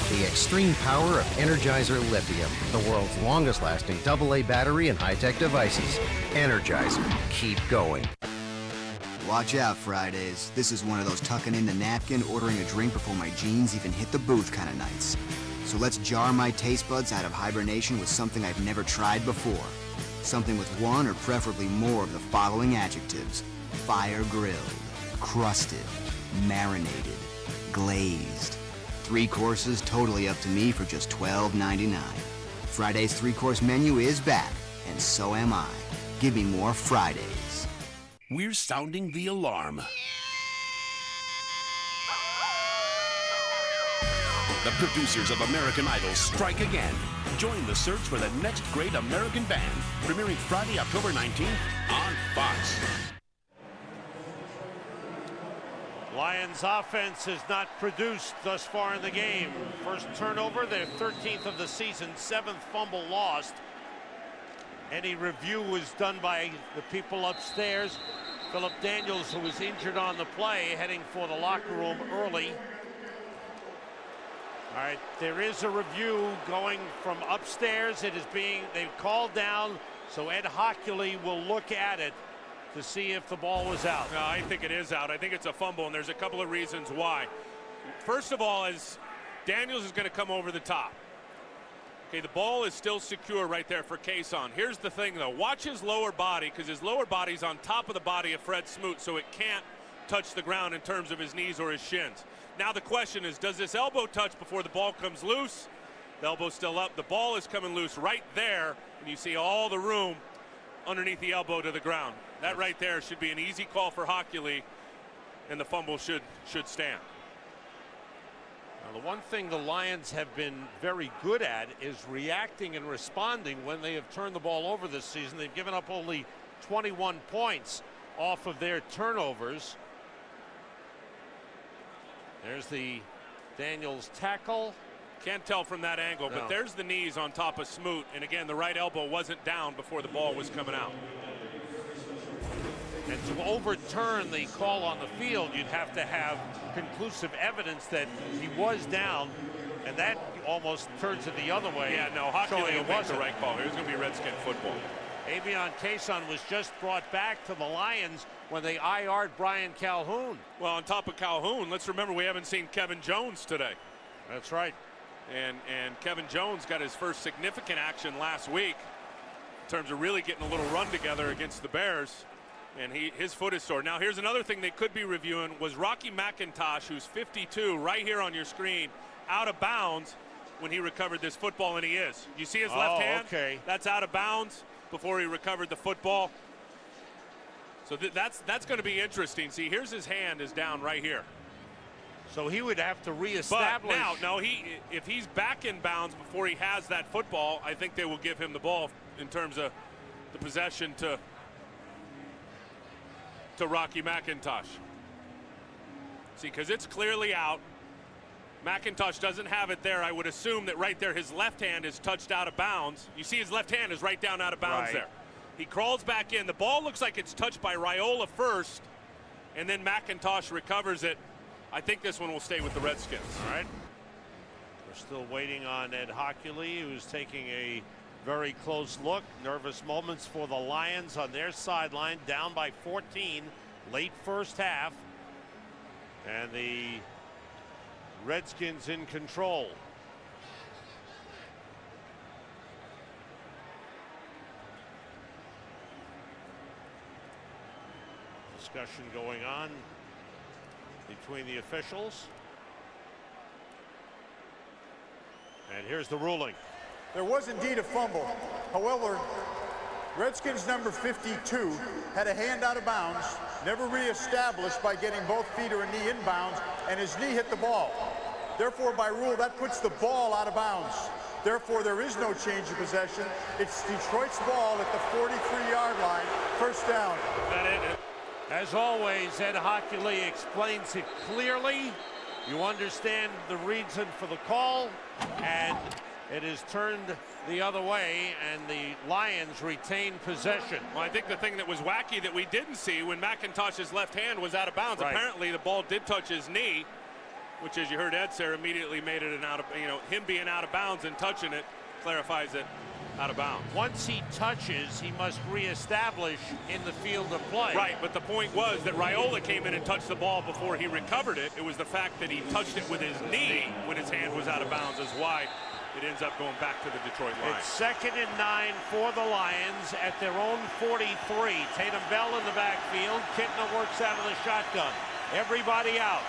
Speaker 2: The extreme power of Energizer Lithium, the world's longest lasting AA battery and high-tech devices. Energizer, keep going.
Speaker 3: Watch out, Fridays. This is one of those tucking in the napkin, ordering a drink before my jeans even hit the booth kind of nights. So let's jar my taste buds out of hibernation with something I've never tried before. Something with one or preferably more of the following adjectives: fire grilled, crusted, marinated, glazed. 3 courses totally up to me for just $12.99. Friday's 3-course menu is back, and so am I. Give me more Fridays.
Speaker 27: We're sounding the alarm. The producers of American Idol strike again. Join the search for the next great American band, premiering Friday, October 19th on Fox.
Speaker 17: Lions offense has not produced thus far in the game. First turnover, their 13th of the season, 7th fumble lost. Any review was done by the people upstairs. Philip Daniels, who was injured on the play, heading for the locker room early. All right, there is a review going from upstairs. It is being, they've called down, so Ed Hockley will look at it to see if the ball was out.
Speaker 18: No, I think it is out. I think it's a fumble, and there's a couple of reasons why. First of all, as Daniels is going to come over the top. Okay, the ball is still secure right there for Kason. Here's the thing, though. Watch his lower body, because his lower body's on top of the body of Fred Smoot, so it can't touch the ground in terms of his knees or his shins. Now the question is, does this elbow touch before the ball comes loose? The elbow's still up. The ball is coming loose right there, and you see all the room underneath the elbow to the ground. That right there should be an easy call for Hockley, and the fumble should stand.
Speaker 17: Now, the one thing the Lions have been very good at is reacting and responding when they have turned the ball over this season. They've given up only 21 points off of their turnovers. There's the Daniels tackle.
Speaker 18: Can't tell from that angle, but there's the knees on top of Smoot, and again, the right elbow wasn't down before the ball was coming out.
Speaker 17: And to overturn the call on the field, you'd have to have conclusive evidence that he was down, and that almost turns it the other way.
Speaker 18: Yeah, no, Hockley will make the right call. It was going to be Redskin football.
Speaker 17: Avion Kason was just brought back to the Lions when they IR'd Brian Calhoun.
Speaker 18: Well, on top of Calhoun, let's remember we haven't seen Kevin Jones today.
Speaker 17: That's right.
Speaker 18: And Kevin Jones got his first significant action last week in terms of really getting a little run together against the Bears. And his foot is sore. Now, here's another thing they could be reviewing was Rocky McIntosh, who's 52, right here on your screen, out of bounds when he recovered this football, and he is. You see his left hand?
Speaker 17: Okay.
Speaker 18: That's out of bounds before he recovered the football. So that's going to be interesting. See, here's his hand is down right here.
Speaker 17: So he would have to reestablish.
Speaker 18: But now, if he's back in bounds before he has that football, I think they will give him the ball in terms of the possession to Rocky McIntosh. See, because it's clearly out. McIntosh doesn't have it there. I would assume that right there his left hand is touched out of bounds. You see his left hand is right down out of bounds there. He crawls back in. The ball looks like it's touched by Raiola first, and then McIntosh recovers it. I think this one will stay with the Redskins.
Speaker 17: All right. We're still waiting on Ed Hockley, who's taking a very close look. Nervous moments for the Lions on their sideline, down by 14, late first half. And the Redskins in control. Discussion going on between the officials. And here's the ruling.
Speaker 4: There was indeed a fumble. However, Redskins number 52 had a hand out of bounds, never reestablished by getting both feet or a knee inbounds, and his knee hit the ball. Therefore, by rule, that puts the ball out of bounds. Therefore, there is no change of possession. It's Detroit's ball at the 43-yard line, first down.
Speaker 17: As always, Ed Hockley explains it clearly. You understand the reason for the call, and it is turned the other way, and the Lions retain possession.
Speaker 18: Well, I think the thing that was wacky that we didn't see when McIntosh's left hand was out of bounds.
Speaker 17: Right.
Speaker 18: Apparently, the ball did touch his knee, which, as you heard Ed say, immediately made it an out of, him being out of bounds and touching it clarifies it out of bounds.
Speaker 17: Once he touches, he must reestablish in the field of play.
Speaker 18: Right, but the point was that Raiola came in and touched the ball before he recovered it. It was the fact that he touched it with his knee when his hand was out of bounds is why it ends up going back to the Detroit Lions.
Speaker 17: It's 2nd and 9 for the Lions at their own 43. Tatum Bell in the backfield. Kittner works out of the shotgun. Everybody out.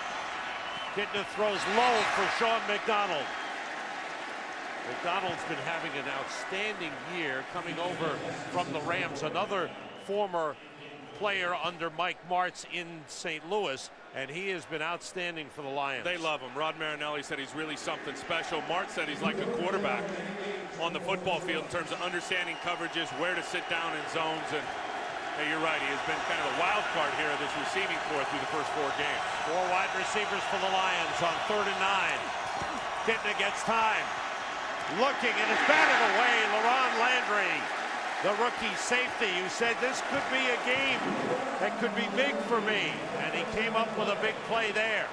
Speaker 17: Kittner throws low for Sean McDonald. McDonald's been having an outstanding year coming over from the Rams, another former player under Mike Martz in St. Louis, and he has been outstanding for the Lions.
Speaker 18: They love him. Rod Marinelli said he's really something special. Martz said he's like a quarterback on the football field in terms of understanding coverages, where to sit down in zones, and hey, you're right, he has been kind of a wild card here of this receiving corps through the first 4 games.
Speaker 17: 4 wide receivers for the Lions on 3rd and 9. Kittner gets time. Looking, and it's batted away. LaRon Landry, the rookie safety, who said this could be a game that could be big for me, and he came up with a big play there.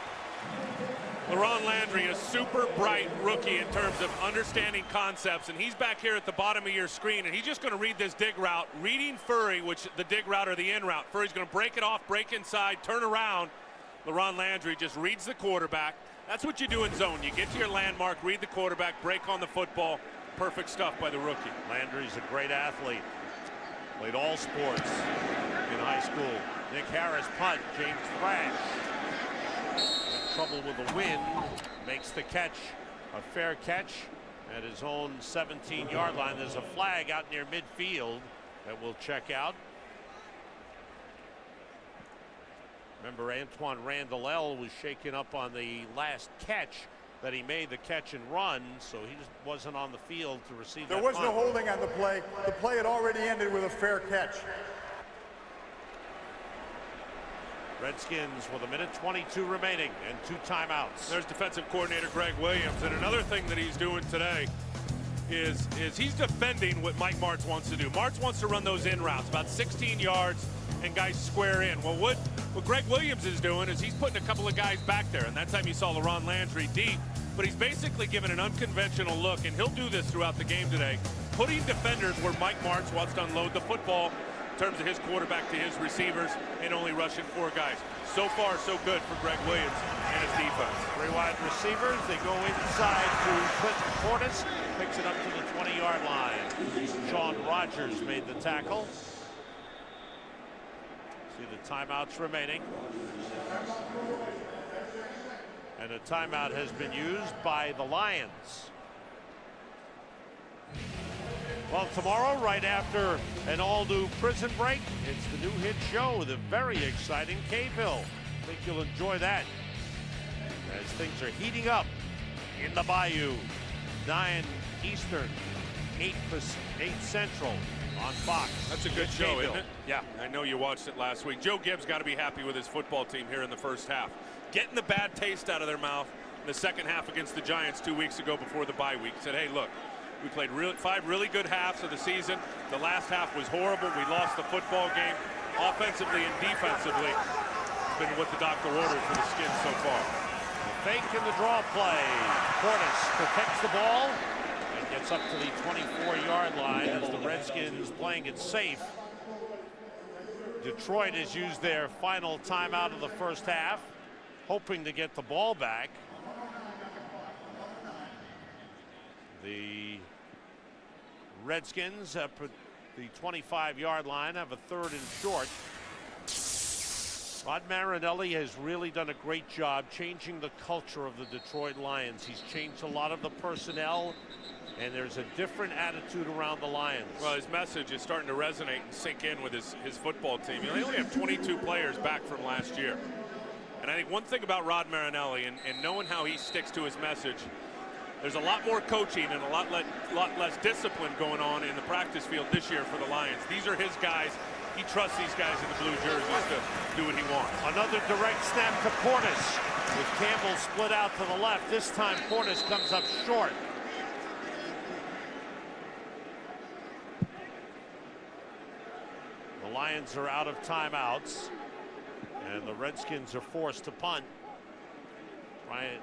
Speaker 18: LaRon Landry, a super bright rookie in terms of understanding concepts, and he's back here at the bottom of your screen, and he's just going to read this dig route, reading Furry, which the dig route or the in route. Furry's going to break it off, break inside, turn around. LaRon Landry just reads the quarterback. That's what you do in zone. You get to your landmark, read the quarterback, break on the football. Perfect stuff by the rookie.
Speaker 17: Landry's a great athlete. Played all sports in high school. Nick Harris punt. James Thrash, in trouble with the wind, makes the catch. A fair catch at his own 17-yard line. There's a flag out near midfield that will check out. Remember, Antoine Randall was shaken up on the last catch that he made, the catch and run, so he just wasn't on the field to receive that
Speaker 4: There was
Speaker 17: punt.
Speaker 4: no holding on the play. The play had already ended with a fair catch.
Speaker 17: Redskins with 1:22 remaining and 2 timeouts.
Speaker 18: There's defensive coordinator Greg Williams, and another thing that he's doing today is he's defending what Mike Martz wants to do. Martz wants to run those in routes, about 16 yards, and guys square in. Well, what Greg Williams is doing is he's putting a couple of guys back there, and that time you saw LaRon Landry deep, but he's basically given an unconventional look, and he'll do this throughout the game today, putting defenders where Mike Martz wants to unload the football in terms of his quarterback to his receivers and only rushing 4 guys. So far, so good for Greg Williams and his defense.
Speaker 17: 3 wide receivers. They go inside to Clinton Portis. Picks it up to the 20-yard line. Sean Rogers made the tackle. See the timeouts remaining. And a timeout has been used by the Lions. Well, tomorrow, right after an all-new prison break, it's the new hit show, the very exciting K-Ville. I think you'll enjoy that as things are heating up in the Bayou. 9 Eastern, 8 Central on Fox.
Speaker 18: That's a good show,
Speaker 17: K-Ville.
Speaker 18: isn't it? Yeah, I know you watched it last week. Joe Gibbs got to be happy with his football team here in the first half. Getting the bad taste out of their mouth in the second half against the Giants 2 weeks ago before the bye week. Said, hey, look, we played 5 really good halves of the season. The last half was horrible. We lost the football game. Offensively and defensively, it's been what the doctor ordered for the Skins so far.
Speaker 17: The fake in the draw play. Portis protects the ball and gets up to the 24-yard line as the Redskins playing it safe. Detroit has used their final timeout of the first half, hoping to get the ball back. The Redskins up at the 25-yard line have a 3rd and short. Rod Marinelli has really done a great job changing the culture of the Detroit Lions. He's changed a lot of the personnel, and there's a different attitude around the Lions.
Speaker 18: Well, his message is starting to resonate and sink in with his football team. You know, they only have 22 players back from last year. And I think one thing about Rod Marinelli and knowing how he sticks to his message, there's a lot more coaching and a lot less discipline going on in the practice field this year for the Lions. These are his guys. He trusts these guys in the blue jerseys to do what he wants.
Speaker 17: Another direct snap to Portis, with Campbell split out to the left. This time Portis comes up short. The Lions are out of timeouts, and the Redskins are forced to punt.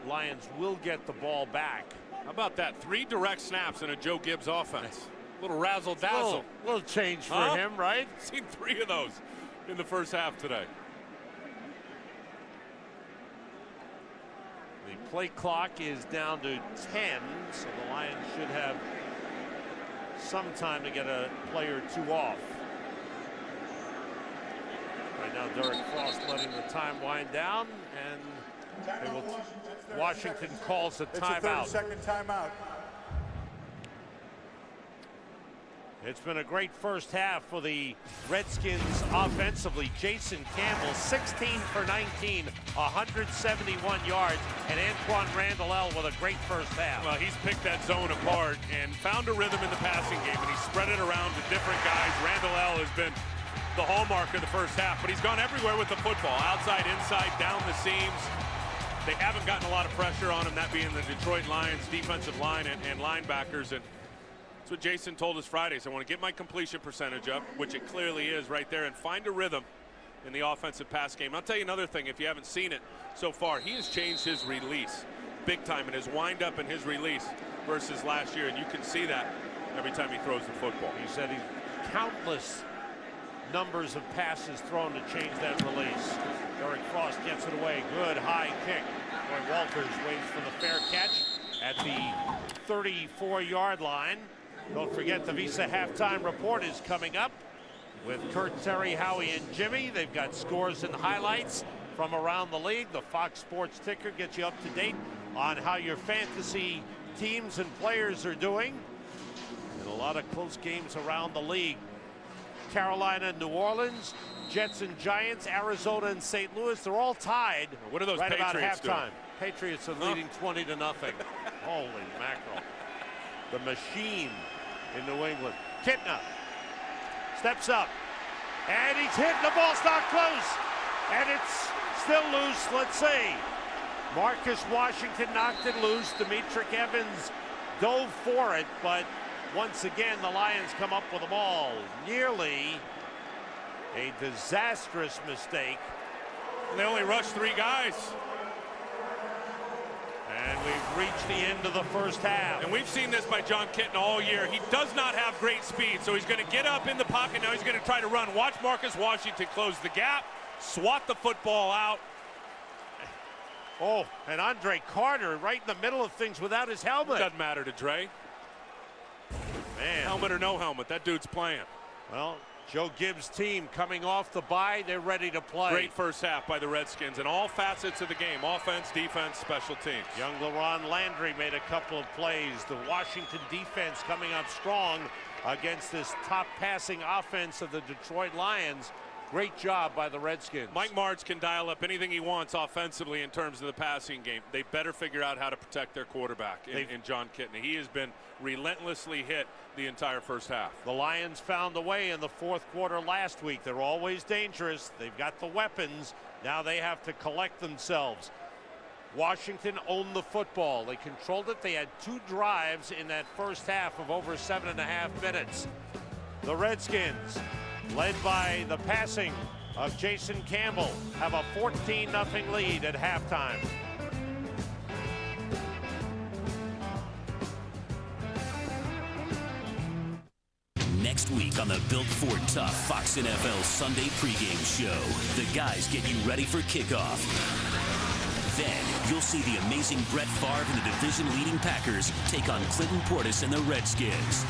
Speaker 17: Lions will get the ball back.
Speaker 18: How about that? 3 direct snaps in a Joe Gibbs offense. Little razzle-dazzle.
Speaker 17: Little change for him, right?
Speaker 18: Seen 3 of those in the first half today.
Speaker 17: The play clock is down to 10, so the Lions should have some time to get a play or 2 off. Right now, Derek Frost letting the time wind down, and Washington calls a timeout.
Speaker 4: It's a 30-second timeout.
Speaker 17: It's been a great first half for the Redskins offensively. Jason Campbell, 16 for 19, 171 yards, and Antoine Randall with a great first half.
Speaker 18: Well, he's picked that zone apart and found a rhythm in the passing game, and he spread it around to different guys. Randall has been the hallmark of the first half, but he's gone everywhere with the football, outside, inside, down the seams. They haven't gotten a lot of pressure on him, that being the Detroit Lions defensive line and linebackers. And that's what Jason told us Friday. So I want to get my completion percentage up, which it clearly is right there, and find a rhythm in the offensive pass game. I'll tell you another thing, if you haven't seen it so far, he has changed his release big time in his wind-up and his release versus last year, and you can see that every time he throws the football.
Speaker 17: He said he's countless numbers of passes thrown to change that release. Derek Frost gets it away. Good high kick. Roy Walters waits for the fair catch at the 34-yard line. Don't forget the Visa halftime report is coming up with Kurt, Terry, Howie, and Jimmy. They've got scores and highlights from around the league. The Fox Sports ticker gets you up to date on how your fantasy teams and players are doing. And a lot of close games around the league. Carolina, New Orleans, Jets and Giants, Arizona and St. Louis, they're all tied.
Speaker 18: What are those
Speaker 17: right
Speaker 18: Patriots
Speaker 17: about halftime?
Speaker 18: doing?
Speaker 17: Patriots are leading 20-0. Holy mackerel. The machine in New England. Kitna steps up, and he's hit. The ball's not close, and it's still loose. Let's see. Marcus Washington knocked it loose. Demetric Evans dove for it, but once again, the Lions come up with the ball. Nearly a disastrous mistake.
Speaker 18: They only rushed 3 guys.
Speaker 17: And we've reached the end of the first half.
Speaker 18: And we've seen this by John Kitna all year. He does not have great speed, so he's going to get up in the pocket. Now he's going to try to run. Watch Marcus Washington close the gap, swat the football out.
Speaker 17: Oh, and Andre Carter right in the middle of things without his helmet.
Speaker 18: Doesn't matter to Dre.
Speaker 17: Man.
Speaker 18: Helmet or no helmet, that dude's playing.
Speaker 17: Well, Joe Gibbs' team coming off the bye, they're ready to play.
Speaker 18: Great first half by the Redskins in all facets of the game, offense, defense, special teams.
Speaker 17: Young LaRon Landry made a couple of plays. The Washington defense coming up strong against this top passing offense of the Detroit Lions. Great job by the Redskins.
Speaker 18: Mike Martz can dial up anything he wants offensively in terms of the passing game. They better figure out how to protect their quarterback in John Kitna. He has been relentlessly hit the entire first half.
Speaker 17: The Lions found a way in the fourth quarter last week. They're always dangerous. They've got the weapons. Now they have to collect themselves. Washington owned the football. They controlled it. They had 2 drives in that first half of over 7.5 minutes. The Redskins, led by the passing of Jason Campbell, have a 14-0 lead at halftime.
Speaker 16: Next week on the Built Ford Tough Fox NFL Sunday pregame show, the guys get you ready for kickoff. Then you'll see the amazing Brett Favre and the division-leading Packers take on Clinton Portis and the Redskins.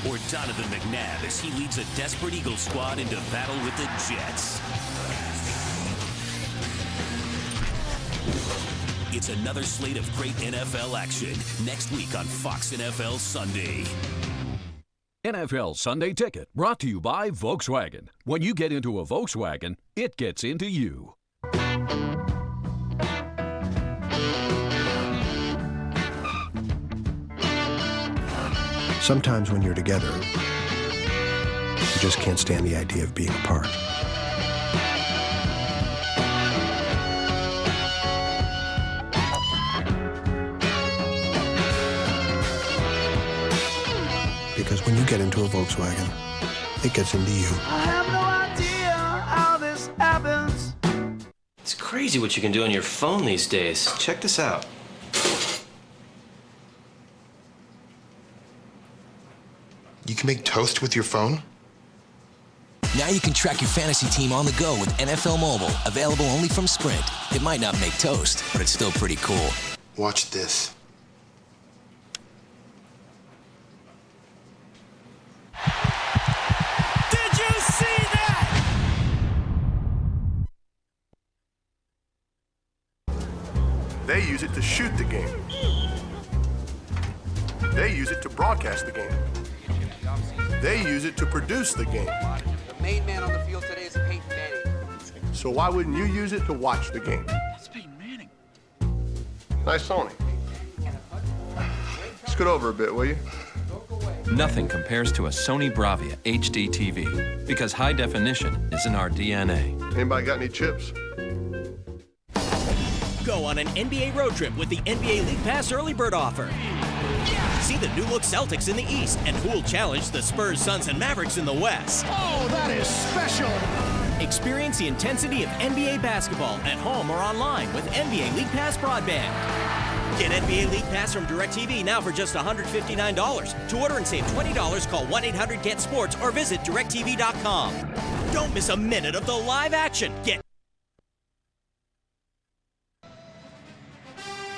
Speaker 16: Or Donovan McNabb as he leads a desperate Eagle squad into battle with the Jets. It's another slate of great NFL action next week on Fox NFL Sunday.
Speaker 5: NFL Sunday Ticket, brought to you by Volkswagen. When you get into a Volkswagen, it gets into you.
Speaker 6: Sometimes when you're together, you just can't stand the idea of being apart. Because when you get into a Volkswagen, it gets into you.
Speaker 7: I have no idea how this happens.
Speaker 13: It's crazy what you can do on your phone these days. Check this out.
Speaker 14: You can make toast with your phone?
Speaker 15: Now you can track your fantasy team on the go with NFL Mobile, available only from Sprint. It might not make toast, but it's still pretty cool.
Speaker 14: Watch this.
Speaker 7: Did you see that?
Speaker 19: They use it to shoot the game. They use it to broadcast the game. They use it to produce the game.
Speaker 23: The main man on the field today is Peyton Manning.
Speaker 19: So why wouldn't you use it to watch the game?
Speaker 23: That's Peyton Manning.
Speaker 19: Nice Sony. Scoot over a bit, will you?
Speaker 29: Nothing compares to a Sony Bravia HD TV because high definition is in our DNA.
Speaker 19: Anybody got any chips?
Speaker 30: Go on an NBA road trip with the NBA League Pass Early Bird offer. See the new-look Celtics in the East and who'll challenge the Spurs, Suns, and Mavericks in the West.
Speaker 7: Oh, that is special.
Speaker 30: Experience the intensity of NBA basketball at home or online with NBA League Pass broadband. Get NBA League Pass from DirecTV now for just $159. To order and save $20, call 1-800-GET-SPORTS or visit DirecTV.com. Don't miss a minute of the live action.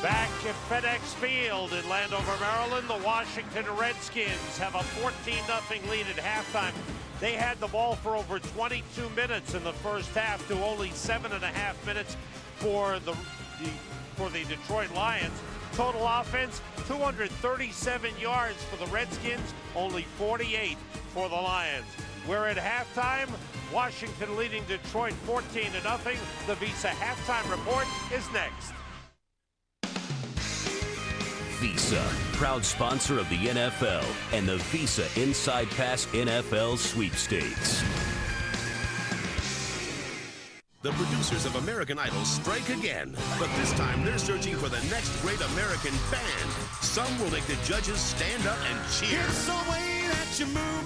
Speaker 17: Back at FedEx Field in Landover, Maryland, the Washington Redskins have a 14-0 lead at halftime. They had the ball for over 22 minutes in the first half to only 7.5 minutes for the Detroit Lions. Total offense, 237 yards for the Redskins, only 48 for the Lions. We're at halftime. Washington leading Detroit 14-0. The Visa halftime report is next.
Speaker 16: Visa, proud sponsor of the NFL and the Visa Inside Pass NFL Sweepstakes.
Speaker 27: The producers of American Idol strike again, but this time they're searching for the next great American band. Some will make the judges stand up and cheer.
Speaker 7: It's the way that you move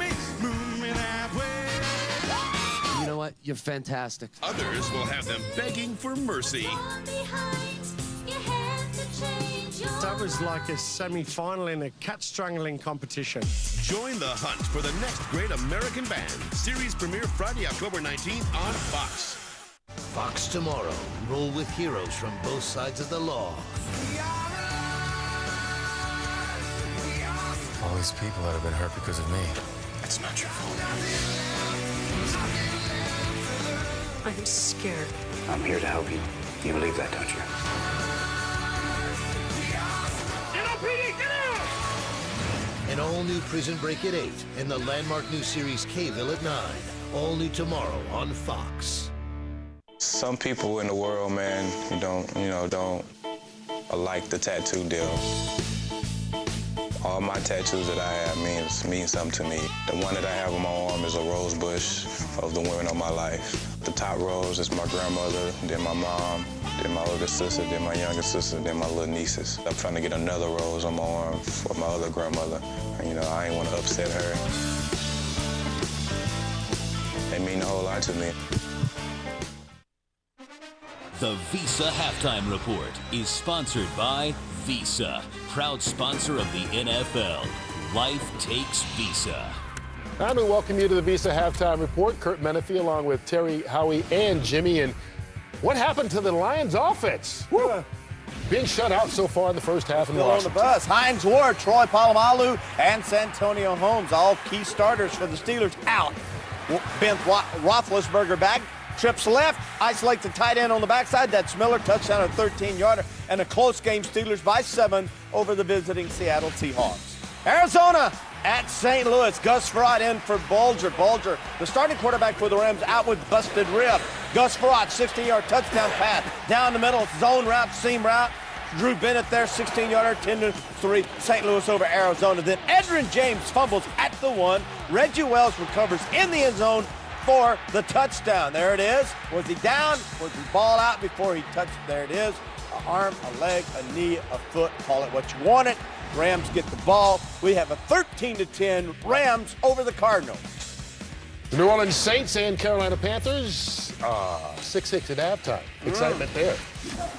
Speaker 7: me that way.
Speaker 26: You know what? You're fantastic.
Speaker 27: Others will have them begging for mercy.
Speaker 6: That was like a semi-final in a cat-strangling competition.
Speaker 27: Join the hunt for the next great American band. Series premiere Friday, October 19th on Fox.
Speaker 25: Fox tomorrow. Roll with heroes from both sides of the law.
Speaker 31: All these people that have been hurt because of me.
Speaker 29: It's not your fault.
Speaker 32: I am scared.
Speaker 29: I'm here to help you. You believe that, don't you?
Speaker 25: An all-new Prison Break at 8 and the landmark new series K-Ville at 9. All new tomorrow on Fox.
Speaker 11: Some people in the world, man, don't like the tattoo deal. All my tattoos that I have mean something to me. The one that I have on my arm is a rose bush of the women of my life. The top rose is my grandmother, then my mom, then my older sister, then my younger sister, then my little nieces. I'm trying to get another rose on my arm for my other grandmother. And, I ain't want to upset her. They mean a whole lot to me.
Speaker 16: The Visa Halftime Report is sponsored by Visa, proud sponsor of the NFL. Life takes Visa.
Speaker 33: And we welcome you to the Visa Halftime Report. Kurt Menefee along with Terry, Howie, and Jimmy. And what happened to the Lions offense? Woo. Being shut out so far in the first half in Washington.
Speaker 34: On the bus, Hines Ward, Troy Polamalu, and Santonio Holmes, all key starters for the Steelers, out. Ben Roethlisberger back. trips left, isolates the tight end on the backside. That's Miller, touchdown, a 13-yarder, and a close game. Steelers by 7 over the visiting Seattle Seahawks. Arizona at St. Louis. Gus Frerotte in for Bulger. Bulger, the starting quarterback for the Rams, out with busted rib. Gus Frerotte, 60-yard touchdown pass. Down the middle, zone route, seam route. Drew Bennett there, 16-yarder, 10-3, St. Louis over Arizona. Then Edgerrin James fumbles at the 1. Reggie Wells recovers in the end zone for the touchdown. There it is. Was he down? Was he ball out before he touched? There it is. An arm, a leg, a knee, a foot. Call it what you want it. Rams get the ball. We have a 13-10 Rams over the Cardinals.
Speaker 33: The New Orleans Saints and Carolina Panthers, 6-6 at halftime. Excitement there.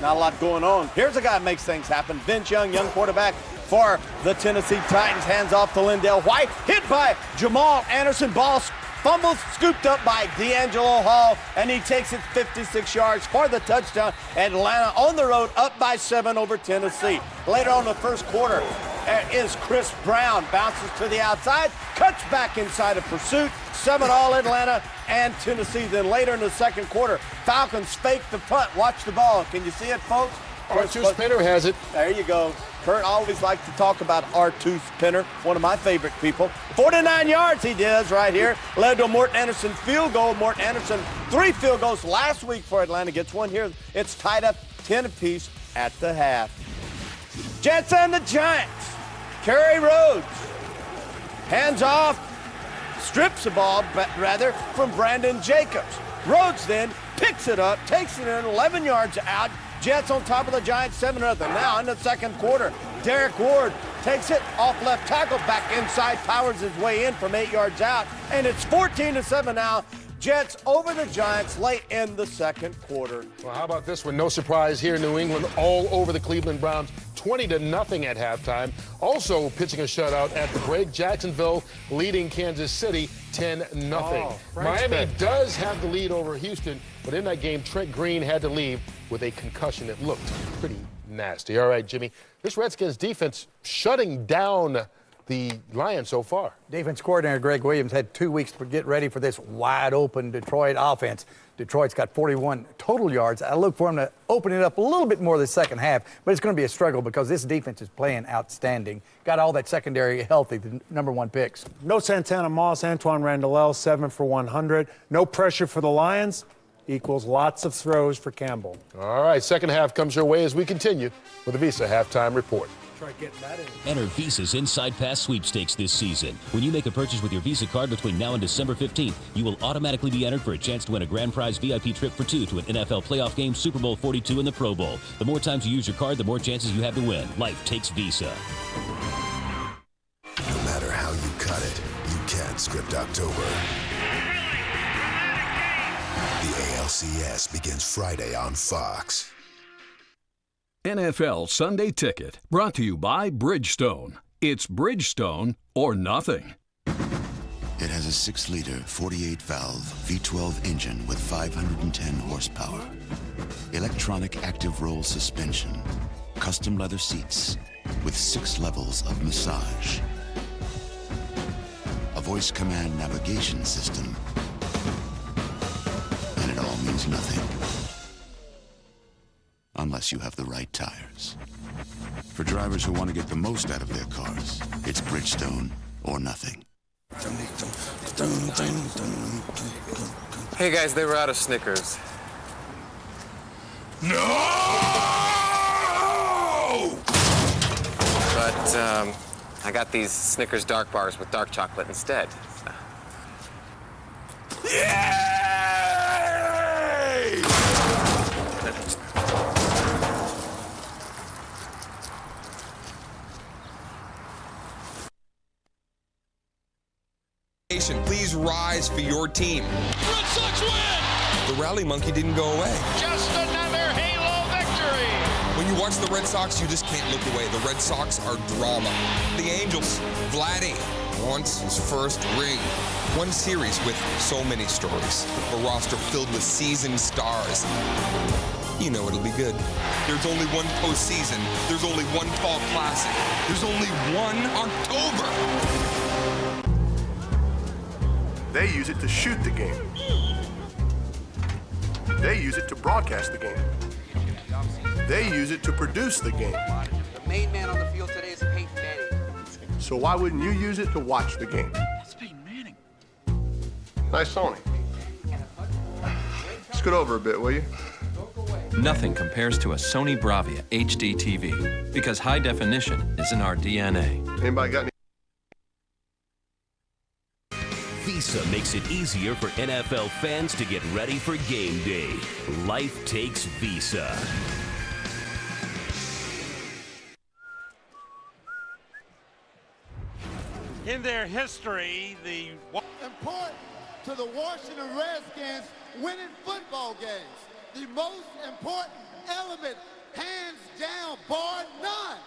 Speaker 34: Not a lot going on. Here's a guy that makes things happen. Vince Young, young quarterback for the Tennessee Titans. Hands off to Lindell White. Hit by Jamal Anderson. Ball fumbles, scooped up by D'Angelo Hall, and he takes it 56 yards for the touchdown. Atlanta on the road, up by 7 over Tennessee. Later on in the first quarter is Chris Brown. Bounces to the outside, cuts back inside of pursuit. 7-all Atlanta and Tennessee. Then later in the second quarter, Falcons fake the punt. Watch the ball. Can you see it, folks?
Speaker 33: Arthur Spinner has it.
Speaker 34: There you go. Kurt always likes to talk about R2 Spinner, one of my favorite people. 49 yards he does right here. Led to a Morton Anderson field goal. Morton Anderson, 3 field goals last week for Atlanta. Gets one here. It's tied up 10 apiece at the half. Jets and the Giants. Kerry Rhodes. Hands off. Strips the ball, rather, from Brandon Jacobs. Rhodes then picks it up, takes it in 11 yards out. Jets on top of the Giants, 7-0. Now in the second quarter, Derek Ward takes it off left tackle, back inside, powers his way in from 8 yards out, and it's 14-7 now. Jets over the Giants late in the second quarter.
Speaker 33: Well, how about this one? No surprise here in New England, all over the Cleveland Browns, 20-0 at halftime. Also pitching a shutout at the break. Jacksonville leading Kansas City 10-0. Miami does have the lead over Houston, but in that game, Trent Green had to leave with a concussion that looked pretty nasty. All right, Jimmy, this Redskins defense shutting down the Lions so far.
Speaker 1: Defense coordinator Greg Williams had 2 weeks to get ready for this wide-open Detroit offense. Detroit's got 41 total yards. I look for them to open it up a little bit more the second half, but it's going to be a struggle because this defense is playing outstanding. Got all that secondary healthy, the #1 picks.
Speaker 6: No Santana Moss, Antoine Randall, 7 for 100. No pressure for the Lions equals lots of throws for Campbell.
Speaker 33: All right, second half comes your way as we continue with the Visa Halftime Report.
Speaker 6: Try getting that in.
Speaker 16: Enter Visa's Inside Pass sweepstakes this season. When you make a purchase with your Visa card between now and December 15th, you will automatically be entered for a chance to win a grand prize VIP trip for 2 to an NFL playoff game, Super Bowl 42, and the Pro Bowl. The more times you use your card, the more chances you have to win. Life takes Visa.
Speaker 2: No matter how you cut it, you can't script October. The ALCS begins Friday on Fox.
Speaker 5: NFL Sunday Ticket, brought to you by Bridgestone. It's Bridgestone or nothing.
Speaker 3: It has a 6-liter, 48-valve V12 engine with 510 horsepower. Electronic active roll suspension. Custom leather seats with 6 levels of massage. A voice command navigation system. And it all means nothing. Unless you have the right tires. For drivers who want to get the most out of their cars, it's Bridgestone or nothing.
Speaker 4: Hey guys, they were out of Snickers.
Speaker 3: No!
Speaker 4: But I got these Snickers dark bars with dark chocolate instead.
Speaker 3: Yay!
Speaker 8: Please rise for your team.
Speaker 7: Red Sox win!
Speaker 8: The rally monkey didn't go away.
Speaker 7: Just another Halo victory!
Speaker 8: When you watch the Red Sox, you just can't look away. The Red Sox are drama. The Angels, Vladdy wants his first ring. One series with so many stories. A roster filled with seasoned stars. You know it'll be good. There's only one postseason. There's only one fall classic. There's only one October.
Speaker 19: They use it to shoot the game. They use it to broadcast the game. They use it to produce the game.
Speaker 9: The main man on the field today is Peyton Manning.
Speaker 19: So why wouldn't you use it to watch the game?
Speaker 9: It's Peyton Manning.
Speaker 19: Nice Sony. Scoot over a bit, will you?
Speaker 29: Nothing compares to a Sony Bravia HD TV because high definition is in our DNA.
Speaker 19: Anybody got any?
Speaker 16: Visa makes it easier for NFL fans to get ready for game day. Life takes Visa.
Speaker 17: In their history, the
Speaker 10: important to the Washington Redskins winning football games. The most important element, hands down, bar none.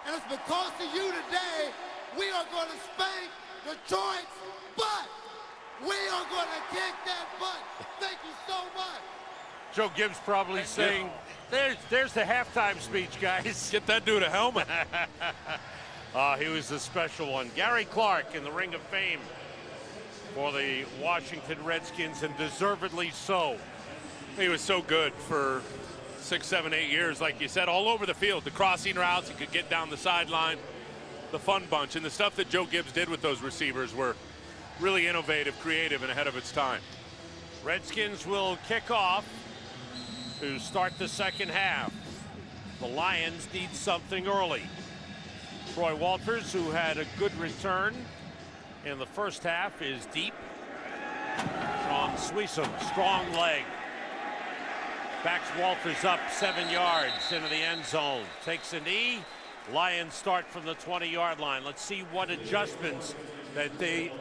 Speaker 10: And it's because of you today, we are going to spank Detroit's butt. We are going to kick that butt. Thank you so much.
Speaker 17: Joe Gibbs probably saying, there's the halftime speech, guys.
Speaker 12: Get that dude a helmet.
Speaker 17: He was a special one. Gary Clark in the Ring of Fame for the Washington Redskins, and deservedly so.
Speaker 12: He was so good for 6, 7, 8 years, like you said, all over the field. The crossing routes, he could get down the sideline, the fun bunch, and the stuff that Joe Gibbs did with those receivers were really innovative, creative, and ahead of its time.
Speaker 17: Redskins will kick off to start the second half. The Lions need something early. Troy Walters, who had a good return in the first half, is deep. Sean Sweesom, strong leg. Backs Walters up 7 yards into the end zone. Takes a knee. Lions start from the 20-yard line. Let's see what adjustments that they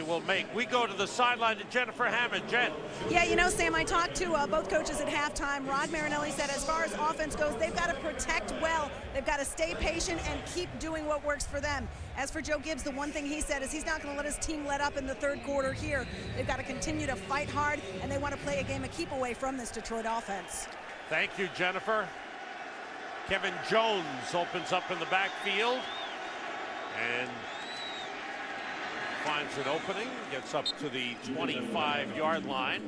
Speaker 17: will make. We go to the sideline to Jennifer Hammond. Jen.
Speaker 13: Yeah, you know, Sam, I talked to both coaches at halftime. Rod Marinelli said as far as offense goes, they've got to protect well. They've got to stay patient and keep doing what works for them. As for Joe Gibbs, the one thing he said is he's not going to let his team let up in the third quarter here. They've got to continue to fight hard, and they want to play a game of keep away from this Detroit offense.
Speaker 17: Thank you, Jennifer. Kevin Jones opens up in the backfield and finds an opening, gets up to the 25-yard line.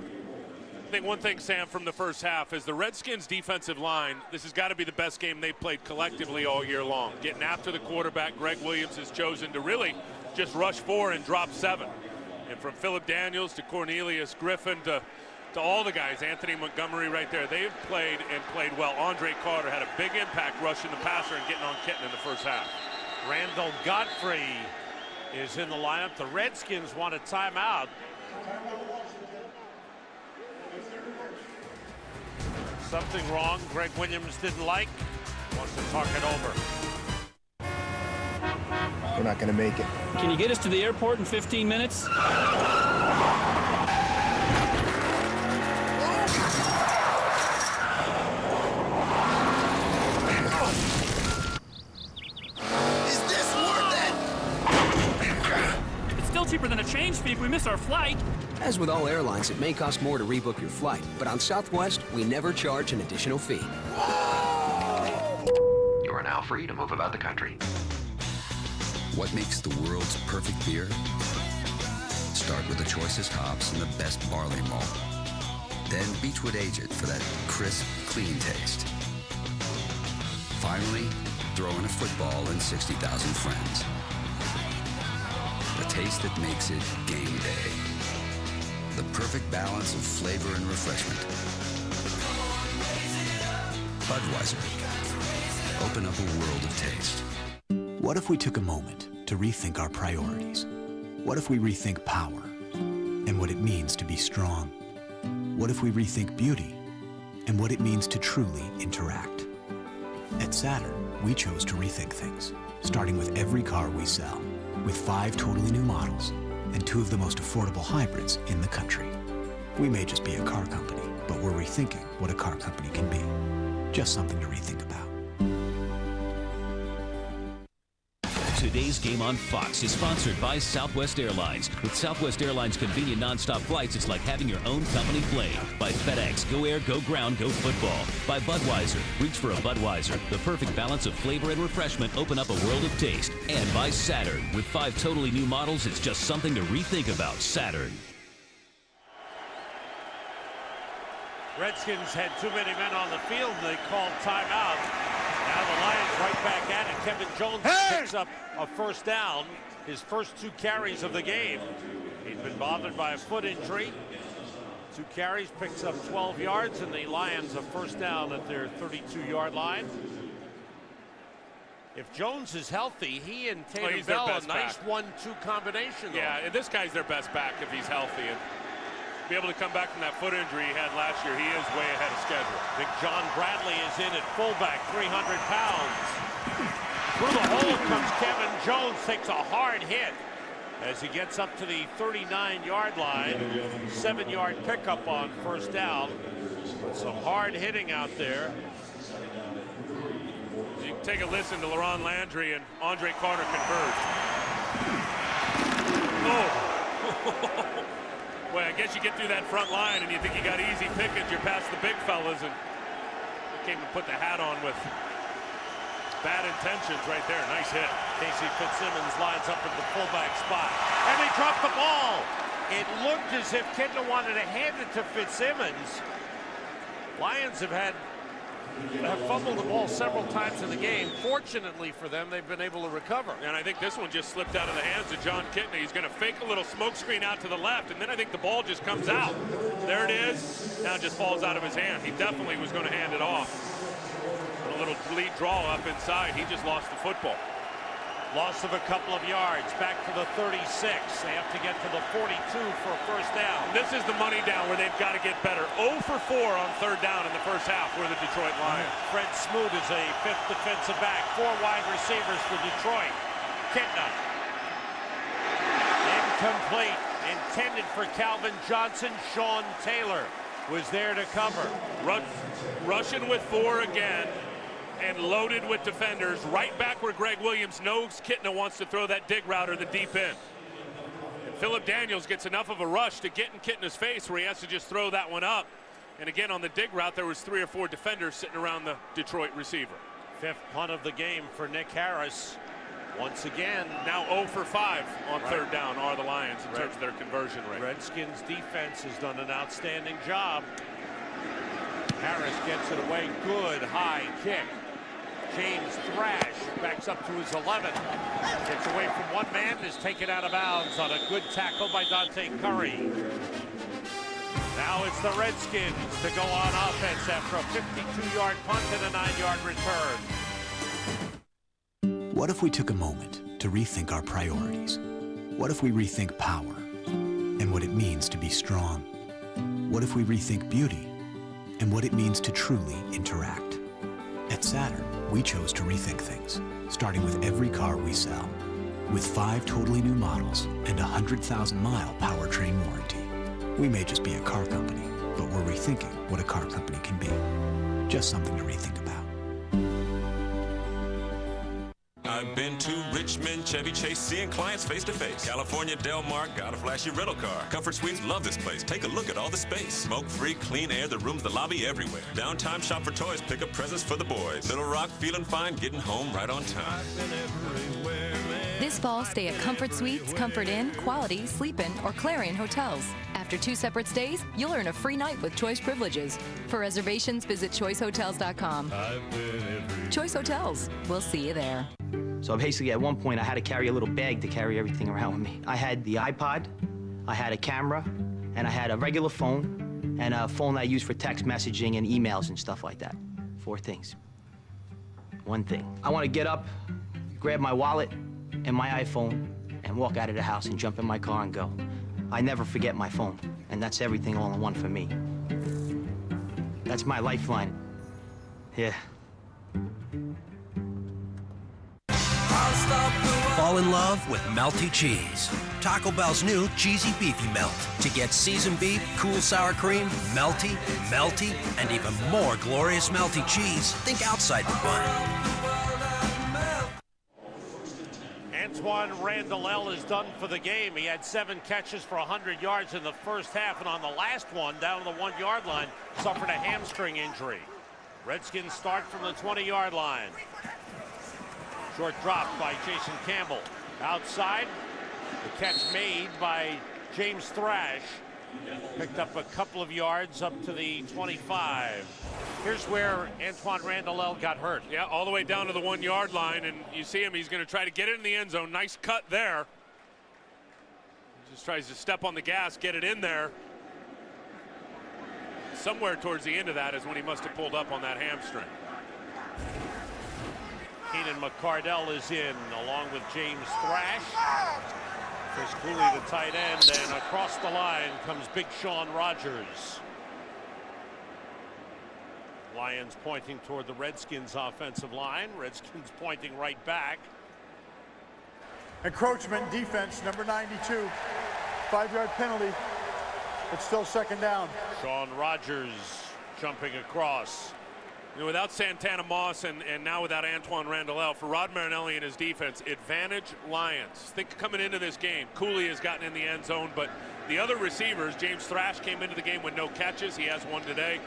Speaker 12: I think one thing, Sam, from the first half is the Redskins' defensive line, this has got to be the best game they've played collectively all year long. Getting after the quarterback, Greg Williams has chosen to really just rush 4 and drop 7. And from Phillip Daniels to Cornelius Griffin to all the guys, Anthony Montgomery right there, they've played and played well. Andre Carter had a big impact rushing the passer and getting on Kitten in the first half.
Speaker 17: Randall Godfrey is in the lineup. The Redskins want a timeout. Something wrong Greg Williams didn't like. Wants to talk it over.
Speaker 14: We're not going to make it.
Speaker 15: Can you get us to the airport in 15 minutes? Cheaper than a change fee if we miss our flight.
Speaker 18: As with all airlines, it may cost more to rebook your flight, but on Southwest, we never charge an additional fee.
Speaker 20: You are now free to move about the country.
Speaker 3: What makes the world's perfect beer? Start with the choicest hops and the best barley malt. Then Beechwood age it for that crisp, clean taste. Finally, throw in a football and 60,000 friends. A taste that makes it game day. The perfect balance of flavor and refreshment. Budweiser. Open up a world of taste.
Speaker 21: What if we took a moment to rethink our priorities? What if we rethink power and what it means to be strong? What if we rethink beauty and what it means to truly interact? At Saturn, we chose to rethink things, starting with every car we sell. With 5 totally new models and 2 of the most affordable hybrids in the country. We may just be a car company, but we're rethinking what a car company can be. Just something to rethink about.
Speaker 16: Today's game on Fox is sponsored by Southwest Airlines. With Southwest Airlines' convenient nonstop flights, it's like having your own company plane. By FedEx, go air, go ground, go football. By Budweiser, reach for a Budweiser. The perfect balance of flavor and refreshment, open up a world of taste. And by Saturn, with 5 totally new models, it's just something to rethink about. Saturn.
Speaker 17: Redskins had too many men on the field, and they called timeout. Now the Lions right back at it. Kevin Jones picks up a first down, his first 2 carries of the game. He'd been bothered by a foot injury. 2 carries, picks up 12 yards, and the Lions a first down at their 32-yard line. If Jones is healthy, he and Tatum Bell, a nice 1-2 combination.
Speaker 12: Yeah, and this guy's their best back if he's healthy. And be able to come back from that foot injury he had last year, he is way ahead of schedule.
Speaker 17: Big John Bradley is in at fullback, 300 pounds. Through the hole comes Kevin Jones, takes a hard hit as he gets up to the 39-yard line. 7-yard pickup on first down. Some hard hitting out there.
Speaker 12: You can take a listen to Laron Landry and Andre Carter converge. Oh! Well, I guess you get through that front line and you think you got easy pickings. You're past the big fellas, and they came and put the hat on with bad intentions right there. Nice hit.
Speaker 17: Casey Fitzsimmons lines up at the fullback spot, and they dropped the ball. It looked as if Kidna wanted to hand it to Fitzsimmons. Lions have fumbled the ball several times in the game. Fortunately for them, they've been able to recover.
Speaker 12: And I think this one just slipped out of the hands of John Kitna. He's going to fake a little smoke screen out to the left, and then I think the ball just comes out. There it is. Now it just falls out of his hand. He definitely was going to hand it off. A little lead draw up inside. He just lost the football.
Speaker 17: Loss of a couple of yards, back to the 36. They have to get to the 42 for a first down.
Speaker 12: This is the money down where they've got to get better. 0 for 4 on third down in the first half for the Detroit Lions.
Speaker 17: Fred Smoot is a 5th defensive back. 4 wide receivers for Detroit. Kitna. Incomplete. Intended for Calvin Johnson. Sean Taylor was there to cover.
Speaker 12: Rushing with 4 again. And loaded with defenders, right back where Greg Williams knows Kitna wants to throw that dig route or the deep end. And Phillip Daniels gets enough of a rush to get in Kitna's face where he has to just throw that one up. And again, on the dig route, there was 3 or 4 defenders sitting around the Detroit receiver.
Speaker 17: 5th punt of the game for Nick Harris. Once again,
Speaker 12: now 0 for 5 on third down are the Lions in terms of their conversion rate.
Speaker 17: Redskins defense has done an outstanding job. Harris gets it away, good high kick. James Thrash backs up to his 11. Gets away from one man and is taken out of bounds on a good tackle by Dante Curry. Now it's the Redskins to go on offense after a 52-yard punt and a 9-yard return.
Speaker 21: What if we took a moment to rethink our priorities? What if we rethink power and what it means to be strong? What if we rethink beauty and what it means to truly interact? At Saturn, we chose to rethink things, starting with every car we sell. With 5 totally new models and a 100,000-mile powertrain warranty. We may just be a car company, but we're rethinking what a car company can be. Just something to rethink about.
Speaker 1: I've been to Richmond, Chevy Chase, seeing clients face to face. California, Del Mar, got a flashy rental car. Comfort Suites, love this place. Take a look at all the space. Smoke-free, clean air, the rooms, the lobby, everywhere. Downtime, shop for toys, pick up presents for the boys. Little Rock, feeling fine, getting home right on time.
Speaker 11: This fall, stay at Comfort Suites, Comfort Inn, Quality, Sleep Inn, or Clarion Hotels. After 2 separate stays, you'll earn a free night with Choice Privileges. For reservations, visit choicehotels.com. Choice Hotels. We'll see you there.
Speaker 14: So basically, at one point, I had to carry a little bag to carry everything around with me. I had the iPod, I had a camera, and I had a regular phone, and a phone that I used for text messaging and emails and stuff like that. 4 things. One thing. I want to get up, grab my wallet and my iPhone, and walk out of the house and jump in my car and go. I never forget my phone, and that's everything all in one for me. That's my lifeline. Yeah.
Speaker 22: Fall in love with melty cheese. Taco Bell's new Cheesy Beefy Melt. To get seasoned beef, cool sour cream, melty, and even more glorious melty cheese, think outside the bun.
Speaker 17: Antoine Randall is done for the game. He had 7 catches for 100 yards in the first half, and on the last one, down the 1-yard line, suffered a hamstring injury. Redskins start from the 20-yard line. Short drop by Jason Campbell. Outside, the catch made by James Thrash. Picked up a couple of yards up to the 25. Here's where Antoine Randall got hurt.
Speaker 12: Yeah, all the way down to the 1 yard line, and you see him, he's going to try to get it in the end zone. Nice cut there. Just tries to step on the gas, get it in there. Somewhere towards the end of that is when he must have pulled up on that hamstring.
Speaker 17: Keenan McCardell is in, along with James Thrash. Chris Cooley, the tight end, and across the line comes Big Sean Rogers. Lions pointing toward the Redskins offensive line. Redskins pointing right back.
Speaker 2: Encroachment defense, number 92. 5-yard penalty. It's still second down.
Speaker 17: Sean Rogers jumping across.
Speaker 12: You know, without Santana Moss and now without Antoine Randall, for Rod Marinelli and his defense, advantage Lions. Think coming into this game, Cooley has gotten in the end zone, but the other receivers, James Thrash came into the game with no catches. He has one today.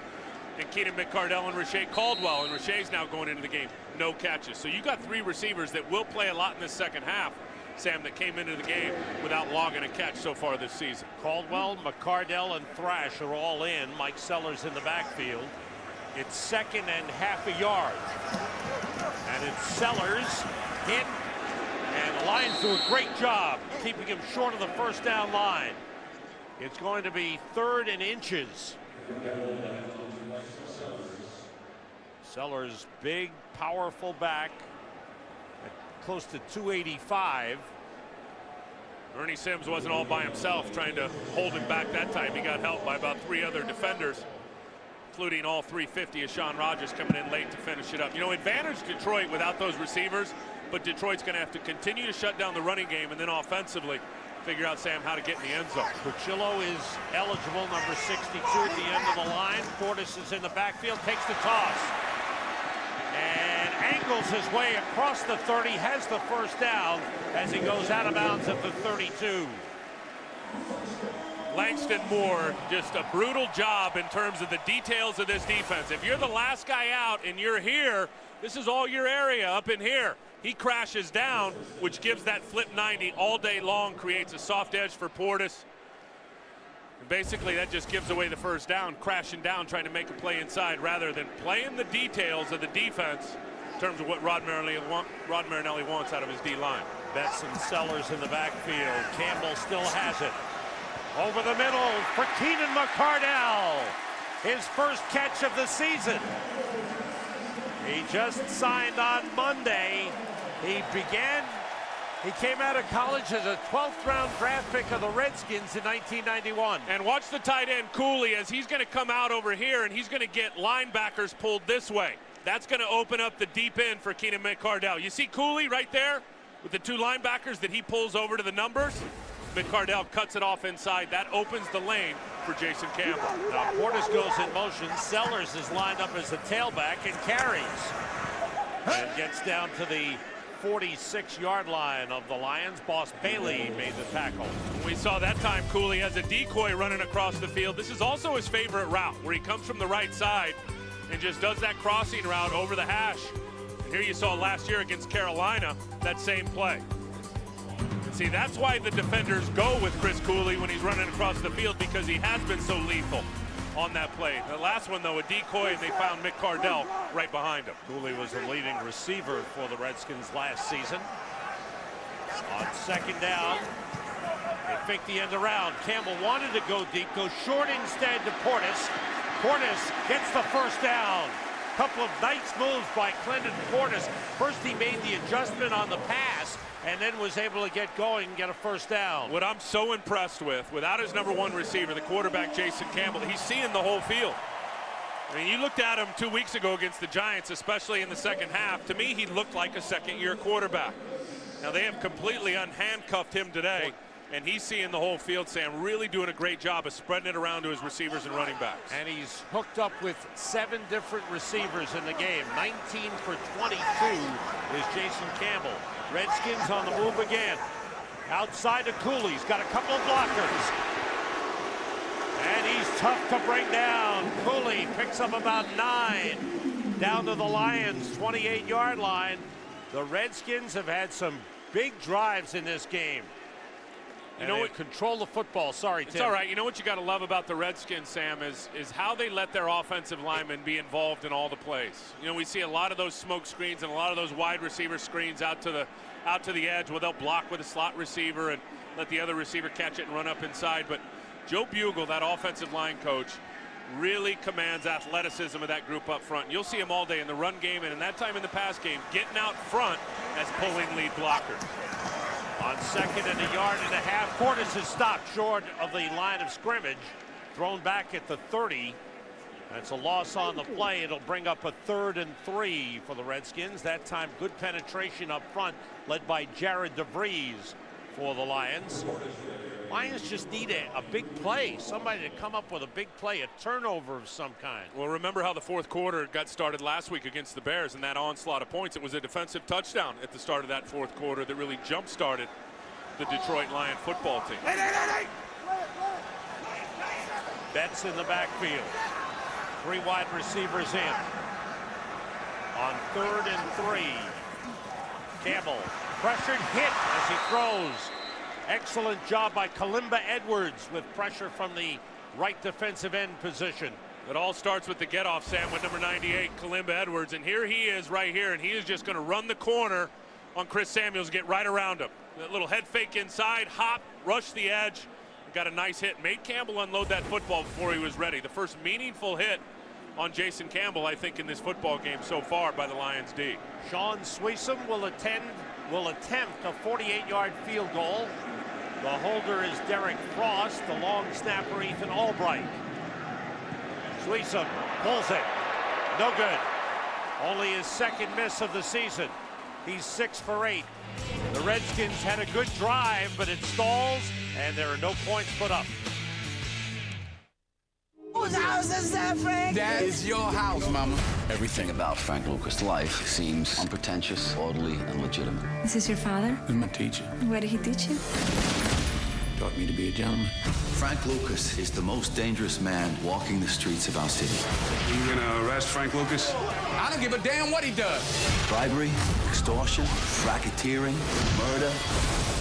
Speaker 12: And Keenan McCardell and Rashae Caldwell, and Rashae's now going into the game, no catches. So you got 3 receivers that will play a lot in this second half, Sam, that came into the game without logging a catch so far this season.
Speaker 17: Caldwell, McCardell, and Thrash are all in. Mike Sellers in the backfield. It's second and half a yard. And it's Sellers hit. And the Lions do a great job keeping him short of the first down line. It's going to be 3rd and inches. Sellers, big, powerful back, close to 285.
Speaker 12: Ernie Sims wasn't all by himself trying to hold him back that time. He got helped by about 3 other defenders, including all 350 of Sean Rogers coming in late to finish it up. You know, advantage Detroit without those receivers, but Detroit's going to have to continue to shut down the running game and then offensively figure out, Sam, how to get in the end zone.
Speaker 17: Cucillo is eligible, number 62 at the end of the line. Fortis is in the backfield, takes the toss. And angles his way across the 30, has the first down as he goes out of bounds at the 32.
Speaker 12: Langston Moore, just a brutal job in terms of the details of this defense. If you're the last guy out and you're here, this is all your area up in here. He crashes down, which gives that flip 90 all day long, creates a soft edge for Portis. And basically, that just gives away the first down, crashing down, trying to make a play inside, rather than playing the details of the defense in terms of what Rod Marinelli wants out of his D-line.
Speaker 17: Betts and Sellers in the backfield. Campbell still has it. Over the middle for Keenan McCardell. His first catch of the season. He just signed on Monday. He came out of college as a 12th round draft pick of the Redskins in 1991.
Speaker 12: And watch the tight end Cooley as he's going to come out over here and he's going to get linebackers pulled this way. That's going to open up the deep end for Keenan McCardell. You see Cooley right there with the 2 linebackers that he pulls over to the numbers? McCardell cuts it off inside. That opens the lane for Jason Campbell.
Speaker 17: Now Portis goes in motion. Sellers is lined up as a tailback and carries. And gets down to the 46-yard line of the Lions. Boss Bailey made the tackle.
Speaker 12: We saw that time Cooley has a decoy running across the field. This is also his favorite route, where he comes from the right side and just does that crossing route over the hash. And here you saw last year against Carolina, that same play. And see, that's why the defenders go with Chris Cooley when he's running across the field, because he has been so lethal on that play. The last one, though, a decoy, and they found McCardell right behind him.
Speaker 17: Cooley was the leading receiver for the Redskins last season. On second down, they fake the end around. Campbell wanted to go deep, goes short instead to Portis. Portis gets the first down. Couple of nice moves by Clinton Portis. First, he made the adjustment on the pass, and then was able to get going and get a first down.
Speaker 12: What I'm so impressed with, without his number 1 receiver, the quarterback Jason Campbell, he's seeing the whole field. I mean, you looked at him 2 weeks ago against the Giants, especially in the second half. To me, he looked like a second-year quarterback. Now, they have completely unhandcuffed him today, and he's seeing the whole field, Sam, really doing a great job of spreading it around to his receivers and running backs.
Speaker 17: And he's hooked up with 7 different receivers in the game. 19 for 22 is Jason Campbell. Redskins on the move again. Outside of Cooley. He's got a couple of blockers. And he's tough to bring down. Cooley picks up about 9. Down to the Lions' 28-yard line. The Redskins have had some big drives in this game.
Speaker 12: You know what?
Speaker 17: Control the football. Sorry, Tim.
Speaker 12: It's all right. You know what you got to love about the Redskins, Sam, is how they let their offensive linemen be involved in all the plays. You know, we see a lot of those smoke screens and a lot of those wide receiver screens out to the edge where they'll block with a slot receiver and let the other receiver catch it and run up inside. But Joe Bugle, that offensive line coach, really commands athleticism of that group up front. You'll see him all day in the run game and in that time in the pass game, getting out front as pulling lead blockers.
Speaker 17: On 2nd and 1.5 yards, Portis is stopped short of the line of scrimmage, thrown back at the 30. That's a loss on the play. It'll bring up a 3rd and 3 for the Redskins. That time, good penetration up front, led by Jared DeVries for the Lions. Lions just need a big play, somebody to come up with a big play, a turnover of some kind.
Speaker 12: Well, remember how the fourth quarter got started last week against the Bears and that onslaught of points. It was a defensive touchdown at the start of that fourth quarter that really jump-started the Detroit Lion football team.
Speaker 17: Betts in the backfield. 3 wide receivers in. On 3rd and 3. Campbell, pressured, hit as he throws. Excellent job by Kalimba Edwards with pressure from the right defensive end position.
Speaker 12: It all starts with the get-off, Sam, with number 98, Kalimba Edwards. And here he is right here, and he is just going to run the corner on Chris Samuels, get right around him. That little head fake inside, hop, rush the edge. Got a nice hit. Made Campbell unload that football before he was ready. The first meaningful hit on Jason Campbell, I think, in this football game so far by the Lions D.
Speaker 17: Sean Sweesom will attempt a 48-yard field goal. The holder is Derek Frost, the long snapper Ethan Albright. Sweesom pulls it. No good. Only his 2nd miss of the season. He's 6 for 8. The Redskins had a good drive, but it stalls, and there are no points put up.
Speaker 4: Whose house is that, Frank?
Speaker 5: That is your house, Mama. Everything about Frank Lucas' life seems unpretentious, orderly, and legitimate.
Speaker 6: Is this your father?
Speaker 5: He's my teacher.
Speaker 6: What did he teach you?
Speaker 5: Taught me to be a gentleman.
Speaker 3: Frank Lucas is the most dangerous man walking the streets of our city.
Speaker 5: You gonna arrest Frank Lucas? I don't give a damn what he does.
Speaker 3: Bribery, extortion, racketeering, murder.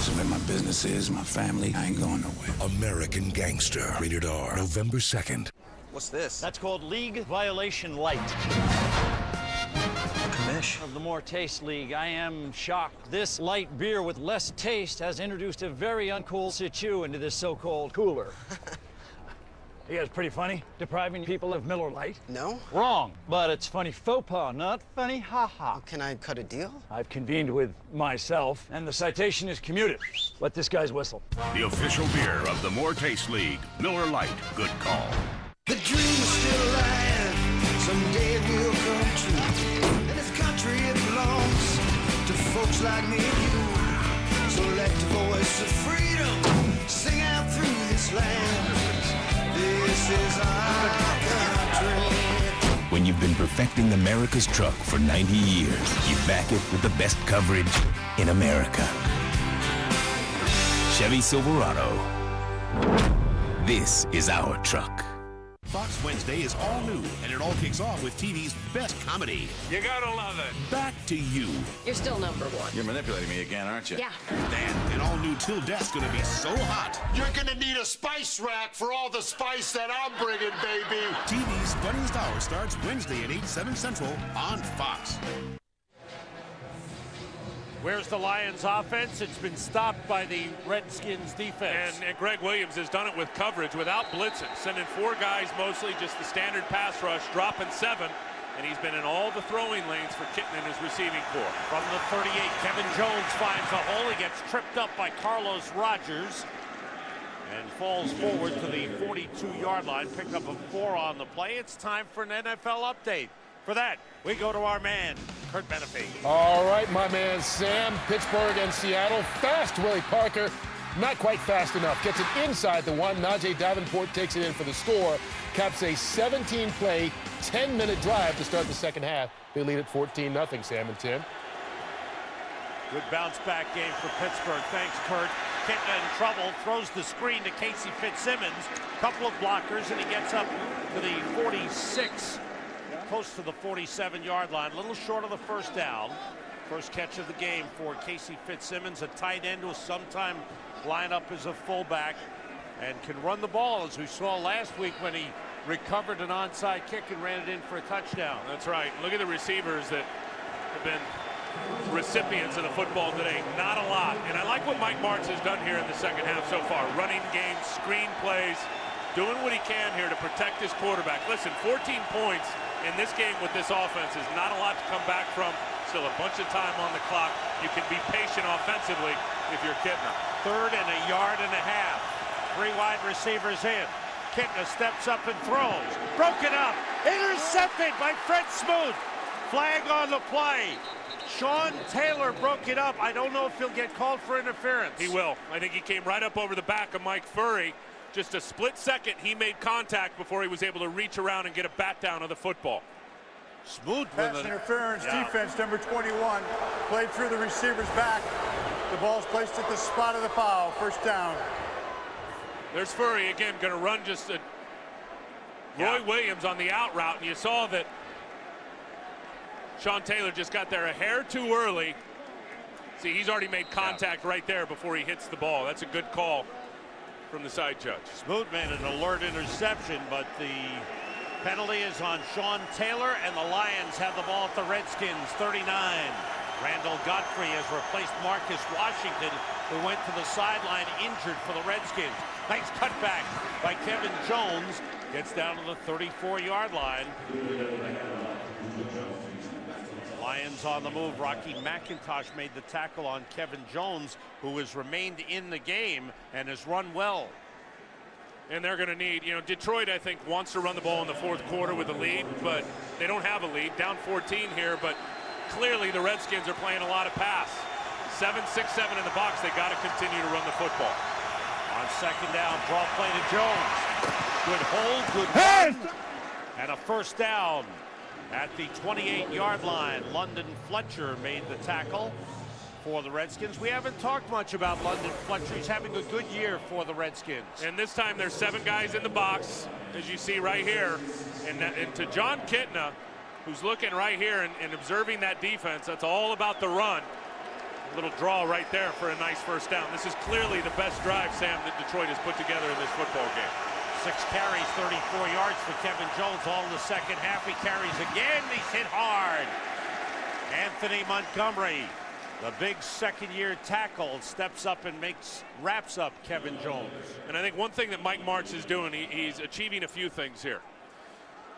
Speaker 5: So where my business is, my family, I ain't going nowhere.
Speaker 23: American Gangster. Rated R. November 2nd.
Speaker 24: What's this?
Speaker 25: That's called League Violation Light.
Speaker 24: Commish.
Speaker 25: Of the More Taste League, I am shocked. This light beer with less taste has introduced a very uncool situ into this so-called cooler. You guys pretty funny? Depriving people of Miller Lite?
Speaker 24: No.
Speaker 25: Wrong. But it's funny faux pas, not funny ha-ha.
Speaker 24: Can I cut a deal?
Speaker 25: I've convened with myself, and the citation is commuted. Let this guy's whistle.
Speaker 23: The official beer of the More Taste League. Miller Lite. Good call.
Speaker 7: The dream is still alive. Someday it will come true. And this country, it belongs to folks like me and you. So let the voice of freedom sing out through this land. This is our country.
Speaker 23: When you've been perfecting America's truck for 90 years, you back it with the best coverage in America. Chevy Silverado. This is our truck.
Speaker 26: Fox Wednesday is all new, and it all kicks off with TV's best comedy.
Speaker 12: You gotta love it.
Speaker 26: Back to You.
Speaker 27: You're still number one.
Speaker 23: You're manipulating me again, aren't you?
Speaker 27: Yeah.
Speaker 26: And an all-new Till Death's gonna be so hot.
Speaker 10: You're gonna need a spice rack for all the spice that I'm bringing, baby.
Speaker 26: TV's Funniest Hour starts Wednesday at 8, 7 Central on Fox.
Speaker 17: Where's the Lions offense? It's been stopped by the Redskins defense.
Speaker 12: And Greg Williams has done it with coverage, without blitzing, sending 4 guys, mostly just the standard pass rush, dropping 7, and he's been in all the throwing lanes for Kitten in his receiving corps.
Speaker 17: From the 38, Kevin Jones finds a hole. He gets tripped up by Carlos Rogers and falls forward to the 42-yard line. Picked up a 4 on the play. It's time for an NFL update. For that, we go to our man, Kurt Menefee.
Speaker 28: All right, my man Sam. Pittsburgh and Seattle. Fast Willie Parker. Not quite fast enough. Gets it inside the 1. Najee Davenport takes it in for the score. Caps a 17-play, 10-minute drive to start the second half. They lead at 14-0, Sam and Tim.
Speaker 17: Good bounce-back game for Pittsburgh. Thanks, Kurt. Kitten in trouble. Throws the screen to Casey Fitzsimmons. Couple of blockers, and he gets up to the 46. Close to the 47-yard line, a little short of the first down. First catch of the game for Casey Fitzsimmons, a tight end who sometime line up as a fullback and can run the ball, as we saw last week when he recovered an onside kick and ran it in for a touchdown.
Speaker 12: That's right. Look at the receivers that have been recipients of the football today. Not a lot. And I like what Mike Martz has done here in the second half so far. Running games, screen plays, doing what he can here to protect his quarterback. Listen, 14 points in this game with this offense is not a lot to come back from. Still a bunch of time on the clock. You can be patient offensively if you're Kitna.
Speaker 17: 3rd and a yard and a half. 3 wide receivers in. Kitna steps up and throws. Broken up. Intercepted by Fred Smoot. Flag on the play. Sean Taylor broke it up. I don't know if he'll get called for interference.
Speaker 12: He will. I think he came right up over the back of Mike Furry. Just a split second, he made contact before he was able to reach around and get a bat down of the football.
Speaker 17: Smooth
Speaker 2: pass interference, defense number 21. Played through the receiver's back. The ball's placed at the spot of the foul. First down.
Speaker 12: There's Furry again, going to run just a Roy Williams on the out route, and you saw that Sean Taylor just got there a hair too early. See, he's already made contact right there before he hits the ball. That's a good call from the side judge.
Speaker 17: Smoot made an alert interception, but the penalty is on Sean Taylor, and the Lions have the ball at the Redskins, 39. Randall Godfrey has replaced Marcus Washington, who went to the sideline injured for the Redskins. Nice cutback by Kevin Jones. Gets down to the 34-yard line. Lions on the move. Rocky McIntosh made the tackle on Kevin Jones, who has remained in the game and has run well.
Speaker 12: And they're going to need, Detroit, I think, wants to run the ball in the 4th quarter with a lead, but they don't have a lead. Down 14 here, but clearly the Redskins are playing a lot of pass. 7, 6, 7 in the box. They got to continue to run the football.
Speaker 17: On 2nd down, draw play to Jones. Good hold, good run, and a first down. At the 28-yard line, London Fletcher made the tackle for the Redskins. We haven't talked much about London Fletcher. He's having a good year for the Redskins.
Speaker 12: And this time there's 7 guys in the box, as you see right here. And to John Kitna, who's looking right here and observing that defense, that's all about the run. A little draw right there for a nice first down. This is clearly the best drive, Sam, that Detroit has put together in this football game.
Speaker 17: 6 carries, 34 yards for Kevin Jones. All in the second half. He carries again. He's hit hard. Anthony Montgomery, the big second-year tackle, steps up and wraps up Kevin Jones.
Speaker 12: And I think one thing that Mike Martz is doing, he's achieving a few things here.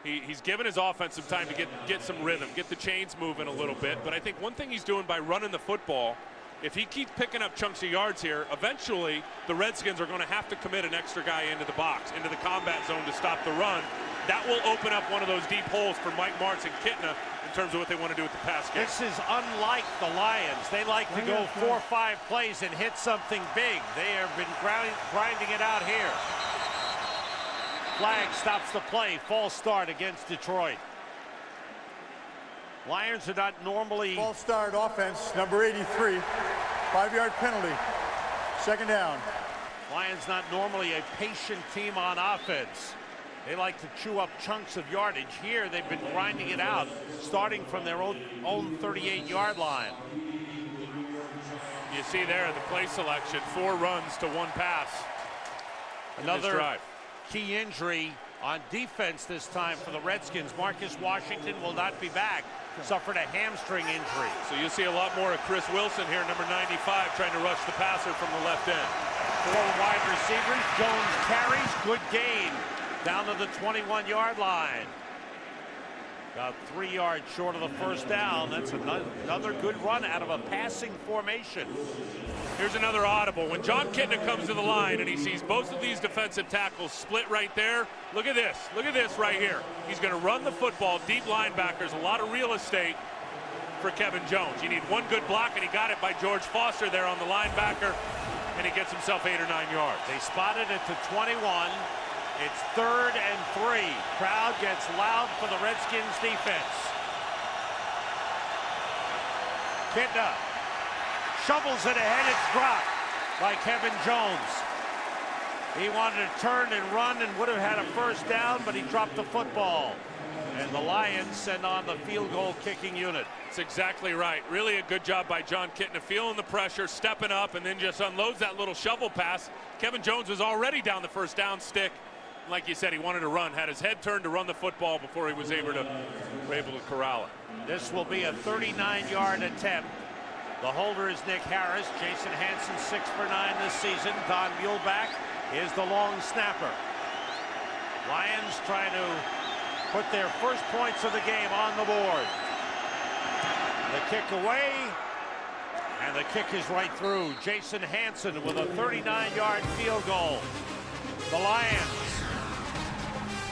Speaker 12: He's given his offense some time to get some rhythm, get the chains moving a little bit. But I think one thing he's doing by running the football, if he keeps picking up chunks of yards here, eventually the Redskins are going to have to commit an extra guy into the box, into the combat zone to stop the run. That will open up one of those deep holes for Mike Martz and Kitna in terms of what they want to do with the pass game.
Speaker 17: This is unlike the Lions. They like to go 4 or 5 plays and hit something big. They have been grinding it out here. Flag stops the play. False start against Detroit. Lions are not normally...
Speaker 2: False start offense, number 83. 5-yard penalty. 2nd down.
Speaker 17: Lions not normally a patient team on offense. They like to chew up chunks of yardage. Here, they've been grinding it out, starting from their own 38-yard line.
Speaker 12: You see there the play selection, 4 runs to 1 pass.
Speaker 17: Another key injury on defense this time for the Redskins. Marcus Washington will not be back. Suffered a hamstring injury.
Speaker 12: So you'll see a lot more of Chris Wilson here, number 95, trying to rush the passer from the left end.
Speaker 17: 4 wide receivers. Jones carries. Good gain down to the 21-yard line. About 3 yards short of the first down. That's another good run out of a passing formation.
Speaker 12: Here's another audible. When John Kitna comes to the line and he sees both of these defensive tackles split right there, look at this. Look at this right here. He's going to run the football, deep linebackers, a lot of real estate for Kevin Jones. You need one good block, and he got it by George Foster there on the linebacker, and he gets himself 8 or 9 yards.
Speaker 17: They spotted it to 21. It's 3rd and 3. Crowd gets loud for the Redskins defense. Kitna shovels it ahead. It's dropped by Kevin Jones. He wanted to turn and run and would have had a first down, but he dropped the football. And the Lions send on the field goal kicking unit.
Speaker 12: That's exactly right. Really a good job by John Kitna, feeling the pressure, stepping up, and then just unloads that little shovel pass. Kevin Jones was already down the first down stick. Like you said, he wanted to run, had his head turned to run the football before he was able to corral it.
Speaker 17: This will be a 39-yard attempt. The holder is Nick Harris. Jason Hansen 6 for 9 this season. Don Muhlbach is the long snapper. Lions trying to put their first points of the game on the board. The kick away, and the kick is right through. Jason Hansen with a 39-yard field goal. The Lions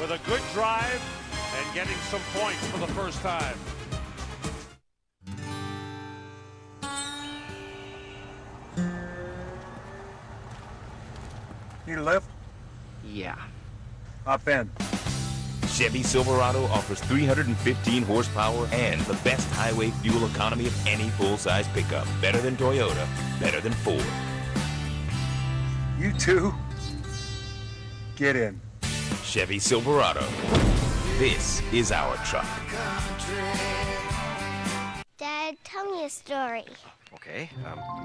Speaker 17: with a good drive and getting some points for the first time.
Speaker 6: Need a lift?
Speaker 8: Yeah.
Speaker 6: Hop in.
Speaker 23: Chevy Silverado offers 315 horsepower and the best highway fuel economy of any full-size pickup. Better than Toyota, better than Ford.
Speaker 6: You two, get in.
Speaker 23: Chevy Silverado. This is our truck.
Speaker 9: Dad, tell me a story.
Speaker 8: Okay.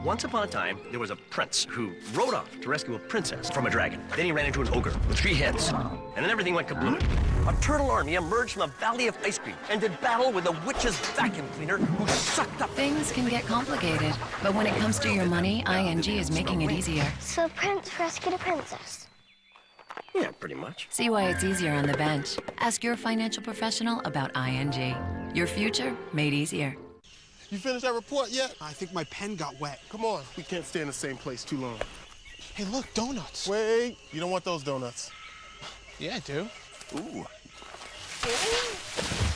Speaker 8: Once upon a time, there was a prince who rode off to rescue a princess from a dragon. Then he ran into an ogre with 3 heads. And then everything went kablooey. A turtle army emerged from a valley of ice cream and did battle with a witch's vacuum cleaner who sucked up...
Speaker 11: Things can get complicated, but when it comes to your money, ING is making it easier.
Speaker 9: So a prince rescued a princess.
Speaker 8: Yeah, pretty much.
Speaker 11: See why it's easier on the bench. Ask your financial professional about ING. Your future made easier.
Speaker 13: You finished that report yet? I think my pen got wet. Come on, we can't stay in the same place too long. Hey, look, donuts. Wait, you don't want those donuts. Yeah, I do. Ooh.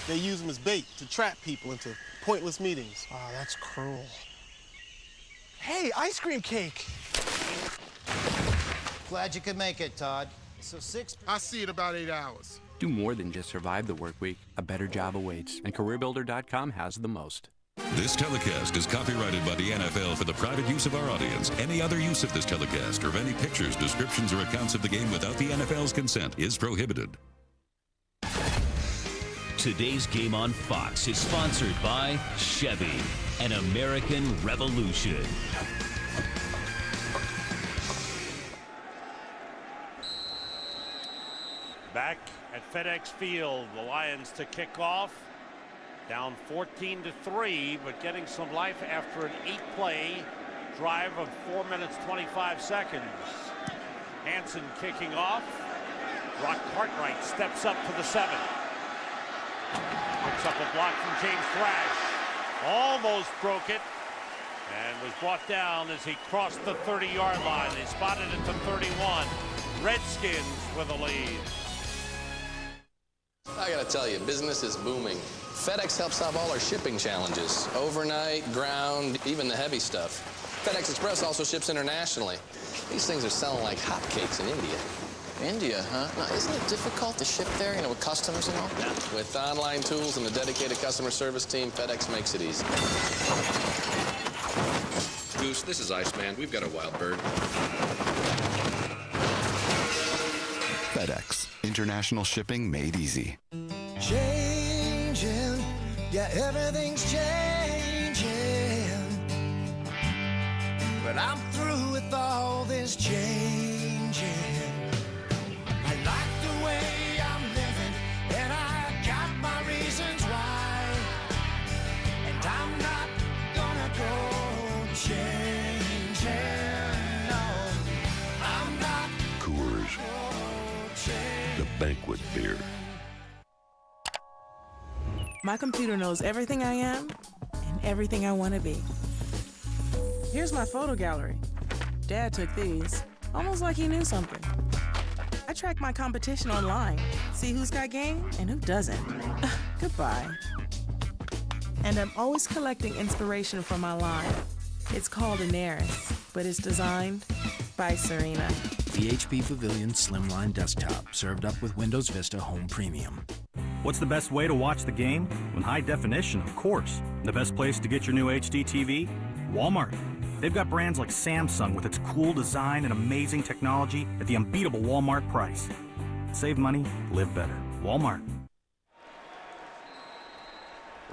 Speaker 13: They use them as bait to trap people into pointless meetings. Oh, that's cruel. Hey, ice cream cake.
Speaker 15: Glad you could make it, Todd. So 6...
Speaker 13: I see it about 8 hours.
Speaker 19: Do more than just survive the work week. A better job awaits, and CareerBuilder.com has the most.
Speaker 1: This telecast is copyrighted by the NFL for the private use of our audience. Any other use of this telecast or of any pictures, descriptions, or accounts of the game without the NFL's consent is prohibited.
Speaker 16: Today's Game on Fox is sponsored by Chevy, an American revolution.
Speaker 17: Back at FedEx Field, the Lions to kick off. Down 14-3, but getting some life after an 8-play drive of 4 minutes 25 seconds. Hansen kicking off. Brock Cartwright steps up to the 7. Picks up a block from James Thrash. Almost broke it and was brought down as he crossed the 30-yard line. They spotted it to 31. Redskins with a lead.
Speaker 24: I gotta tell you, business is booming. FedEx helps solve all our shipping challenges. Overnight, ground, even the heavy stuff. FedEx Express also ships internationally. These things are selling like hotcakes in India. India, huh? Now, isn't it difficult to ship there, with customs and all? Yeah. With online tools and a dedicated customer service team, FedEx makes it easy.
Speaker 27: Goose, this is Iceman. We've got a wild bird.
Speaker 3: FedEx. International shipping made easy.
Speaker 7: Changing, yeah, everything's changing. But I'm through with all this changing. I like the way I'm living, and I got my reasons why. And I'm not gonna go changing. No, I'm not.
Speaker 29: Coors, the banquet beer.
Speaker 30: My computer knows everything I am and everything I want to be. Here's my photo gallery. Dad took these, almost like he knew something. I track my competition online, see who's got game and who doesn't. Goodbye. And I'm always collecting inspiration from my line. It's called Anaris, but it's designed by Serena.
Speaker 21: The HP Pavilion Slimline Desktop, served up with Windows Vista Home Premium.
Speaker 31: What's the best way to watch the game? With high definition, of course. The best place to get your new HD TV? Walmart. They've got brands like Samsung with its cool design and amazing technology at the unbeatable Walmart price. Save money, live better. Walmart.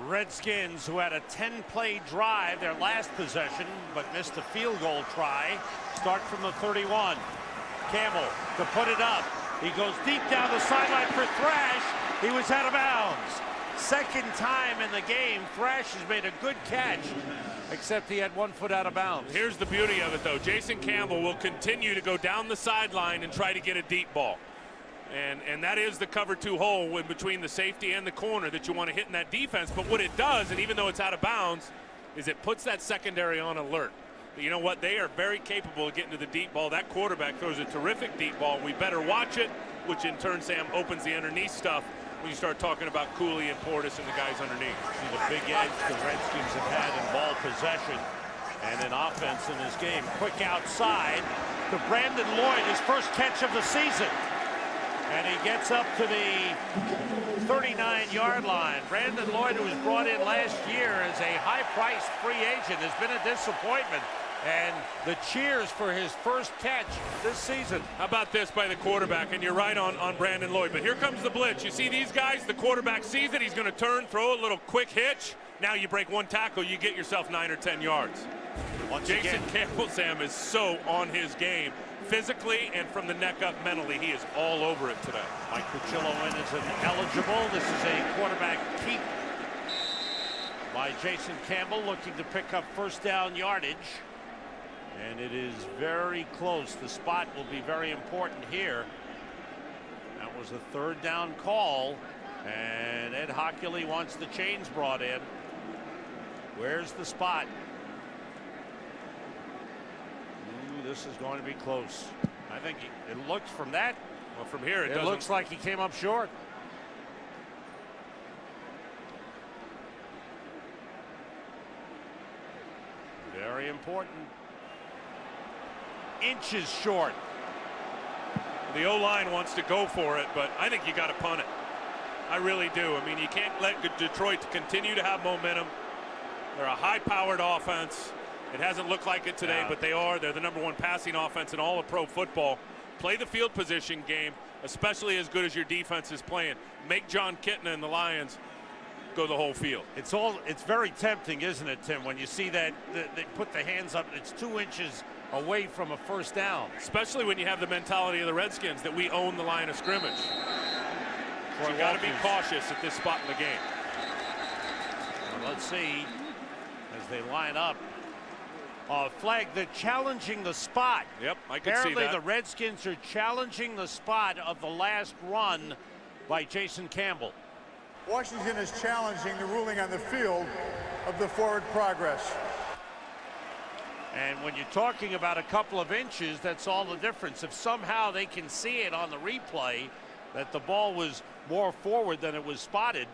Speaker 17: Redskins, who had a 10-play drive their last possession, but missed a field goal try, start from the 31. Campbell to put it up. He goes deep down the sideline for Thrash. He was out of bounds. Second time in the game, Thrash has made a good catch, except he had 1 foot out of bounds.
Speaker 12: Here's the beauty of it, though. Jason Campbell will continue to go down the sideline and try to get a deep ball. And that is the cover 2 hole in between the safety and the corner that you want to hit in that defense. But what it does, and even though it's out of bounds, is it puts that secondary on alert. You know what? They are very capable of getting to the deep ball. That quarterback throws a terrific deep ball. We better watch it, which in turn, Sam, opens the underneath stuff when you start talking about Cooley and Portis and the guys underneath.
Speaker 17: See the big edge the Redskins have had in ball possession and in offense in this game. Quick outside to Brandon Lloyd, his first catch of the season. And he gets up to the 39-yard line. Brandon Lloyd, who was brought in last year as a high-priced free agent, has been a disappointment. And the cheers for his first catch this season.
Speaker 12: How about this by the quarterback? And you're right on Brandon Lloyd. But here comes the blitz. You see these guys? The quarterback sees it. He's going to turn, throw a little quick hitch. Now you break 1 tackle, you get yourself 9 or 10 yards. Jason Campbell, Sam, is so on his game. Physically and from the neck up mentally, he is all over it today.
Speaker 17: Mike Cucillo is ineligible. This is a quarterback keep by Jason Campbell, looking to pick up first down yardage. And it is very close. The spot will be very important here. That was a 3rd down call. And Ed Hockley wants the chains brought in. Where's the spot? This is going to be close. I think it looks from that.
Speaker 12: Well, from here
Speaker 17: it looks like he came up short. Very important. Inches short.
Speaker 12: The O-line wants to go for it, but I think you got to punt it. I really do. I mean, you can't let Detroit continue to have momentum. They're a high-powered offense. It hasn't looked like it today, but they are. They're the #1 passing offense in all of pro football. Play the field position game, especially as good as your defense is playing. Make John Kitna and the Lions go the whole field.
Speaker 17: It's very tempting, isn't it, Tim, when you see that they put the hands up, it's 2 inches away from a first down.
Speaker 12: Especially when you have the mentality of the Redskins that we own the line of scrimmage. So you got to be cautious at this spot in the game.
Speaker 17: Well, let's see as they line up. Flag, they're challenging the spot.
Speaker 12: Yep, I can see that.
Speaker 17: Apparently the Redskins are challenging the spot of the last run by Jason Campbell.
Speaker 6: Washington is challenging the ruling on the field of the forward progress.
Speaker 17: And when you're talking about a couple of inches, that's all the difference. If somehow they can see it on the replay that the ball was more forward than it was spotted,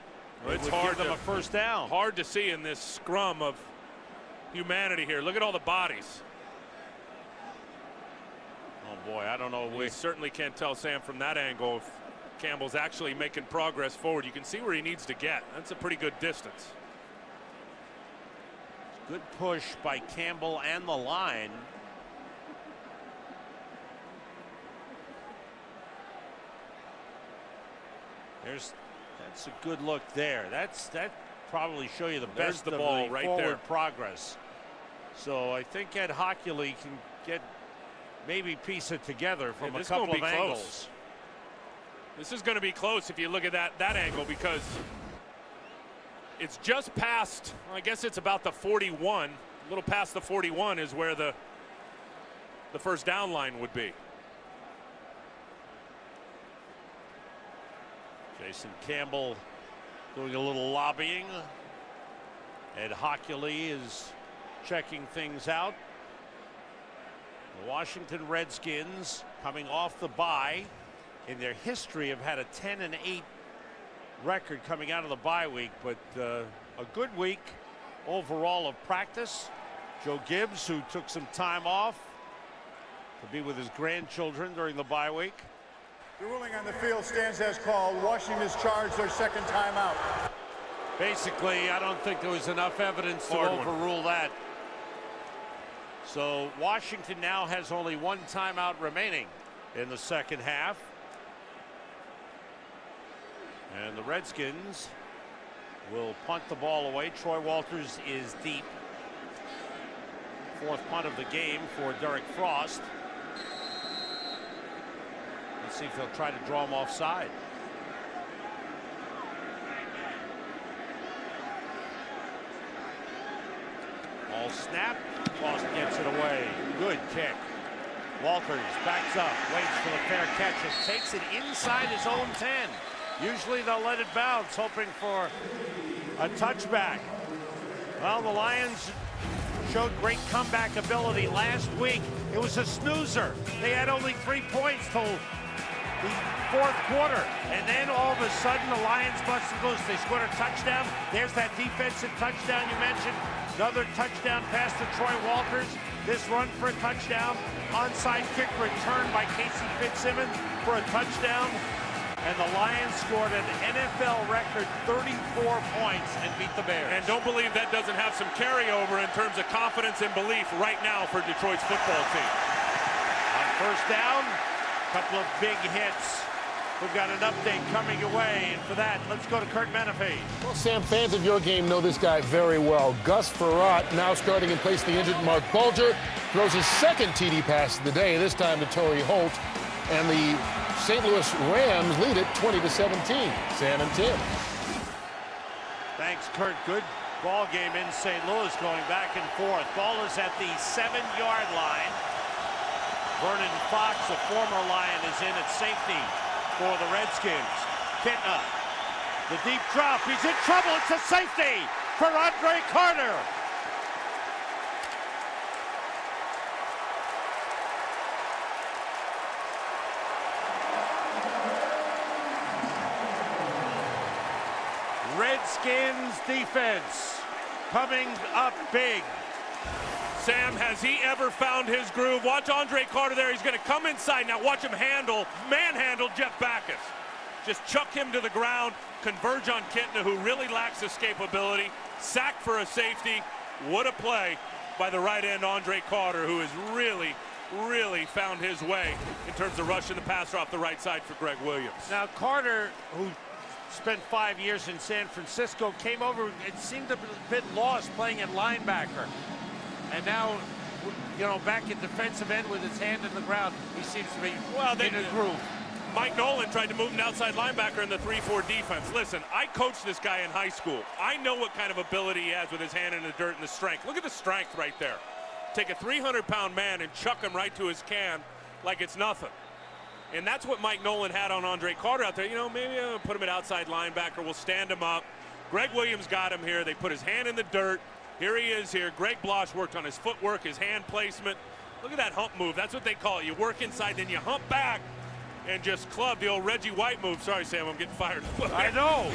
Speaker 17: it would give them a first down.
Speaker 12: Hard to see in this scrum of humanity here. Look at all the bodies.
Speaker 17: Oh boy, I don't know.
Speaker 12: We certainly can't tell, Sam, from that angle if Campbell's actually making progress forward. You can see where he needs to get. That's a pretty good distance.
Speaker 17: Good push by Campbell and the line. That's a good look there. That probably show you the best
Speaker 12: the
Speaker 17: of
Speaker 12: ball
Speaker 17: the
Speaker 12: right
Speaker 17: forward
Speaker 12: there.
Speaker 17: progress. So I think Ed Hockley can get maybe piece it together from a couple of angles.
Speaker 12: This is going to be close if you look at that angle, because it's just past, I guess it's about the 41. A little past the 41 is where the first down line would be.
Speaker 17: Jason Campbell doing a little lobbying. Ed Hockley is checking things out. The Washington Redskins, coming off the bye, in their history have had a 10-8 record coming out of the bye week, but a good week overall of practice. Joe Gibbs, who took some time off to be with his grandchildren during the bye week.
Speaker 6: The ruling on the field stands as called. Washington is charged their second timeout.
Speaker 17: Basically, I don't think there was enough evidence to overrule that. So Washington now has only one timeout remaining in the second half. And the Redskins will punt the ball away. Troy Walters is deep. Fourth punt of the game for Derek Frost. Let's see if they'll try to draw him offside. Ball snap. Frost gets it away. Good kick. Walters backs up, waits for the fair catch, and takes it inside his own 10. Usually they'll let it bounce, hoping for a touchback. Well, the Lions showed great comeback ability last week. It was a snoozer. They had only 3 points till the fourth quarter. And then all of a sudden, the Lions busted loose. They scored a touchdown. There's that defensive touchdown you mentioned. Another touchdown pass to Troy Walters. This run for a touchdown. Onside kick returned by Casey Fitzsimmons for a touchdown. And the Lions scored an NFL record 34 points and beat the Bears.
Speaker 12: And don't believe that doesn't have some carryover in terms of confidence and belief right now for Detroit's football team.
Speaker 17: On first down, a couple of big hits. We've got an update coming your way, and for that, let's go to Kurt Menefee.
Speaker 2: Well, Sam, fans of your game know this guy very well. Gus Frerotte now starting in place of the injured Mark Bulger. Throws his second TD pass of the day, this time to Torrey Holt. And the St. Louis Rams lead it 20-17. Sam and Tim.
Speaker 17: Thanks, Kurt. Good ball game in St. Louis, going back and forth. Ball is at the 7-yard line. Vernon Fox, a former Lion, is in at safety for the Redskins. Kitna, the deep drop. He's in trouble. It's a safety for Andre Carter. Redskins defense coming up big.
Speaker 12: Sam, has he ever found his groove? Watch Andre Carter there. He's going to come inside. Now watch him manhandle Jeff Backus. Just chuck him to the ground, converge on Kitna, who really lacks escapability. Sack for a safety. What a play by the right end Andre Carter, who has really found his way in terms of rushing the passer off the right side for Greg Williams.
Speaker 17: Now Carter, who spent 5 years in San Francisco, came over and seemed a bit lost playing at linebacker. And now, you know, back at defensive end with his hand in the ground, he seems to be in a groove.
Speaker 12: Mike Nolan tried to move him to outside linebacker in the 3-4 defense. Listen, I coached this guy in high school. I know what kind of ability he has with his hand in the dirt and the strength. Look at the strength right there. Take a 300-pound man and chuck him right to his can like it's nothing. And that's what Mike Nolan had on Andre Carter out there. You know, maybe I'll put him at outside linebacker. We'll stand him up. Greg Williams got him here. They put his hand in the dirt. Here he is here. Greg Blosch worked on his footwork, his hand placement. Look at that hump move. That's what they call it. You work inside, then you hump back and just club the old Reggie White move. Sorry, Sam, I'm getting fired.
Speaker 17: I know.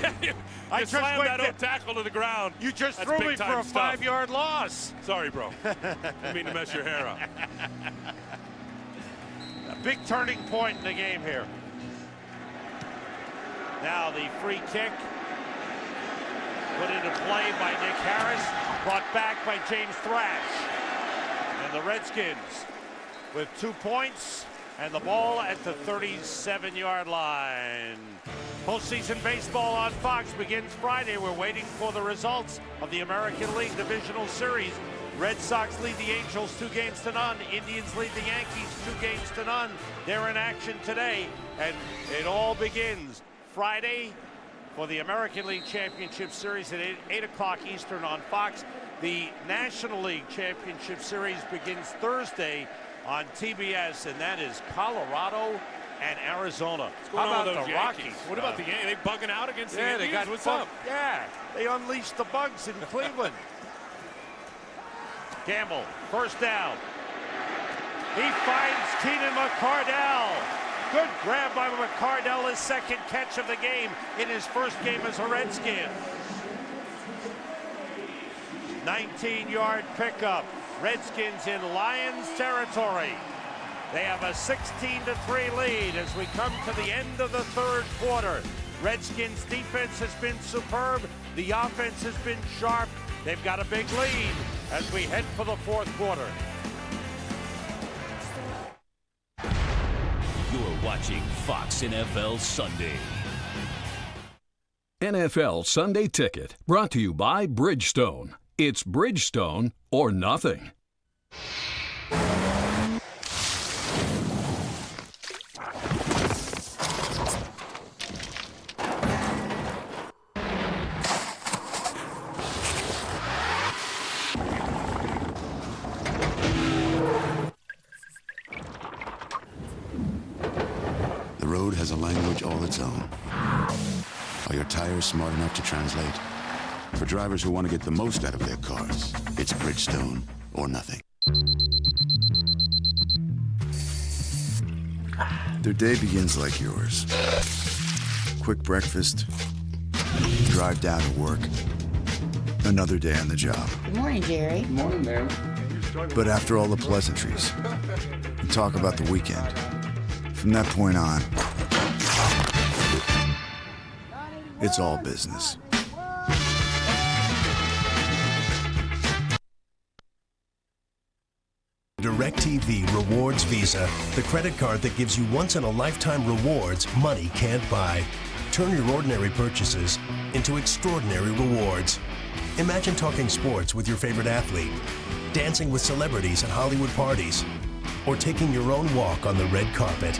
Speaker 12: I just slammed that tackle to the ground.
Speaker 17: You just threw me for a 5-yard loss.
Speaker 12: Sorry, bro. Didn't mean to mess your hair up.
Speaker 17: A big turning point in the game here. Now the free kick put into play by Nick Harris, brought back by James Thrash. And the Redskins with 2 points and the ball at the 37-yard line. Postseason baseball on Fox begins Friday. We're waiting for the results of the American League Divisional Series. Red Sox lead the Angels 2-0. Indians lead the Yankees 2-0. They're in action today, and it all begins Friday for the American League Championship Series at 8 o'clock Eastern on Fox. The National League Championship Series begins Thursday on TBS, and that is Colorado and Arizona.
Speaker 12: How about the Rockies? What about the Yankees? Are they bugging out against the Yankees?
Speaker 17: They got
Speaker 12: What's up?
Speaker 17: Yeah, they unleashed the bugs in Cleveland. Gamble, first down. He finds Keenan McCardell. Good grab by McCardell, his second catch of the game in his first game as a Redskin. 19-yard pickup. Redskins in Lions territory. They have a 16-3 lead as we come to the end of the third quarter. Redskins defense has been superb. The offense has been sharp. They've got a big lead as we head for the fourth quarter.
Speaker 16: watching Fox NFL Sunday.
Speaker 4: NFL Sunday Ticket, brought to you by Bridgestone. It's Bridgestone or nothing.
Speaker 3: The road has a language all its own. Are your tires smart enough to translate? For drivers who want to get the most out of their cars, it's Bridgestone or nothing.
Speaker 5: Their day begins like yours. Quick breakfast, drive down to work, another day on the job.
Speaker 10: Good morning, Jerry.
Speaker 5: Good morning, ma'am. But after all the pleasantries, we talk about the weekend. From that point on, it's all business.
Speaker 14: DirecTV Rewards Visa, the credit card that gives you once-in-a-lifetime rewards money can't buy. Turn your ordinary purchases into extraordinary rewards. Imagine talking sports with your favorite athlete, dancing with celebrities at Hollywood parties, or taking your own walk on the red carpet.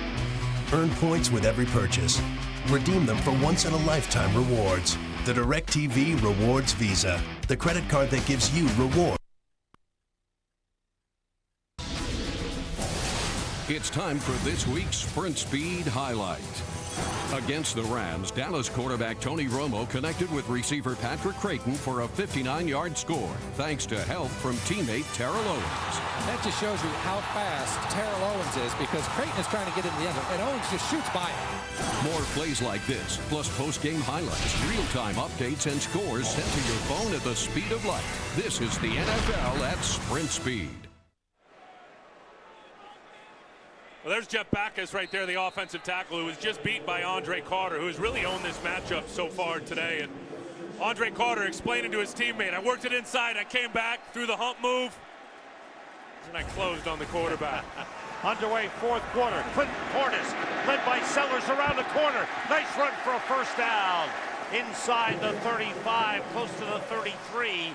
Speaker 14: Earn points with every purchase. Redeem them for once-in-a-lifetime rewards. The DirecTV Rewards Visa, the credit card that gives you rewards.
Speaker 4: It's time for this week's Sprint Speed Highlight. Against the Rams, Dallas quarterback Tony Romo connected with receiver Patrick Creighton for a 59-yard score, thanks to help from teammate Terrell Owens.
Speaker 18: That just shows you how fast Terrell Owens is, because Creighton is trying to get in the end zone, and Owens just shoots by him.
Speaker 4: More plays like this, plus post-game highlights, real-time updates, and scores sent to your phone at the speed of light. This is the NFL at Sprint Speed.
Speaker 12: Well, there's Jeff Backus right there, the offensive tackle, who was just beat by Andre Carter, who's really owned this matchup so far today. And Andre Carter explaining to his teammate, I worked it inside, I came back, threw the hump move, and I closed on the quarterback.
Speaker 17: Underway fourth quarter. Clinton Portis led by Sellers around the corner. Nice run for a first down. Inside the 35, close to the 33.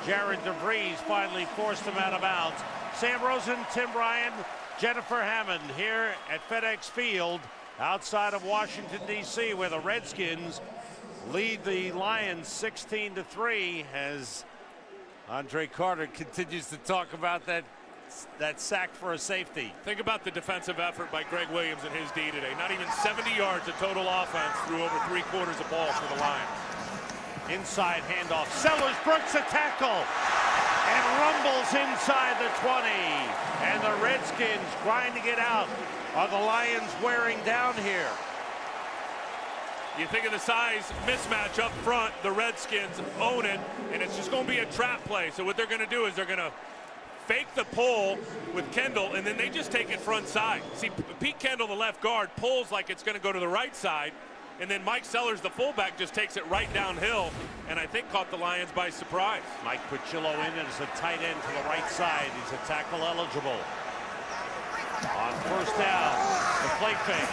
Speaker 17: Jared DeVries finally forced him out of bounds. Sam Rosen, Tim Ryan, Jennifer Hammond here at FedEx Field outside of Washington, D.C., where the Redskins lead the Lions 16-3 as Andre Carter continues to talk about that sack for a safety.
Speaker 12: Think about the defensive effort by Greg Williams and his D today. Not even 70 yards of total offense through over 3/4 of ball for the Lions.
Speaker 17: Inside handoff. Sellers breaks a tackle and rumbles inside the 20. And the Redskins grinding it out. Are the Lions wearing down here?
Speaker 12: You think of the size mismatch up front, the Redskins own it, and it's just going to be a trap play. So what they're going to do is they're going to fake the pull with Kendall, and then they just take it front side. See, Pete Kendall, the left guard, pulls like it's going to go to the right side, and then Mike Sellers, the fullback, just takes it right downhill, and I think caught the Lions by surprise.
Speaker 17: Mike Pacillo in as a tight end to the right side. He's a tackle eligible. On first down, the play fake.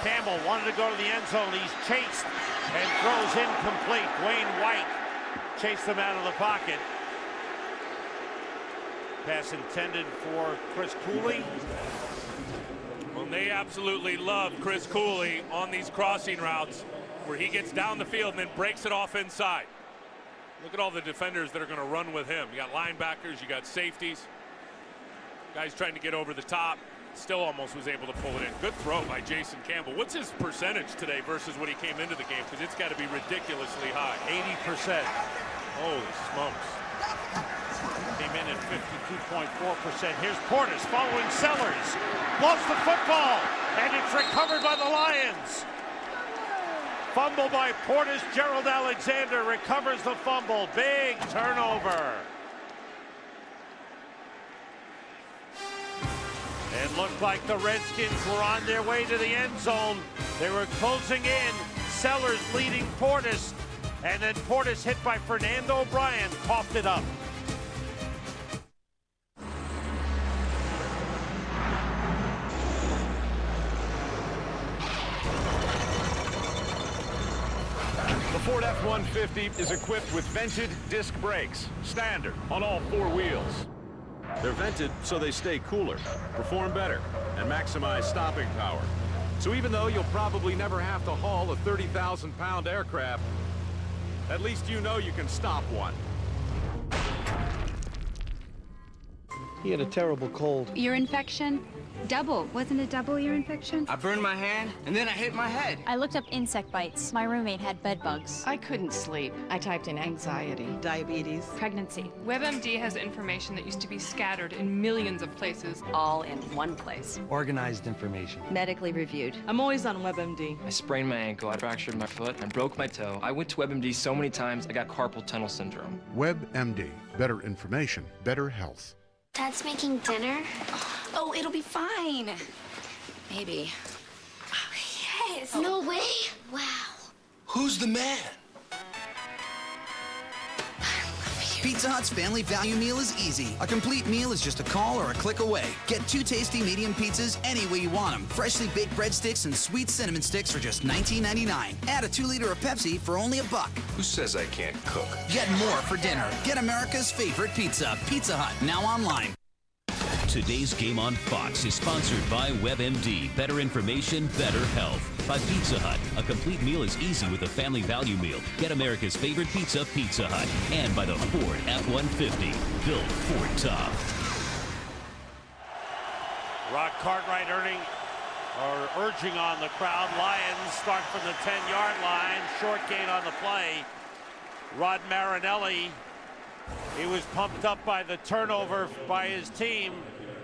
Speaker 17: Campbell wanted to go to the end zone. He's chased and throws incomplete. Wayne White chased him out of the pocket. Pass intended for Chris Cooley.
Speaker 12: Well, they absolutely love Chris Cooley on these crossing routes where he gets down the field and then breaks it off inside. Look at all the defenders that are going to run with him. You got linebackers, you got safeties. Guys trying to get over the top. Still almost was able to pull it in. Good throw by Jason Campbell. What's his percentage today versus when he came into the game? Because it's got to be ridiculously high.
Speaker 17: 80%.
Speaker 12: Holy smokes.
Speaker 17: Came in at 52.4%. Here's Portis following Sellers. Lost the football, and it's recovered by the Lions. Fumble by Portis. Gerald Alexander recovers the fumble. Big turnover. It looked like the Redskins were on their way to the end zone. They were closing in. Sellers leading Portis. And then Portis, hit by Fernando O'Brien, coughed it up.
Speaker 8: F-150 is equipped with vented disc brakes, standard on all 4 wheels. They're vented so they stay cooler, perform better, and maximize stopping power. So even though you'll probably never have to haul a 30,000-pound aircraft, at least you know you can stop one.
Speaker 9: He had a terrible cold.
Speaker 10: Ear infection? Double. Wasn't it double ear infection?
Speaker 9: I burned my hand, and then I hit my head.
Speaker 10: I looked up insect bites. My roommate had bed bugs.
Speaker 11: I couldn't sleep. I typed in anxiety, diabetes,
Speaker 10: Pregnancy.
Speaker 15: WebMD has information that used to be scattered in millions of places.
Speaker 11: all in one place.
Speaker 9: Organized information.
Speaker 11: Medically reviewed.
Speaker 15: I'm always on WebMD.
Speaker 20: I sprained my ankle, I fractured my foot, I broke my toe. I went to WebMD so many times, I got carpal tunnel syndrome.
Speaker 22: WebMD. Better information, better health.
Speaker 23: Dad's making dinner? Oh, it'll be fine. Maybe. Oh, yes. No way. Wow.
Speaker 7: Who's the man?
Speaker 25: Pizza Hut's family value meal is easy. A complete meal is just a call or a click away. Get 2 tasty medium pizzas any way you want them. Freshly baked breadsticks and sweet cinnamon sticks for just $19.99. Add a 2-liter of Pepsi for only $1.
Speaker 27: Who says I can't cook?
Speaker 25: Get more for dinner. Get America's favorite pizza. Pizza Hut, now online.
Speaker 16: Today's Game on Fox is sponsored by WebMD. Better information, better health. By Pizza Hut. A complete meal is easy with a family value meal. Get America's favorite pizza, Pizza Hut. And by the Ford F-150. Built Ford top.
Speaker 17: Rock Cartwright urging on the crowd. Lions start from the 10-yard line. Short gain on the play. Rod Marinelli, he was pumped up by the turnover by his team.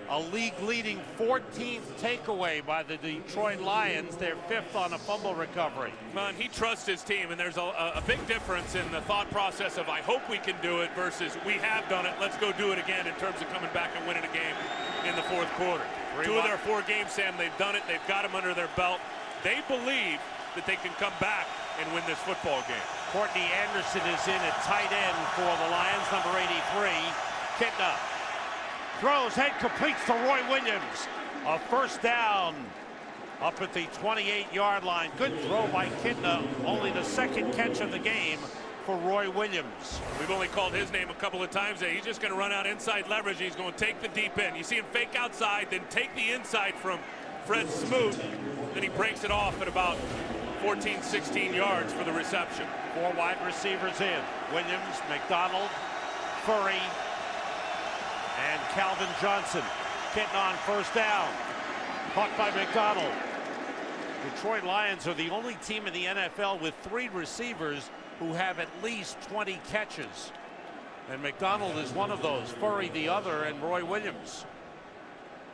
Speaker 17: A league-leading 14th takeaway by the Detroit Lions. They're 5th on a fumble recovery.
Speaker 12: Man, he trusts his team, and there's a big difference in the thought process of I hope we can do it versus we have done it, let's go do it again in terms of coming back and winning a game in the 4th quarter. 2 of their 4 games, Sam, they've done it. They've got them under their belt. They believe that they can come back and win this football game.
Speaker 17: Courtney Anderson is in at tight end for the Lions, number 83. Kitna throws, head completes to Roy Williams. A first down up at the 28-yard line. Good throw by Kitna, only the 2nd catch of the game for Roy Williams.
Speaker 12: We've only called his name a couple of times there. He's just going to run out inside leverage. He's going to take the deep end. You see him fake outside, then take the inside from Fred Smoot. Then he breaks it off at about 14, 16 yards for the reception.
Speaker 17: 4 wide receivers in. Williams, McDonald, Furry, and Calvin Johnson. Getting on first down. Caught by McDonald. Detroit Lions are the only team in the NFL with 3 receivers who have at least 20 catches. And McDonald is one of those, Furry the other, and Roy Williams.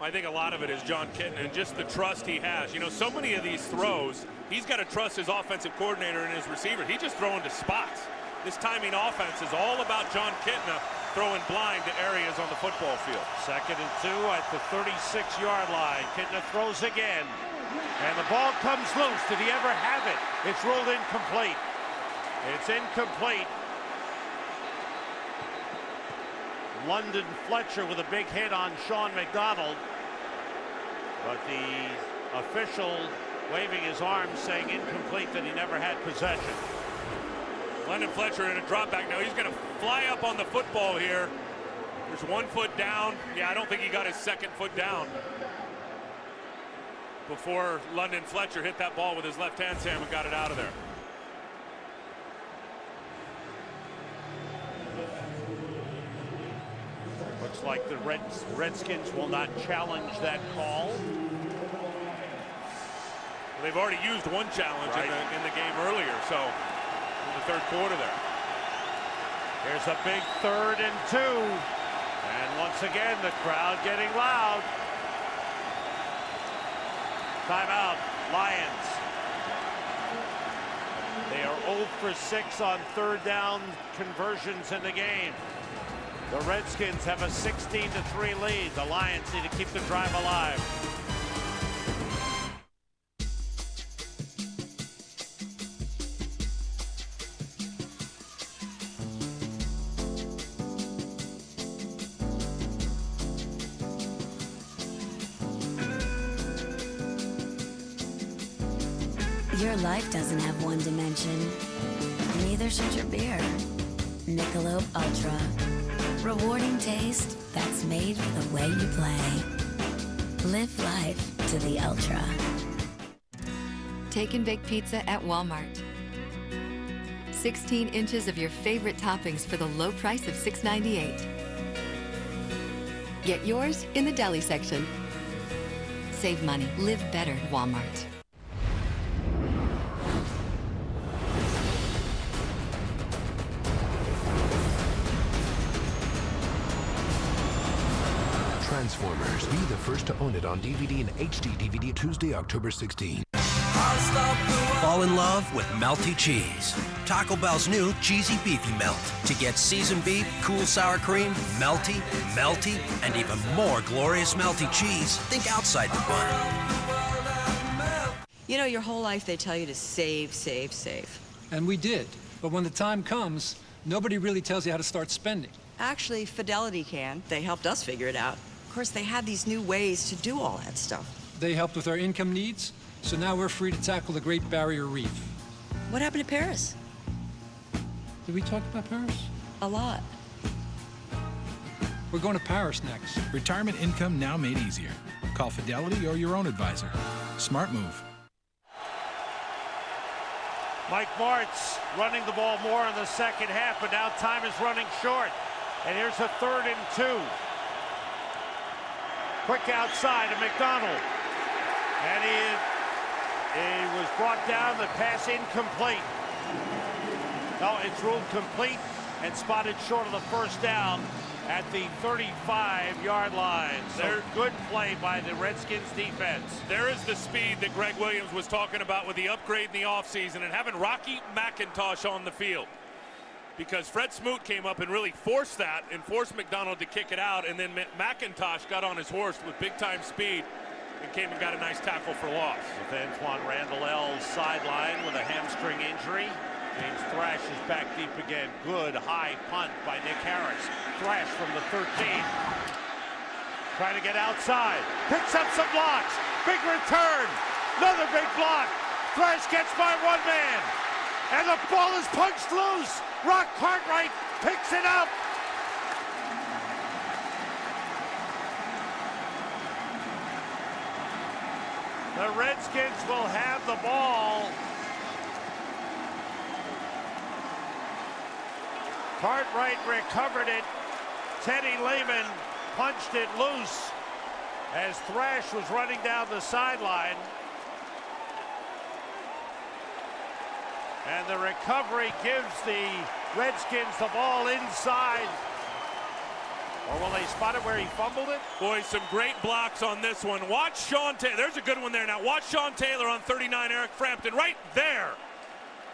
Speaker 12: I think a lot of it is John Kitna and just the trust he has. You know, so many of these throws, he's got to trust his offensive coordinator and his receiver. He's just throwing to spots. This timing offense is all about John Kitna throwing blind to areas on the football field.
Speaker 17: 2nd and 2 at the 36-yard line. Kitna throws again. And the ball comes loose. Did he ever have it? It's ruled incomplete. It's incomplete. London Fletcher with a big hit on Sean McDonald. But the official waving his arm saying incomplete, that he never had possession.
Speaker 12: London Fletcher in a drop back now. He's going to fly up on the football here. There's 1 foot down. Yeah, I don't think he got his 2nd foot down before London Fletcher hit that ball with his left hand, Sam, and got it out of there.
Speaker 17: Looks like the Redskins will not challenge that call.
Speaker 12: They've already used 1 challenge in the game earlier, so in the 3rd quarter there.
Speaker 17: Here's a big 3rd and 2. And once again, the crowd getting loud. Timeout, Lions. They are 0 for 6 on 3rd down conversions in the game. The Redskins have a 16-3 lead. The Lions need to keep the drive alive.
Speaker 26: Your life doesn't have one dimension.
Speaker 1: neither should your beer. Michelob Ultra. Rewarding taste that's made for the way you play. Live life to the ultra.
Speaker 6: Take and bake pizza at Walmart. 16 inches of your favorite toppings for the low price of $6.98. Get yours in the deli section. Save money, live better at Walmart.
Speaker 13: Transformers. Be the first to own it on DVD and HD DVD Tuesday, October 16.
Speaker 19: Fall in love with melty cheese. Taco Bell's new Cheesy Beefy Melt. To get seasoned beef, cool sour cream, melty, and even more glorious melty cheese, think outside the bun.
Speaker 21: You know, your whole life they tell you to save, save, save.
Speaker 18: And we did. But when the time comes, nobody really tells you how to start spending.
Speaker 21: Actually, Fidelity can. They helped us figure it out. Of course, they had these new ways to do all that stuff.
Speaker 18: They helped with our income needs, so now we're free to tackle the Great Barrier Reef.
Speaker 21: What happened to Paris?
Speaker 18: Did we talk about Paris?
Speaker 21: A lot.
Speaker 18: We're going to Paris next.
Speaker 24: Retirement income now made easier. Call Fidelity or your own advisor. Smart move.
Speaker 17: Mike Martz running the ball more in the second half, but now time is running short. And here's a 3rd and 2. Quick outside to McDonald. And he was brought down, the pass incomplete. No, it's ruled complete and spotted short of the first down at the 35-yard line. So good play by the Redskins defense.
Speaker 12: There is the speed that Greg Williams was talking about with the upgrade in the offseason and having Rocky McIntosh on the field. Because Fred Smoot came up and really forced that and forced McDonald to kick it out, and then McIntosh got on his horse with big-time speed and came and got a nice tackle for loss.
Speaker 17: With Antoine Randall-L's sideline with a hamstring injury. James Thrash is back deep again. Good high punt by Nick Harris. Thrash from the 13. Trying to get outside. Picks up some blocks. Big return. Another big block. Thrash gets by one man. And the ball is punched loose. Rock Cartwright picks it up. The Redskins will have the ball. Cartwright recovered it. Teddy Lehman punched it loose as Thrash was running down the sideline. And the recovery gives the Redskins the ball inside. Or will they spot it where he fumbled it?
Speaker 12: Boy, some great blocks on this one. Watch Sean Taylor. There's a good one there. Now watch Sean Taylor on 39, Eric Frampton, right there.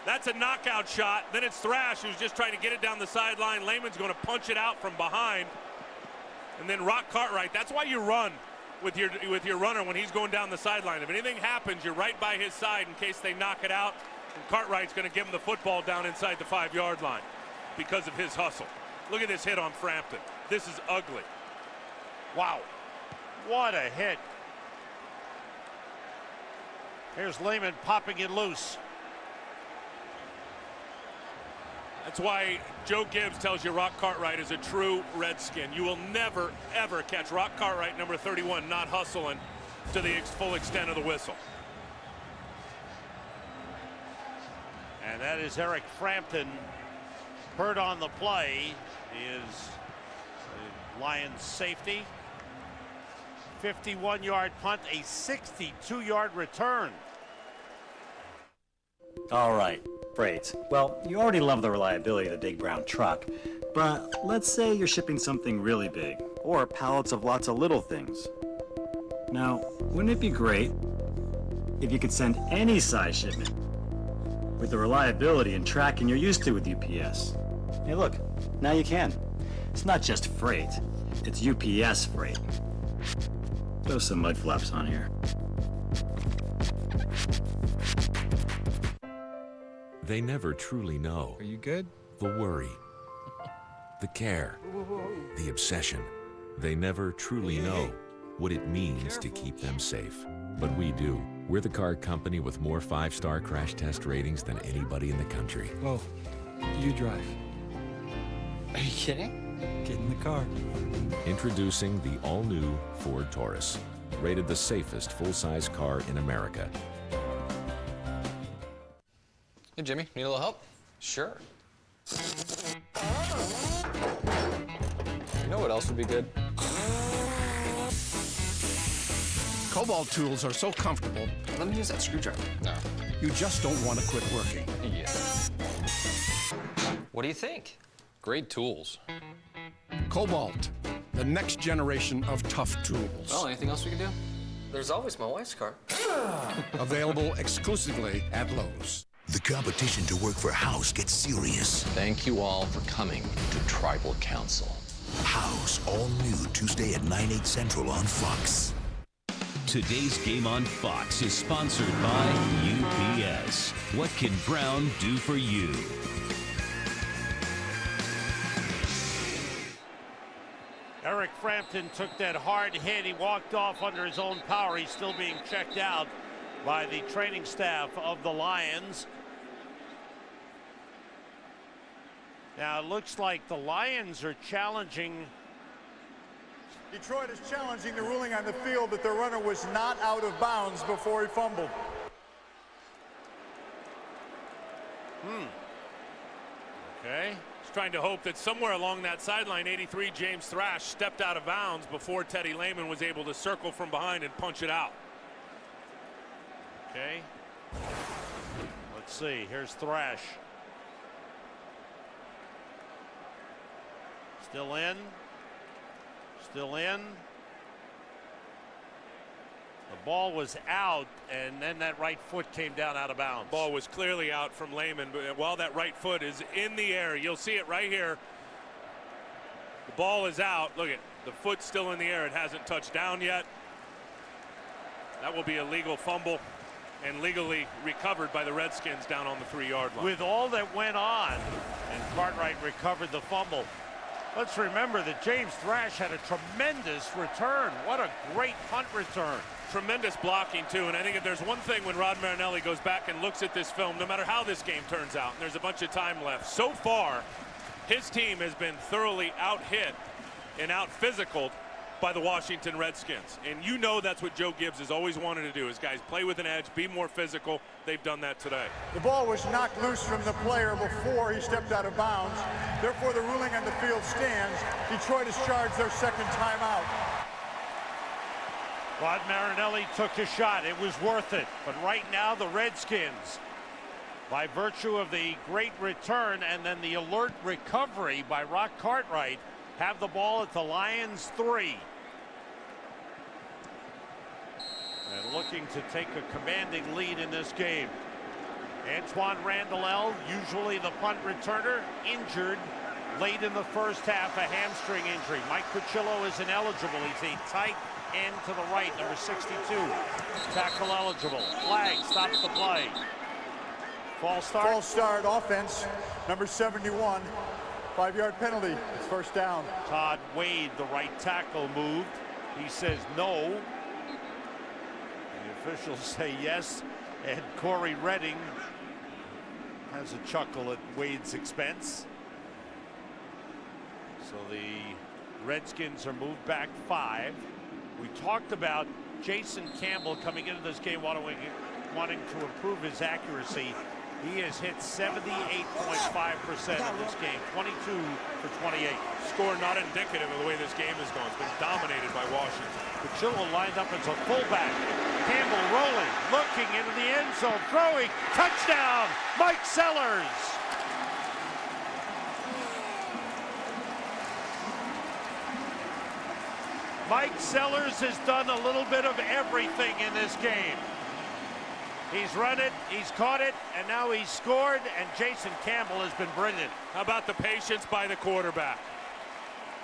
Speaker 12: That's a knockout shot. Then it's Thrash who's just trying to get it down the sideline. Lehman's going to punch it out from behind. And then Rock Cartwright. That's why you run with your runner when he's going down the sideline. If anything happens, you're right by his side in case they knock it out. And Cartwright's going to give him the football down inside the 5-yard line because of his hustle. Look at this hit on Frampton. This is ugly.
Speaker 17: Wow. What a hit. Here's Lehman popping it loose.
Speaker 12: That's why Joe Gibbs tells you Rock Cartwright is a true Redskin. You will never, ever catch Rock Cartwright, number 31, not hustling to the full extent of the whistle.
Speaker 17: And that is Eric Frampton, hurt on the play. He is the Lions safety. 51-yard punt, a 62-yard return.
Speaker 26: All right, freight. Well, you already love the reliability of the big brown truck, but let's say you're shipping something really big, or pallets of lots of little things. Now, wouldn't it be great if you could send any size shipment with the reliability and tracking you're used to with UPS? Hey, look, now you can. It's not just freight, it's UPS freight. Throw some mud flaps on here.
Speaker 28: They never truly know.
Speaker 18: Are you good?
Speaker 28: The worry, the care, the obsession. They never truly know what it means to keep them safe. But we do. We're the car company with more 5-star crash test ratings than anybody in the country.
Speaker 18: Whoa. You drive.
Speaker 2: Are you kidding?
Speaker 18: Get in the car.
Speaker 28: Introducing the all-new Ford Taurus, rated the safest full-size car in America.
Speaker 2: Hey, Jimmy, need a little help? Sure. You know what else would be good?
Speaker 3: Cobalt tools are so comfortable.
Speaker 2: Let me use that screwdriver. No.
Speaker 3: You just don't want to quit working.
Speaker 2: Yeah. What do you think? Great tools.
Speaker 3: Cobalt, the next generation of tough tools.
Speaker 2: Well, anything else we can do? There's always my wife's car.
Speaker 3: Available exclusively at Lowe's.
Speaker 4: The competition to work for House gets serious.
Speaker 2: Thank you all for coming to Tribal Council.
Speaker 4: House, all new Tuesday at 9/8 Central on Fox.
Speaker 16: Today's game on Fox is sponsored by UPS. What can Brown do for you?
Speaker 17: Eric Frampton took that hard hit. He walked off under his own power. He's still being checked out by the training staff of the Lions. Now it looks like the Lions are challenging.
Speaker 5: Detroit is challenging the ruling on the field that the runner was not out of bounds before he fumbled.
Speaker 12: Okay. He's trying to hope that somewhere along that sideline, 83 James Thrash stepped out of bounds before Teddy Lehman was able to circle from behind and punch it out.
Speaker 17: Okay. Let's see. Here's Thrash. Still in. Still in. The ball was out, and then that right foot came down out of bounds.
Speaker 12: Ball was clearly out from Lehman, but while that right foot is in the air, you'll see it right here. The ball is out. Look at the foot still in the air. It hasn't touched down yet. That will be a legal fumble and legally recovered by the Redskins down on the 3-yard line.
Speaker 17: With all that went on, and Cartwright recovered the fumble. Let's remember that James Thrash had a tremendous return. What a great punt return.
Speaker 12: Tremendous blocking, too. And I think if there's one thing when Rod Marinelli goes back and looks at this film, no matter how this game turns out, and there's a bunch of time left, so far, his team has been thoroughly out-hit and out-physicaled by the Washington Redskins. And you know that's what Joe Gibbs has always wanted to do, is guys play with an edge, be more physical. They've done that today.
Speaker 5: The ball was knocked loose from the player before he stepped out of bounds. Therefore, the ruling on the field stands. Detroit has charged their second timeout.
Speaker 17: Rod Marinelli took a shot. It was worth it. But right now, the Redskins, by virtue of the great return and then the alert recovery by Rock Cartwright, have the ball at the Lions 3. And looking to take a commanding lead in this game. Antoine Randall, usually the punt returner, injured late in the first half, a hamstring injury. Mike Cucillo is ineligible. He's a tight end to the right, number 62. Tackle eligible. Flag stops the play. False start.
Speaker 5: False start, offense, number 71. 5-yard penalty. It's first down.
Speaker 17: Todd Wade, the right tackle, moved. He says no. The officials say yes. And Corey Redding has a chuckle at Wade's expense. So the Redskins are moved back 5. We talked about Jason Campbell coming into this game wanting to improve his accuracy. He has hit 78.5% in this game, 22 for 28.
Speaker 12: Score not indicative of the way this game has gone. It's been dominated by Washington.
Speaker 17: Cucillo lined up as a fullback. Campbell rolling, looking into the end zone, throwing, touchdown, Mike Sellers. Mike Sellers has done a little bit of everything in this game. He's run it, he's caught it, and now he's scored, and Jason Campbell has been brilliant.
Speaker 12: How about the patience by the quarterback?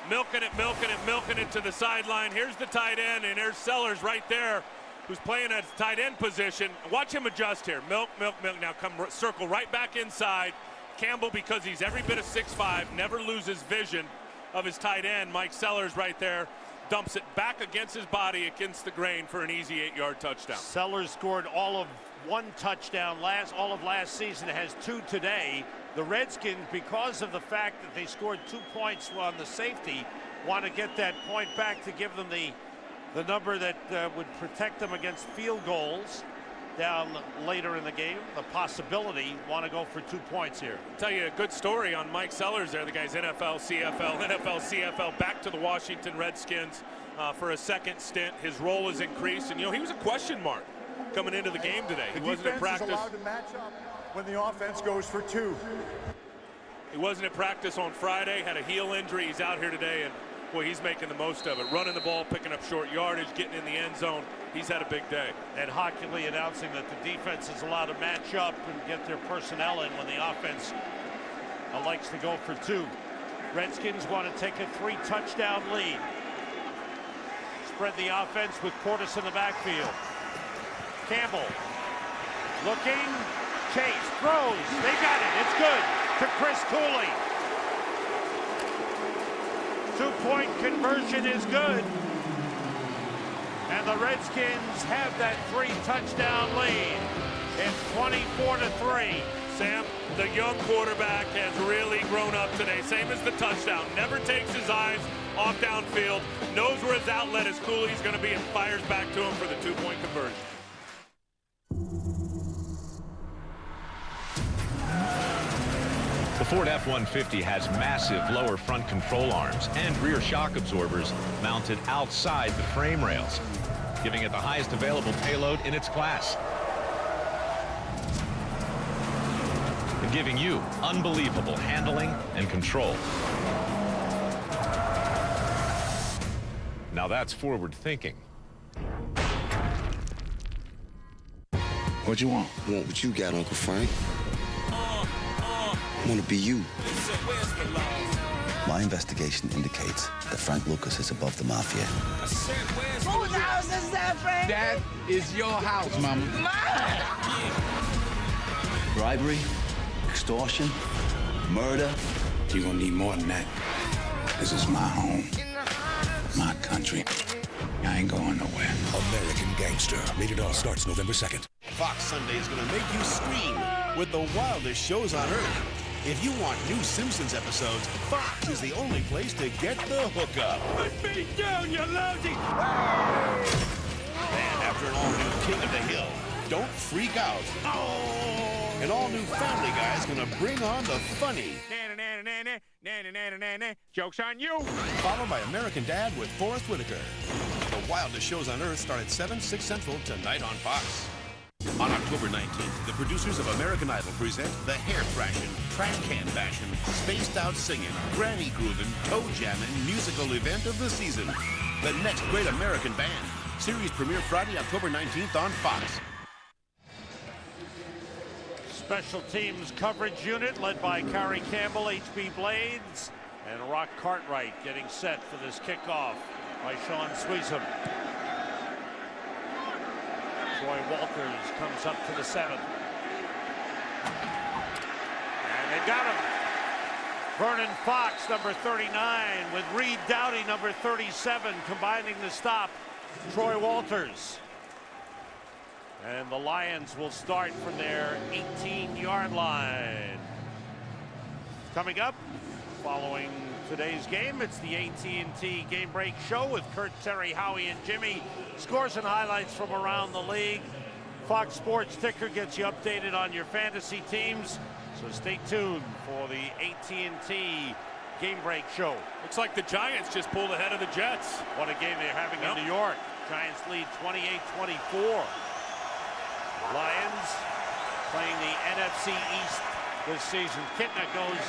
Speaker 12: Milking it to the sideline. Here's the tight end, and there's Sellers right there, who's playing at tight end position. Watch him adjust here. Milk. Now come circle right back inside. Campbell, because he's every bit of 6'5", never loses vision of his tight end. Mike Sellers right there. Dumps it back against his body against the grain for an easy 8-yard touchdown.
Speaker 17: Sellers scored all of 1 touchdown all of last season, has 2 today. The Redskins, because of the fact that they scored 2 points on the safety, want to get that point back to give them the number that would protect them against field goals down later in the game. The possibility, want to go for 2 points here.
Speaker 12: I'll tell you a good story on Mike Sellers there. The guy's NFL, CFL, back to the Washington Redskins for a second stint. His role has increased, and, you know, he was a question mark coming into the game today. He wasn't at practice.
Speaker 5: The defense is allowed to match up when the offense goes for 2.
Speaker 12: He wasn't at practice on Friday, had a heel injury. He's out here today, and boy, he's making the most of it. Running the ball, picking up short yardage, getting in the end zone. He's had a big day.
Speaker 17: And Hockley announcing that the defense is allowed to match up and get their personnel in when the offense likes to go for 2. Redskins want to take a 3-touchdown lead. Spread the offense with Portis in the backfield. Campbell looking, Chase throws, they got it, it's good to Chris Cooley. 2-point conversion is good. And the Redskins have that 3-touchdown lead. It's 24-3.
Speaker 12: Sam, the young quarterback has really grown up today. Same as the touchdown. Never takes his eyes off downfield. Knows where his outlet is. Cooley's going to be and fires back to him for the 2-point conversion.
Speaker 8: The Ford F-150 has massive lower front control arms and rear shock absorbers mounted outside the frame rails, giving it the highest available payload in its class, and giving you unbelievable handling and control. Now that's forward thinking.
Speaker 9: What you want? I want what you got, Uncle Frank. I want to be you. My investigation indicates that Frank Lucas is above the mafia.
Speaker 7: Whose house is that, Frank?
Speaker 9: That is your house, Mama. Bribery, extortion, murder. You're gonna need more than that. This is my home, my country. I ain't going nowhere.
Speaker 4: American Gangster. Rated R starts November 2nd.
Speaker 10: Fox Sunday is gonna make you scream with the wildest shows on earth. If you want new Simpsons episodes, Fox is the only place to get the hookup.
Speaker 7: Put me down, you lousy!
Speaker 10: And after an all-new King of the Hill, don't freak out. An all-new Family Guy is gonna bring on the funny.
Speaker 17: Joke's on you.
Speaker 10: Followed by American Dad with Forrest Whitaker. The wildest shows on earth start at 7, 6 Central tonight on Fox. On October 19th, the producers of American Idol present the hair thrashing, trash can bashing, spaced out singing, granny grooving, toe jamming musical event of the season. The Next Great American Band. Series premiere Friday, October 19th on Fox.
Speaker 17: Special teams coverage unit led by Kari Campbell, HB Blades, and Rock Cartwright getting set for this kickoff by Sean Sweesham. Troy Walters comes up to the 7. And they got him. Vernon Fox, number 39, with Reed Dowdy, number 37, combining the stop. Troy Walters. And the Lions will start from their 18-yard line. Coming up, following today's game, it's the AT&T Game Break Show with Kurt, Terry, Howie, and Jimmy. Scores and highlights from around the league. Fox Sports Ticker gets you updated on your fantasy teams. So stay tuned for the AT&T Game Break Show.
Speaker 12: Looks like the Giants just pulled ahead of the Jets.
Speaker 17: What a game they're having in New York. Giants lead 28-24. Lions playing the NFC East this season. Kitna goes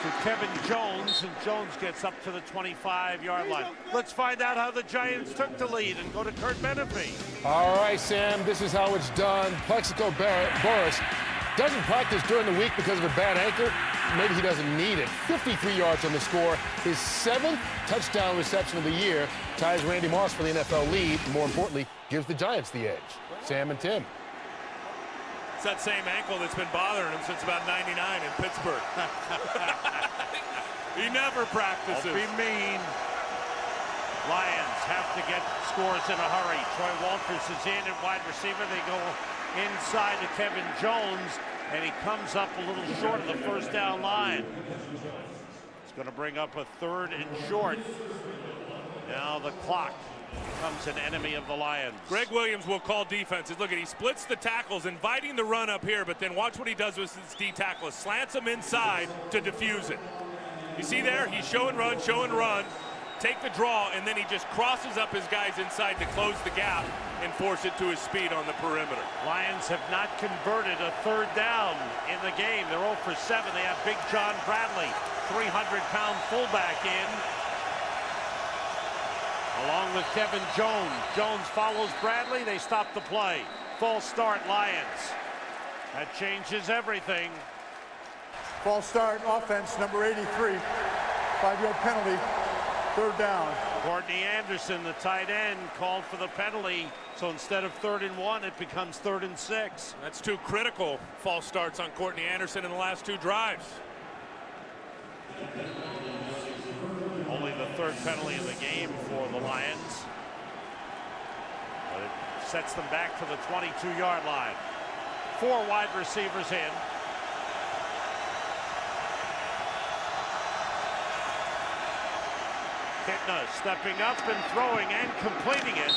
Speaker 17: to Kevin Jones, and Jones gets up to the 25-yard line. Let's find out how the Giants took the lead and go to Kurt Menefee.
Speaker 3: All right, Sam, this is how it's done. Plexico Burris doesn't practice during the week because of a bad ankle. Maybe he doesn't need it. 53 yards on the score. His 7th touchdown reception of the year ties Randy Moss for the NFL lead. And more importantly, gives the Giants the edge. Sam and Tim.
Speaker 12: It's that same ankle that's been bothering him since about '99 in Pittsburgh. He never practices.
Speaker 17: Don't be mean. Lions have to get scores in a hurry. Troy Walters is in at wide receiver. They go inside to Kevin Jones, and he comes up a little short of the first down line. It's going to bring up a 3rd and short. Now the clock becomes an enemy of the Lions.
Speaker 12: Greg Williams will call defenses. Look at, he splits the tackles, inviting the run up here, but then watch what he does with his D tackle. Slants them inside to diffuse it. You see there, he's show and run, take the draw, and then he just crosses up his guys inside to close the gap and force it to his speed on the perimeter.
Speaker 17: Lions have not converted a 3rd down in the game. They're 0 for 7. They have Big John Bradley, 300-pound fullback in, along with Kevin Jones. Jones follows Bradley. They stop the play. False start, Lions. That changes everything.
Speaker 5: False start, offense, number 83. 5-yard penalty, 3rd down.
Speaker 17: Courtney Anderson, the tight end, called for the penalty. So instead of 3rd and 1, it becomes 3rd and 6.
Speaker 12: That's 2 critical false starts on Courtney Anderson in the last 2 drives.
Speaker 17: Only the 3rd penalty of the game for the Lions. But it sets them back to the 22-yard line. 4 wide receivers in. Kitna stepping up and throwing and completing it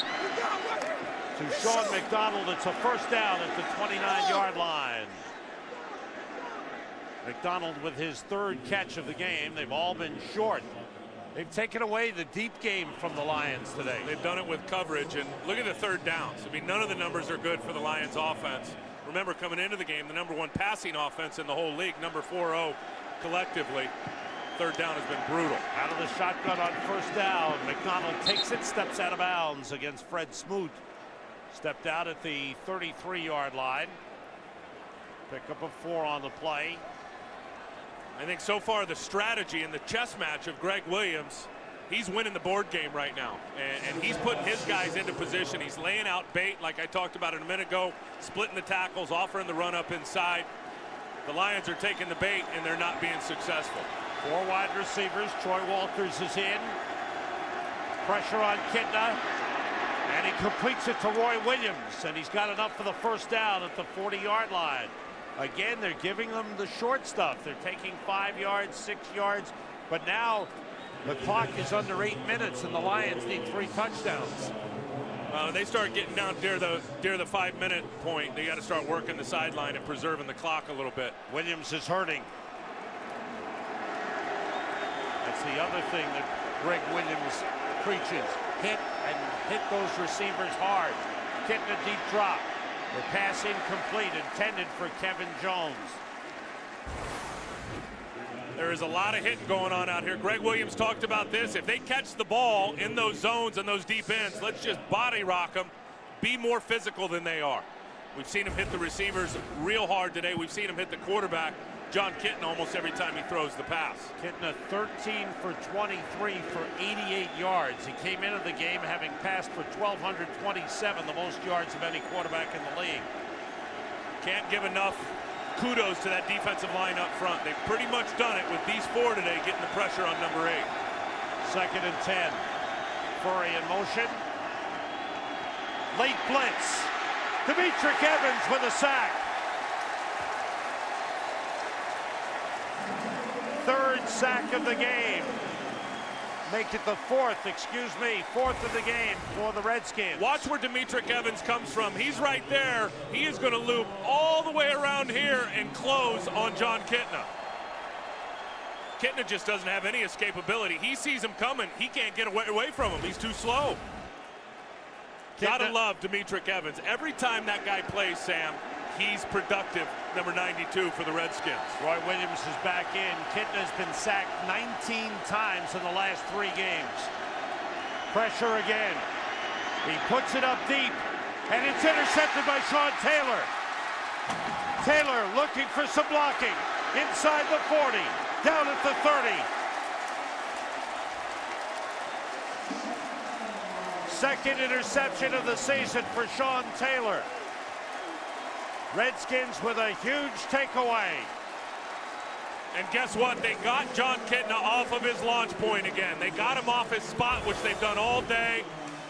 Speaker 17: to Sean McDonald. It's a 1st down at the 29-yard line. McDonald with his 3rd catch of the game. They've all been short. They've taken away the deep game from the Lions today.
Speaker 12: They've done it with coverage, and look at the 3rd downs. I mean, none of the numbers are good for the Lions offense. Remember, coming into the game, the #1 passing offense in the whole league, number 4-0 collectively. 3rd down has been brutal.
Speaker 17: Out of the shotgun on 1st down. McDonald takes it, steps out of bounds against Fred Smoot. Stepped out at the 33-yard line. Pick up a 4 on the play.
Speaker 12: I think so far the strategy and the chess match of Greg Williams, he's winning the board game right now. And he's putting his guys into position. He's laying out bait like I talked about a minute ago, splitting the tackles, offering the run up inside. The Lions are taking the bait and they're not being successful.
Speaker 17: 4 wide receivers. Troy Walters is in. Pressure on Kitna. And he completes it to Roy Williams. And he's got enough for the 1st down at the 40-yard line. Again, they're giving them the short stuff. They're taking 5 yards, 6 yards. But now the clock is under 8 minutes and the Lions need 3 touchdowns.
Speaker 12: They start getting down near the 5-minute point. They got to start working the sideline and preserving the clock a little bit.
Speaker 17: Williams is hurting. That's the other thing that Greg Williams preaches. Hit those receivers hard. Getting a deep drop. The pass incomplete, intended for Kevin Jones.
Speaker 12: There is a lot of hitting going on out here. Greg Williams talked about this. If they catch the ball in those zones and those deep ends, let's just body rock them, be more physical than they are. We've seen him hit the receivers real hard today. We've seen him hit the quarterback, John Kitna, almost every time he throws the pass.
Speaker 17: Kitna 13 for 23 for 88 yards. He came into the game having passed for 1,227, the most yards of any quarterback in the league.
Speaker 12: Can't give enough kudos to that defensive line up front. They've pretty much done it with these 4 today, getting the pressure on number 8.
Speaker 17: 2nd and 10. Furry in motion. Late blitz. Demetric Evans with a sack. 3rd sack of the game. Make it the 4th of the game for the Redskins.
Speaker 12: Watch where Demetric Evans comes from. He's right there. He is going to loop all the way around here and close on John Kitna. Kitna just doesn't have any escapability. He sees him coming. He can't get away from him. He's too slow. Gotta love Demetric Evans. Every time that guy plays, Sam, he's productive, number 92 for the Redskins.
Speaker 17: Roy Williams is back in. Kitna's been sacked 19 times in the last 3 games. Pressure again. He puts it up deep, and it's intercepted by Sean Taylor. Taylor looking for some blocking. Inside the 40, down at the 30. Second interception of the season for Sean Taylor. Redskins with a huge takeaway.
Speaker 12: And guess what? They got John Kitna off of his launch point again. They got him off his spot, which they've done all day.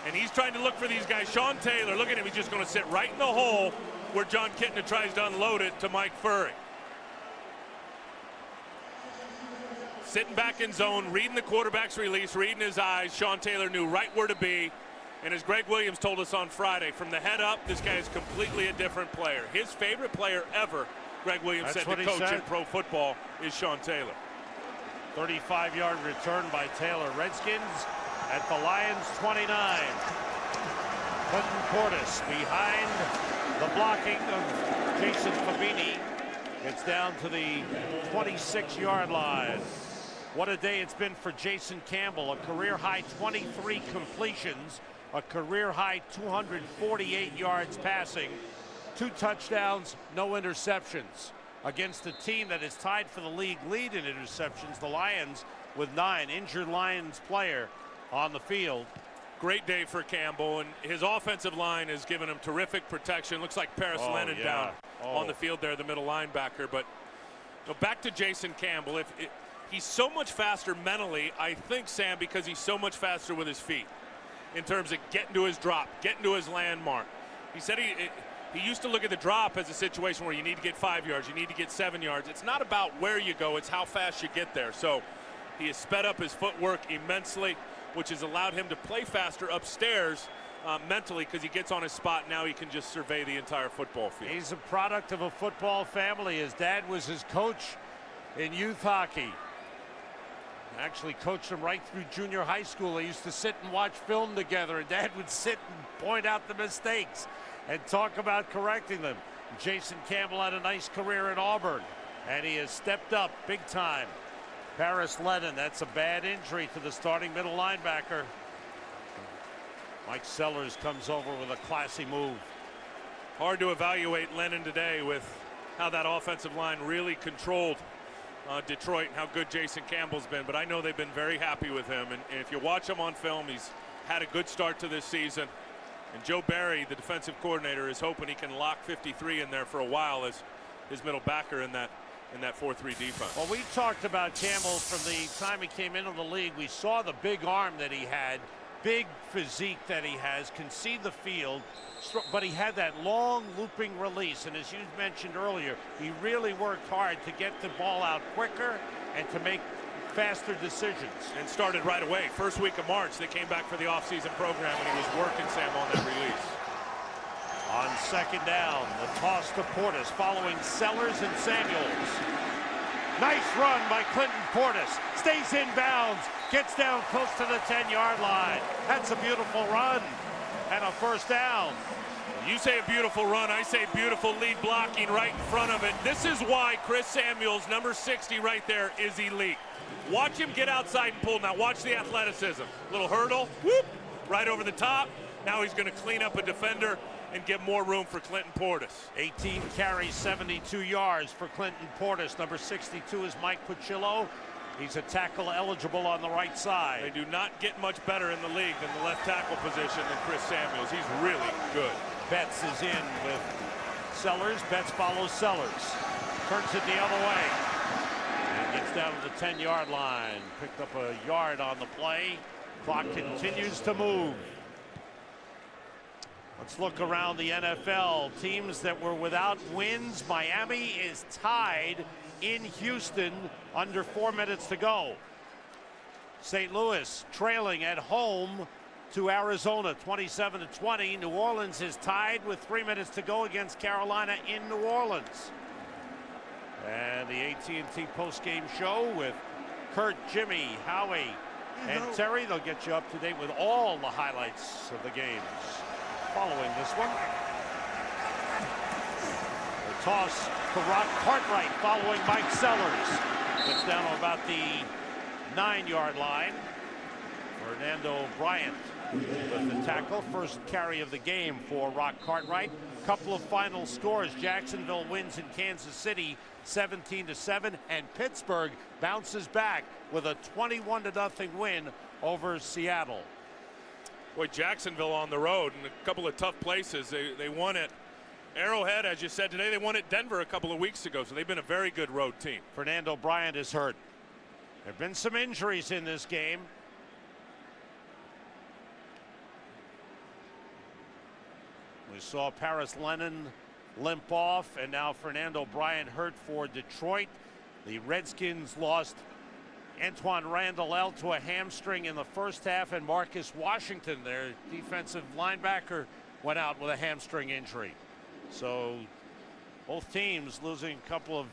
Speaker 12: And he's trying to look for these guys. Sean Taylor, look at him. He's just going to sit right in the hole where John Kitna tries to unload it to Mike Furry. Sitting back in zone, reading the quarterback's release, reading his eyes. Sean Taylor knew right where to be. And as Greg Williams told us on Friday, from the head up, this guy is completely a different player. His favorite player ever, Greg Williams said, to coach in pro football, is Sean Taylor.
Speaker 17: 35-yard return by Taylor. Redskins at the Lions 29. Clinton Portis behind the blocking of Jason Fabini. Gets down to the 26-yard line. What a day it's been for Jason Campbell. A career-high 23 completions, a career-high 248 yards passing, 2 touchdowns, no interceptions, against a team that is tied for the league lead in interceptions, the Lions, with 9. Injured Lions player on the field.
Speaker 12: Great day for Campbell, and his offensive line has given him terrific protection. Looks like Paris Lennon down on the field there, the middle linebacker. But back to Jason Campbell. He's so much faster mentally, I think, Sam, because he's so much faster with his feet in terms of getting to his drop, getting to his landmark. He said he used to look at the drop as a situation where you need to get 5 yards, you need to get 7 yards. It's not about where you go, it's how fast you get there. So he has sped up his footwork immensely, which has allowed him to play faster upstairs mentally, because he gets on his spot. Now he can just survey the entire football field.
Speaker 17: He's a product of a football family. His dad was his coach in youth hockey. Actually coached him right through junior high school. They used to sit and watch film together, and Dad would sit and point out the mistakes and talk about correcting them. Jason Campbell had a nice career in Auburn, and he has stepped up big time. Paris Lennon, that's a bad injury to the starting middle linebacker. Mike Sellers comes over with a classy move.
Speaker 12: Hard to evaluate Lennon today with how that offensive line really controlled Detroit and how good Jason Campbell's been, but I know they've been very happy with him. And if you watch him on film, he's had a good start to this season. And Joe Barry, the defensive coordinator, is hoping he can lock 53 in there for a while as his middle backer in that 4-3 defense.
Speaker 17: Well, we talked about Campbell from the time he came into the league. We saw the big arm that he had, big physique that he has, can see the field, but he had that long looping release. And as you mentioned earlier, he really worked hard to get the ball out quicker and to make faster decisions.
Speaker 12: And started right away. First week of March, they came back for the offseason program, and he was working, Sam, on that release.
Speaker 17: On second down, the toss to Portis following Sellers and Samuels. Nice run by Clinton Portis. Stays in bounds. Gets down close to the 10-yard line. That's a beautiful run. And a first down.
Speaker 12: You say a beautiful run, I say beautiful lead blocking right in front of it. This is why Chris Samuels, number 60 right there, is elite. Watch him get outside and pull. Now watch the athleticism. Little hurdle, whoop, right over the top. Now he's going to clean up a defender and give more room for Clinton Portis.
Speaker 17: 18 carries, 72 yards for Clinton Portis. Number 62 is Mike Puccillo. He's a tackle eligible on the right side.
Speaker 12: They do not get much better in the league than the left tackle position than Chris Samuels. He's really good.
Speaker 17: Betts is in with Sellers. Betts follows Sellers. Turns it the other way. And gets down to the 10-yard line. Picked up a yard on the play. Clock continues to move. Let's look around the NFL. Teams that were without wins. Miami is tied in Houston, under 4 minutes to go. St. Louis trailing at home to Arizona, 27-20. New Orleans is tied with 3 minutes to go against Carolina in New Orleans. And the AT&T postgame show with Kurt, Jimmy, Howie, and Terry. They'll get you up to date with all the highlights of the games following this one. The toss to Rock Cartwright following Mike Sellers. Gets down to about the 9-yard line. Fernando Bryant with the tackle. First carry of the game for Rock Cartwright. Couple of final scores. Jacksonville wins in Kansas City 17-7, and Pittsburgh bounces back with a 21-0 win over Seattle.
Speaker 12: Boy, Jacksonville on the road in a couple of tough places. They won at Arrowhead, as you said today. They won at Denver a couple of weeks ago, so they've been a very good road team.
Speaker 17: Fernando Bryant is hurt. There have been some injuries in this game. We saw Paris Lennon limp off, and now Fernando Bryant hurt for Detroit. The Redskins lost Antoine Randall to a hamstring in the first half, and Marcus Washington, their defensive linebacker, went out with a hamstring injury. So both teams losing a couple of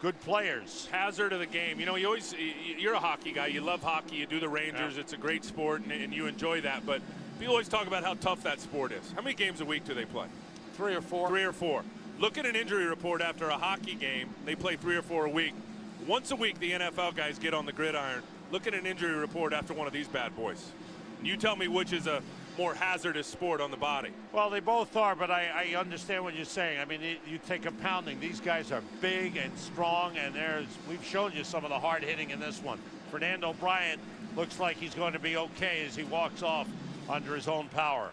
Speaker 17: good players.
Speaker 12: Hazard of the game. You know, you're a hockey guy. You love hockey. You do the Rangers. Yeah. It's a great sport, and you enjoy that. But people always talk about how tough that sport is. How many games a week do they play?
Speaker 17: 3 or 4.
Speaker 12: 3 or 4. Look at an injury report after a hockey game. They play 3 or 4 a week. Once a week, the NFL guys get on the gridiron. Look at an injury report after one of these bad boys. You tell me which is a more hazardous sport on the body.
Speaker 17: Well, they both are, but I understand what you're saying. I mean, you take a pounding. These guys are big and strong, and we've shown you some of the hard hitting in this one. Fernando Bryant looks like he's going to be okay as he walks off under his own power.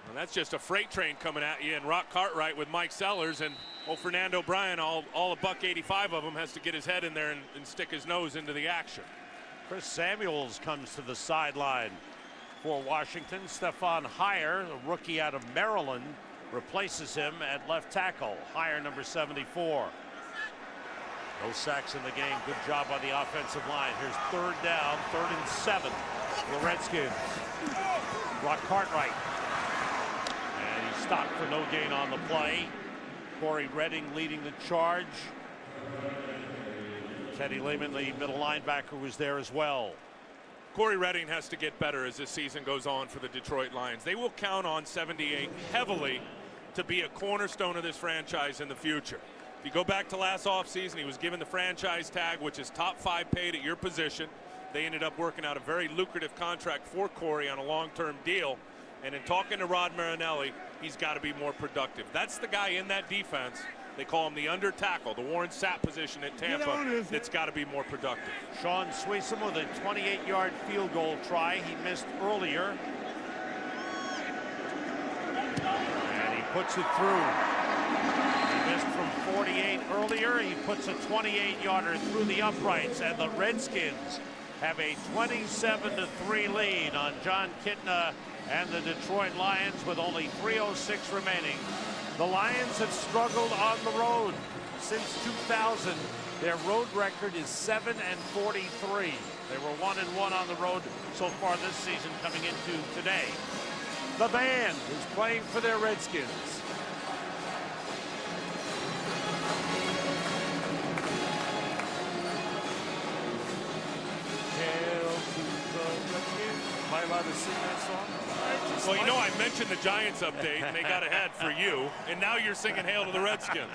Speaker 12: And that's just a freight train coming at you, and Rock Cartwright with Mike Sellers, and Fernando Bryant, all $185 of him, has to get his head in there and stick his nose into the action.
Speaker 17: Chris Samuels comes to the sideline for Washington. Stephon Heyer, a rookie out of Maryland, replaces him at left tackle. Heyer, number 74. No sacks in the game. Good job on the offensive line. Here's 3rd down, 3rd and 7 for the Redskins. Rock Cartwright. And he's stopped for no gain on the play. Corey Redding leading the charge. Teddy Lehman, the middle linebacker, was there as well.
Speaker 12: Corey Redding has to get better as this season goes on for the Detroit Lions. They will count on 78 heavily to be a cornerstone of this franchise in the future. If you go back to last offseason, he was given the franchise tag, which is top 5 paid at your position. They ended up working out a very lucrative contract for Corey on a long-term deal. And in talking to Rod Marinelli, he's got to be more productive. That's the guy in that defense. They call him the under tackle, the Warren Sapp position at Tampa. That's got to be more productive.
Speaker 17: Sean Sweesom with a 28-yard field goal try. He missed earlier. And he puts it through. He missed from 48 earlier. He puts a 28-yarder through the uprights. And the Redskins have a 27-3 lead on John Kitna and the Detroit Lions with only 3:06 remaining. The Lions have struggled on the road since 2000. Their road record is 7-43. They were 1-1 on the road so far this season coming into today. The band is playing for their Redskins. Hail to the Redskins. Am I allowed to sing that song?
Speaker 12: Well, you know, I mentioned the Giants update, and they got ahead for you, and now you're singing Hail to the Redskins.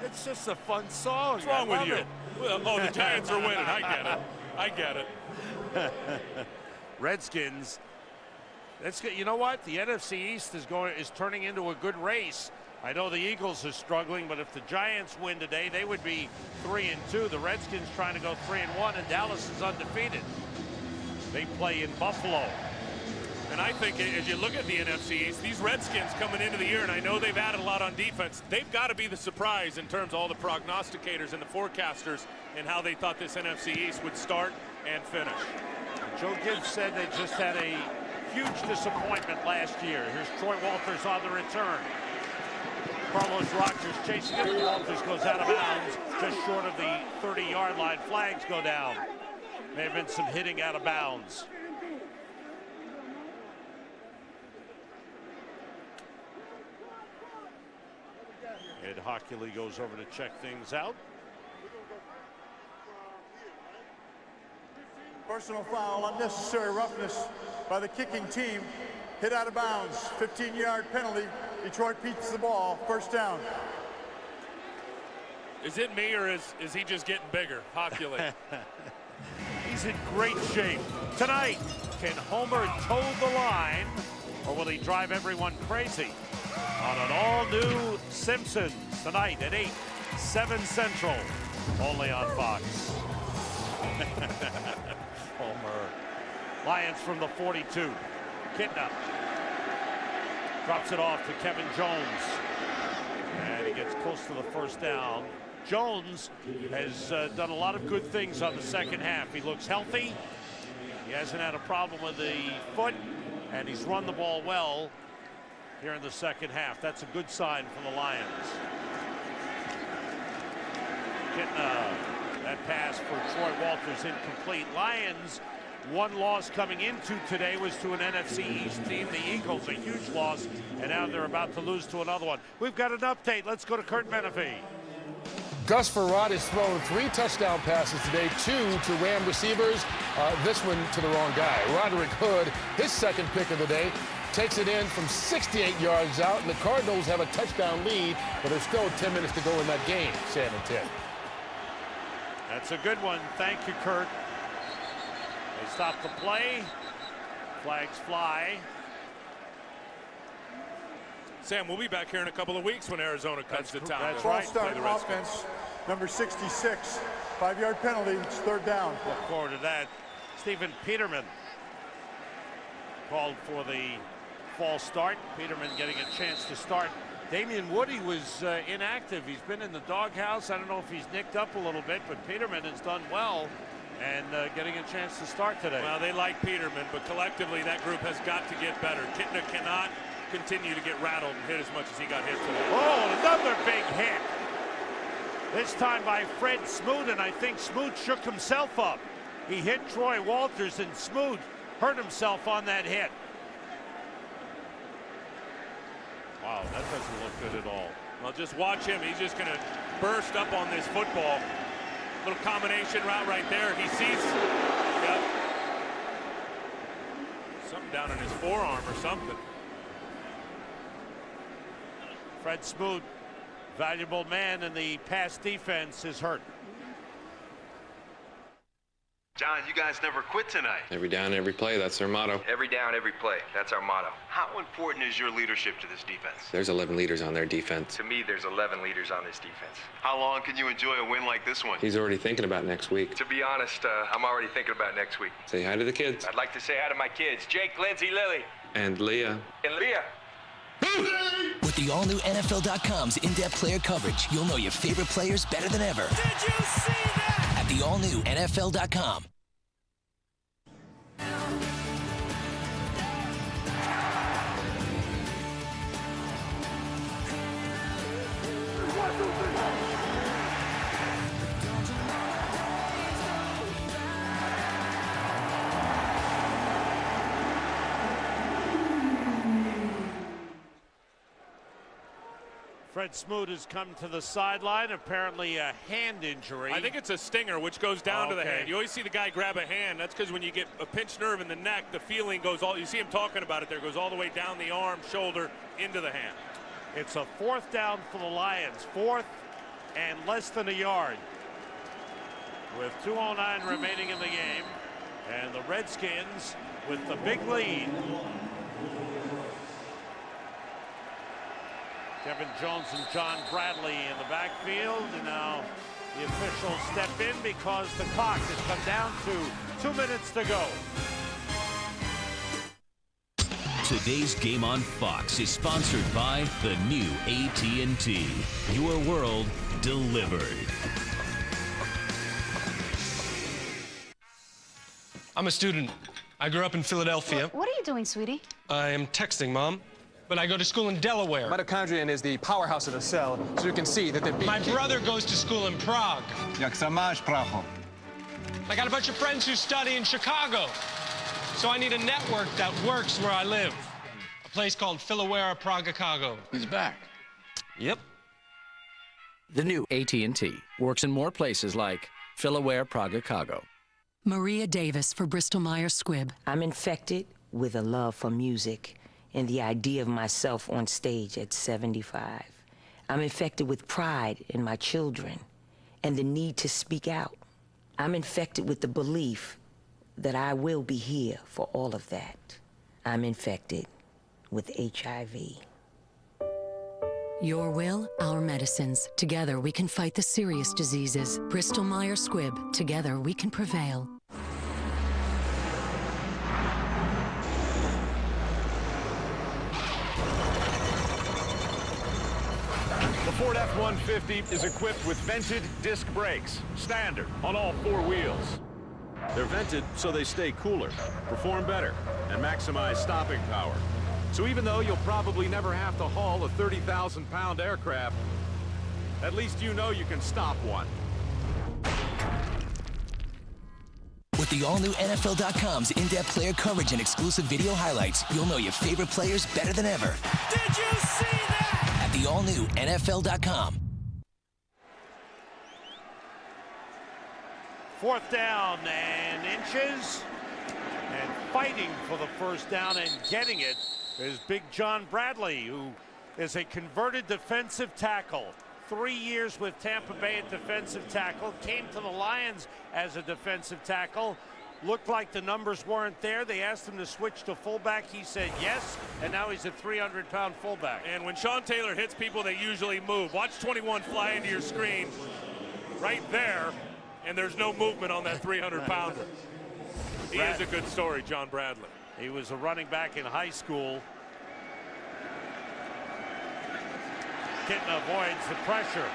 Speaker 17: It's just a fun song.
Speaker 12: What's wrong with you? Well, the Giants are winning. I get it. I get it.
Speaker 17: Redskins. That's good. You know what? The NFC East is turning into a good race. I know the Eagles are struggling, but if the Giants win today, they would be 3-2. The Redskins trying to go 3-1, and Dallas is undefeated. They play in Buffalo.
Speaker 12: And I think as you look at the NFC East, these Redskins coming into the year, and I know they've added a lot on defense, they've got to be the surprise in terms of all the prognosticators and the forecasters and how they thought this NFC East would start and finish.
Speaker 17: Joe Gibbs said they just had a huge disappointment last year. Here's Troy Walters on the return. Carlos Rogers chasing it. Walters goes out of bounds just short of the 30-yard line. Flags go down. May have been some hitting out of bounds. Ed Hockley goes over to check things out.
Speaker 5: Personal foul, unnecessary roughness by the kicking team. Hit out of bounds, 15-yard penalty. Detroit keeps the ball, 1st down.
Speaker 12: Is it me, or is he just getting bigger, Hockley?
Speaker 17: He's in great shape. Tonight, can Homer toe the line, or will he drive everyone crazy? On an all-new Simpsons tonight at 8, 7 Central, only on Fox. Homer. Lions from the 42. Kitna drops it off to Kevin Jones. And he gets close to the 1st down. Jones has done a lot of good things on the second half. He looks healthy. He hasn't had a problem with the foot, and he's run the ball well. here in the second half. That's a good sign for the Lions. Getting that pass for Troy Walters incomplete. Lions, one loss coming into today was to an NFC East team, the Eagles, a huge loss, and now they're about to lose to another one. We've got an update. Let's go to Kurt Menefee.
Speaker 3: Gus Frerotte has thrown 3 touchdown passes today, 2 to Ram receivers, this one to the wrong guy. Roderick Hood, his second pick of the day, takes it in from 68 yards out, and the Cardinals have a touchdown lead, but there's still 10 minutes to go in that game, Sam and Ted.
Speaker 17: That's a good one. Thank you, Kurt. They stop the play. Flags fly.
Speaker 12: Sam, we'll be back here in a couple of weeks when Arizona comes to town.
Speaker 17: That's
Speaker 5: Ball
Speaker 17: right.
Speaker 5: start offense, number 66. 5-yard penalty, it's 3rd down.
Speaker 17: Look forward to that. Stephen Peterman called for the false start. Peterman getting a chance to start. Damian Woody was inactive. He's been in the doghouse. I don't know if he's nicked up a little bit, but Peterman has done well and getting a chance to start today.
Speaker 12: Well, they like Peterman, but collectively that group has got to get better. Kittner cannot continue to get rattled and hit as much as he got hit today.
Speaker 17: Oh, another big hit. This time by Fred Smoot, and I think Smoot shook himself up. He hit Troy Walters, and Smoot hurt himself on that hit. Wow, that doesn't look good at all.
Speaker 12: Well, just watch him. He's just going to burst up on this football. Little combination route right there. He sees something down in his forearm or something.
Speaker 17: Fred Smoot, valuable man in the pass defense, is hurt.
Speaker 11: John, you guys never quit tonight.
Speaker 2: Every down, every play, that's their motto.
Speaker 11: Every down, every play. That's our motto. How important is your leadership to this defense?
Speaker 2: There's 11 leaders on their defense.
Speaker 11: To me, there's 11 leaders on this defense. How long can you enjoy a win like this one?
Speaker 2: He's already thinking about next week.
Speaker 11: To be honest, I'm already thinking about next week.
Speaker 2: Say hi to the kids.
Speaker 11: I'd like to say hi to my kids, Jake, Lindsay, Lily.
Speaker 2: And Leah.
Speaker 11: And Leah.
Speaker 14: With the all-new NFL.com's in-depth player coverage, you'll know your favorite players better than ever.
Speaker 7: Did you see that?
Speaker 14: At the all-new NFL.com.
Speaker 17: Fred Smoot has come to the sideline, apparently a hand injury.
Speaker 12: I think it's a stinger, which goes down to the hand. You always see the guy grab a hand. That's because when you get a pinched nerve in the neck, the feeling goes all, you see him talking about it there, goes all the way down the arm, shoulder, into the hand.
Speaker 17: It's a 4th down for the Lions. 4th and less than a yard. With 2:09 remaining in the game. And the Redskins with the big lead. Kevin Jones and John Bradley in the backfield, and now the officials step in because the clock has come down to 2 minutes to go.
Speaker 16: Today's Game on Fox is sponsored by the new AT&T. Your world delivered.
Speaker 15: I'm a student. I grew up in Philadelphia.
Speaker 20: What are you doing, sweetie?
Speaker 15: I am texting, Mom. But I go to school in Delaware.
Speaker 22: Mitochondrion is the powerhouse of the cell, so you can see that the
Speaker 15: My brother goes to school in Prague.
Speaker 22: Jak sa máš, Pracho?
Speaker 15: I got a bunch of friends who study in Chicago. So I need a network that works where I live. A place called Philaware Prague-Chicago.
Speaker 22: He's back.
Speaker 15: Yep.
Speaker 23: The new AT&T works in more places like Philaware Prague-Chicago.
Speaker 25: Maria Davis for Bristol-Myers Squibb.
Speaker 27: I'm infected with a love for music and the idea of myself on stage at 75. I'm infected with pride in my children and the need to speak out. I'm infected with the belief that I will be here for all of that. I'm infected with HIV.
Speaker 25: Your will, our medicines. Together we can fight the serious diseases. Bristol-Myers Squibb. Together we can prevail.
Speaker 8: The Ford F-150 is equipped with vented disc brakes, standard on all 4 wheels. They're vented so they stay cooler, perform better, and maximize stopping power.
Speaker 1: So even though you'll probably never have to haul a 30,000-pound aircraft, at least you know you can stop one.
Speaker 14: With the all-new NFL.com's in-depth player coverage and exclusive video highlights, you'll know your favorite players better than ever.
Speaker 7: Did you see that?
Speaker 14: At the all-new NFL.com.
Speaker 17: 4th down and inches. And fighting for the first down and getting it is Big John Bradley, who is a converted defensive tackle. 3 years with Tampa Bay at defensive tackle. Came to the Lions as a defensive tackle. Looked like the numbers weren't there. They asked him to switch to fullback. He said yes, and now he's a 300-pound fullback.
Speaker 12: And when Sean Taylor hits people, they usually move. Watch 21 fly into your screen right there, and there's no movement on that 300-pounder. He is a good story, John Bradley.
Speaker 17: He was a running back in high school. Kitten avoids the pressure.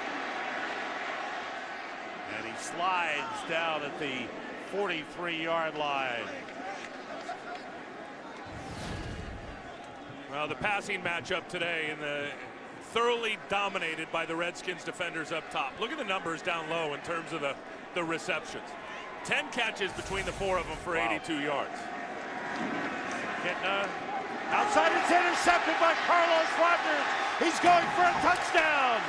Speaker 17: And he slides down at the 43-yard line.
Speaker 12: Well, the passing matchup today in the thoroughly dominated by the Redskins defenders up top. Look at the numbers down low in terms of the receptions. 10 catches between the 4 of them for 82 yards.
Speaker 17: Kitna outside, it's intercepted by Carlos Rogers. He's going for a touchdown.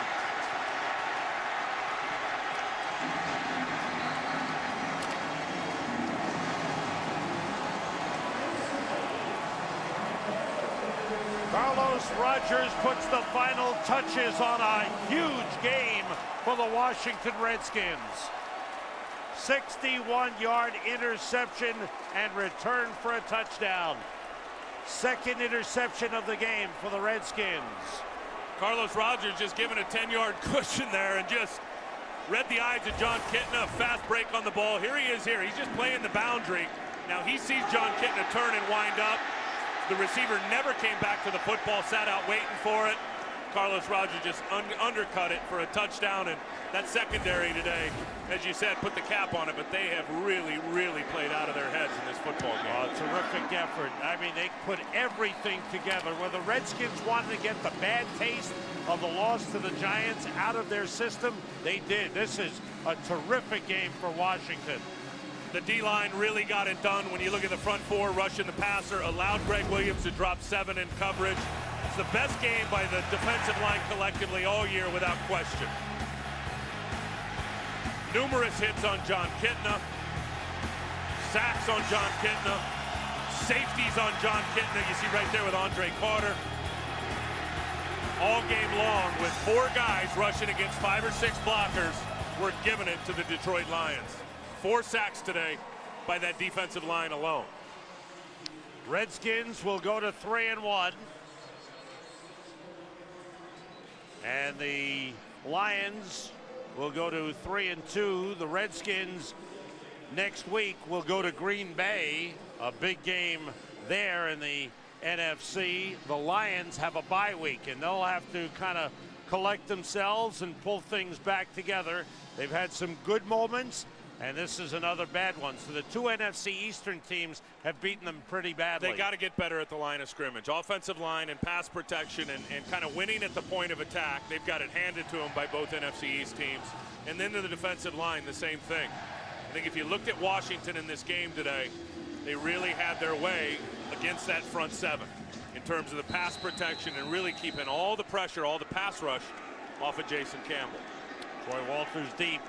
Speaker 17: Carlos Rogers puts the final touches on a huge game for the Washington Redskins. 61-yard interception and return for a touchdown. Second interception of the game for the Redskins.
Speaker 12: Carlos Rogers just giving a 10-yard cushion there and just read the eyes of John Kitna. A fast break on the ball. Here he is here. He's just playing the boundary. Now he sees John Kitna turn and wind up. The receiver never came back to the football, sat out waiting for it. Carlos Rogers just undercut it for a touchdown, and that secondary today, as you said, put the cap on it, but they have really, really played out of their heads in this football game.
Speaker 17: Terrific effort. I mean, they put everything together. Where the Redskins wanted to get the bad taste of the loss to the Giants out of their system, they did. This is a terrific game for Washington.
Speaker 12: The D-line really got it done. When you look at the front 4 rushing the passer, allowed Greg Williams to drop 7 in coverage. It's the best game by the defensive line collectively all year without question. Numerous hits on John Kitna, sacks on John Kitna, safeties on John Kitna. You see right there with Andre Carter. All game long with 4 guys rushing against 5 or 6 blockers. We're giving it to the Detroit Lions. 4 sacks today by that defensive line alone.
Speaker 17: Redskins will go to 3-1. And the Lions will go to 3-2. The Redskins next week will go to Green Bay. A big game there in the NFC. The Lions have a bye week, and they'll have to kind of collect themselves and pull things back together. They've had some good moments, and this is another bad one. So the 2 NFC Eastern teams have beaten them pretty badly.
Speaker 12: They got to get better at the line of scrimmage. Offensive line and pass protection and kind of winning at the point of attack. They've got it handed to them by both NFC East teams. And then to the defensive line, the same thing. I think if you looked at Washington in this game today, they really had their way against that front 7 in terms of the pass protection and really keeping all the pressure, all the pass rush off of Jason Campbell.
Speaker 17: Troy Walters deep.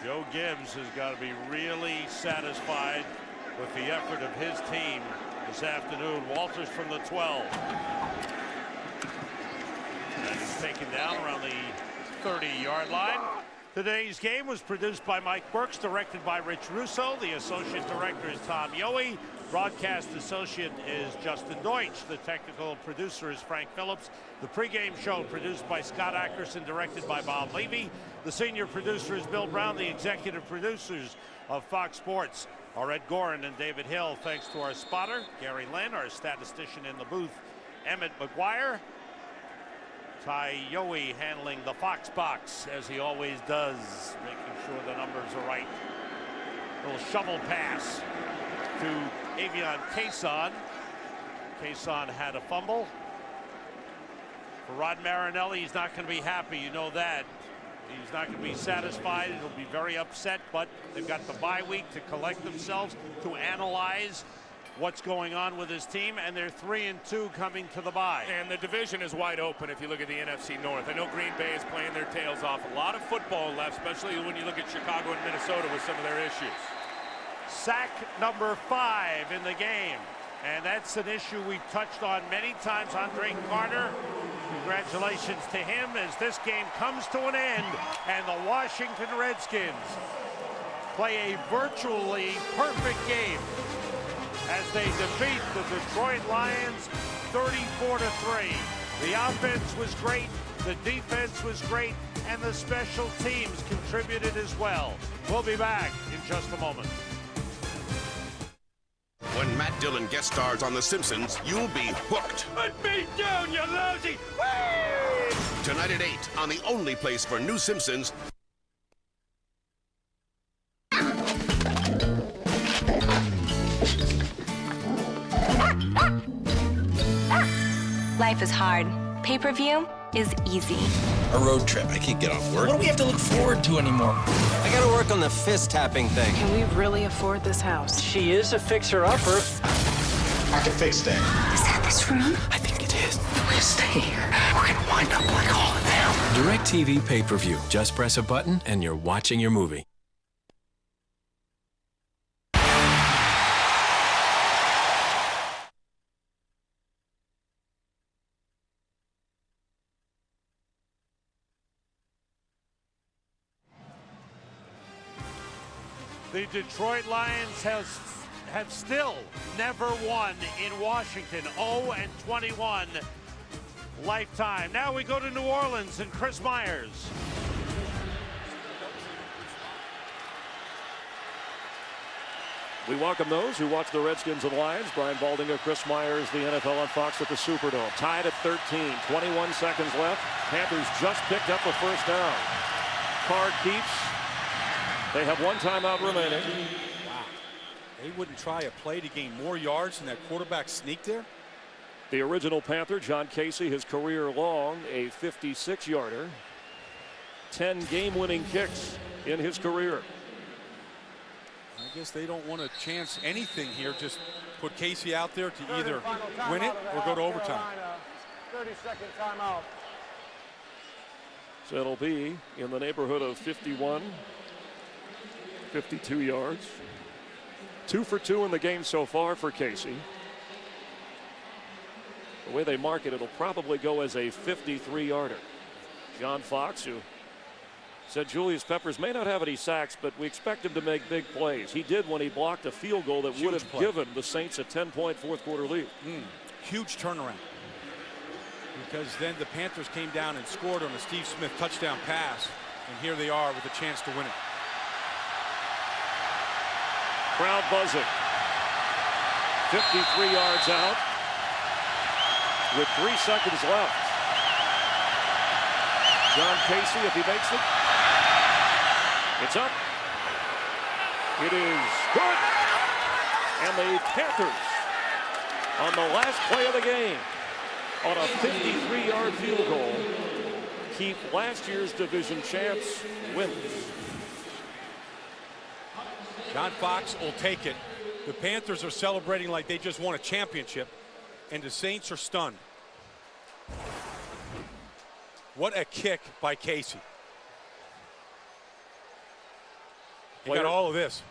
Speaker 17: Joe Gibbs has got to be really satisfied with the effort of his team this afternoon. Walters from the 12. And he's taken down around the 30-yard line. Today's game was produced by Mike Burks, directed by Rich Russo. The associate director is Tom Yohe. Broadcast associate is Justin Deutsch. The technical producer is Frank Phillips. The pregame show produced by Scott Ackerson, directed by Bob Levy. The senior producer is Bill Brown. The executive producers of Fox Sports are Ed Gorin and David Hill. Thanks to our spotter, Gary Lynn, our statistician in the booth, Emmett McGuire. Ty Yohe handling the Fox box, as he always does, making sure the numbers are right. Little shovel pass to Avion Cason. Cason had a fumble. For Rod Marinelli, he's not going to be happy, you know that. He's not going to be satisfied. He'll be very upset, but they've got the bye week to collect themselves, to analyze what's going on with his team, and they're 3-2 coming to the bye.
Speaker 12: And the division is wide open if you look at the NFC North. I know Green Bay is playing their tails off. A lot of football left, especially when you look at Chicago and Minnesota with some of their issues.
Speaker 17: Sack number 5 in the game, and that's an issue we've touched on many times. Andre Carter, congratulations to him as this game comes to an end, and the Washington Redskins play a virtually perfect game as they defeat the Detroit Lions 34-3. The offense was great, the defense was great, and the special teams contributed as well. We'll be back in just a moment.
Speaker 10: When Matt Dillon guest stars on The Simpsons, you'll be hooked.
Speaker 7: Put me down, you lousy! Whee!
Speaker 10: Tonight at 8 on the only place for new Simpsons.
Speaker 6: Life is hard. Pay-per-view is easy.
Speaker 13: A road trip. I can't get off work.
Speaker 23: What do we have to look forward to anymore?
Speaker 13: I gotta work on the fist tapping thing.
Speaker 18: Can we really afford this house?
Speaker 23: She is a fixer-upper.
Speaker 13: I can fix that.
Speaker 18: Is that this room?
Speaker 23: I think it is. If we stay here, we're gonna wind up like all of them.
Speaker 19: DirecTV pay-per-view. Just press a button and you're watching your movie.
Speaker 17: The Detroit Lions have still never won in Washington. 0-21 lifetime. Now we go to New Orleans and Chris Myers.
Speaker 20: We welcome those who watch the Redskins and Lions. Brian Baldinger, Chris Myers, the NFL on Fox at the Superdome. Tied at 13, 21 seconds left. Panthers just picked up the first down. Card keeps. They have one timeout remaining.
Speaker 21: Wow. They wouldn't try a play to gain more yards than that quarterback sneak there?
Speaker 20: The original Panther, John Casey, his career long, a 56-yarder. 10 game-winning kicks in his career.
Speaker 21: I guess they don't want to chance anything here. Just put Casey out there to either win it or go to overtime.
Speaker 5: 30-second timeout.
Speaker 20: So it'll be in the neighborhood of 51. 52 yards. 2 for 2 in the game so far for Casey. The way they mark it, it'll probably go as a 53-yarder. John Fox, who said Julius Peppers may not have any sacks, but we expect him to make big plays. He did when he blocked a field goal that would have given the Saints a 10-point fourth-quarter lead.
Speaker 21: Huge turnaround. Because then the Panthers came down and scored on a Steve Smith touchdown pass, and here they are with a chance to win it.
Speaker 20: Crowd buzzing. 53 yards out with 3 seconds left. John Casey, if he makes it, it's up. It is good. And the Panthers, on the last play of the game, on a 53-yard field goal, keep last year's division champs winning.
Speaker 21: John Fox will take it. The Panthers are celebrating like they just won a championship, and the Saints are stunned. What a kick by Casey. He got all of this.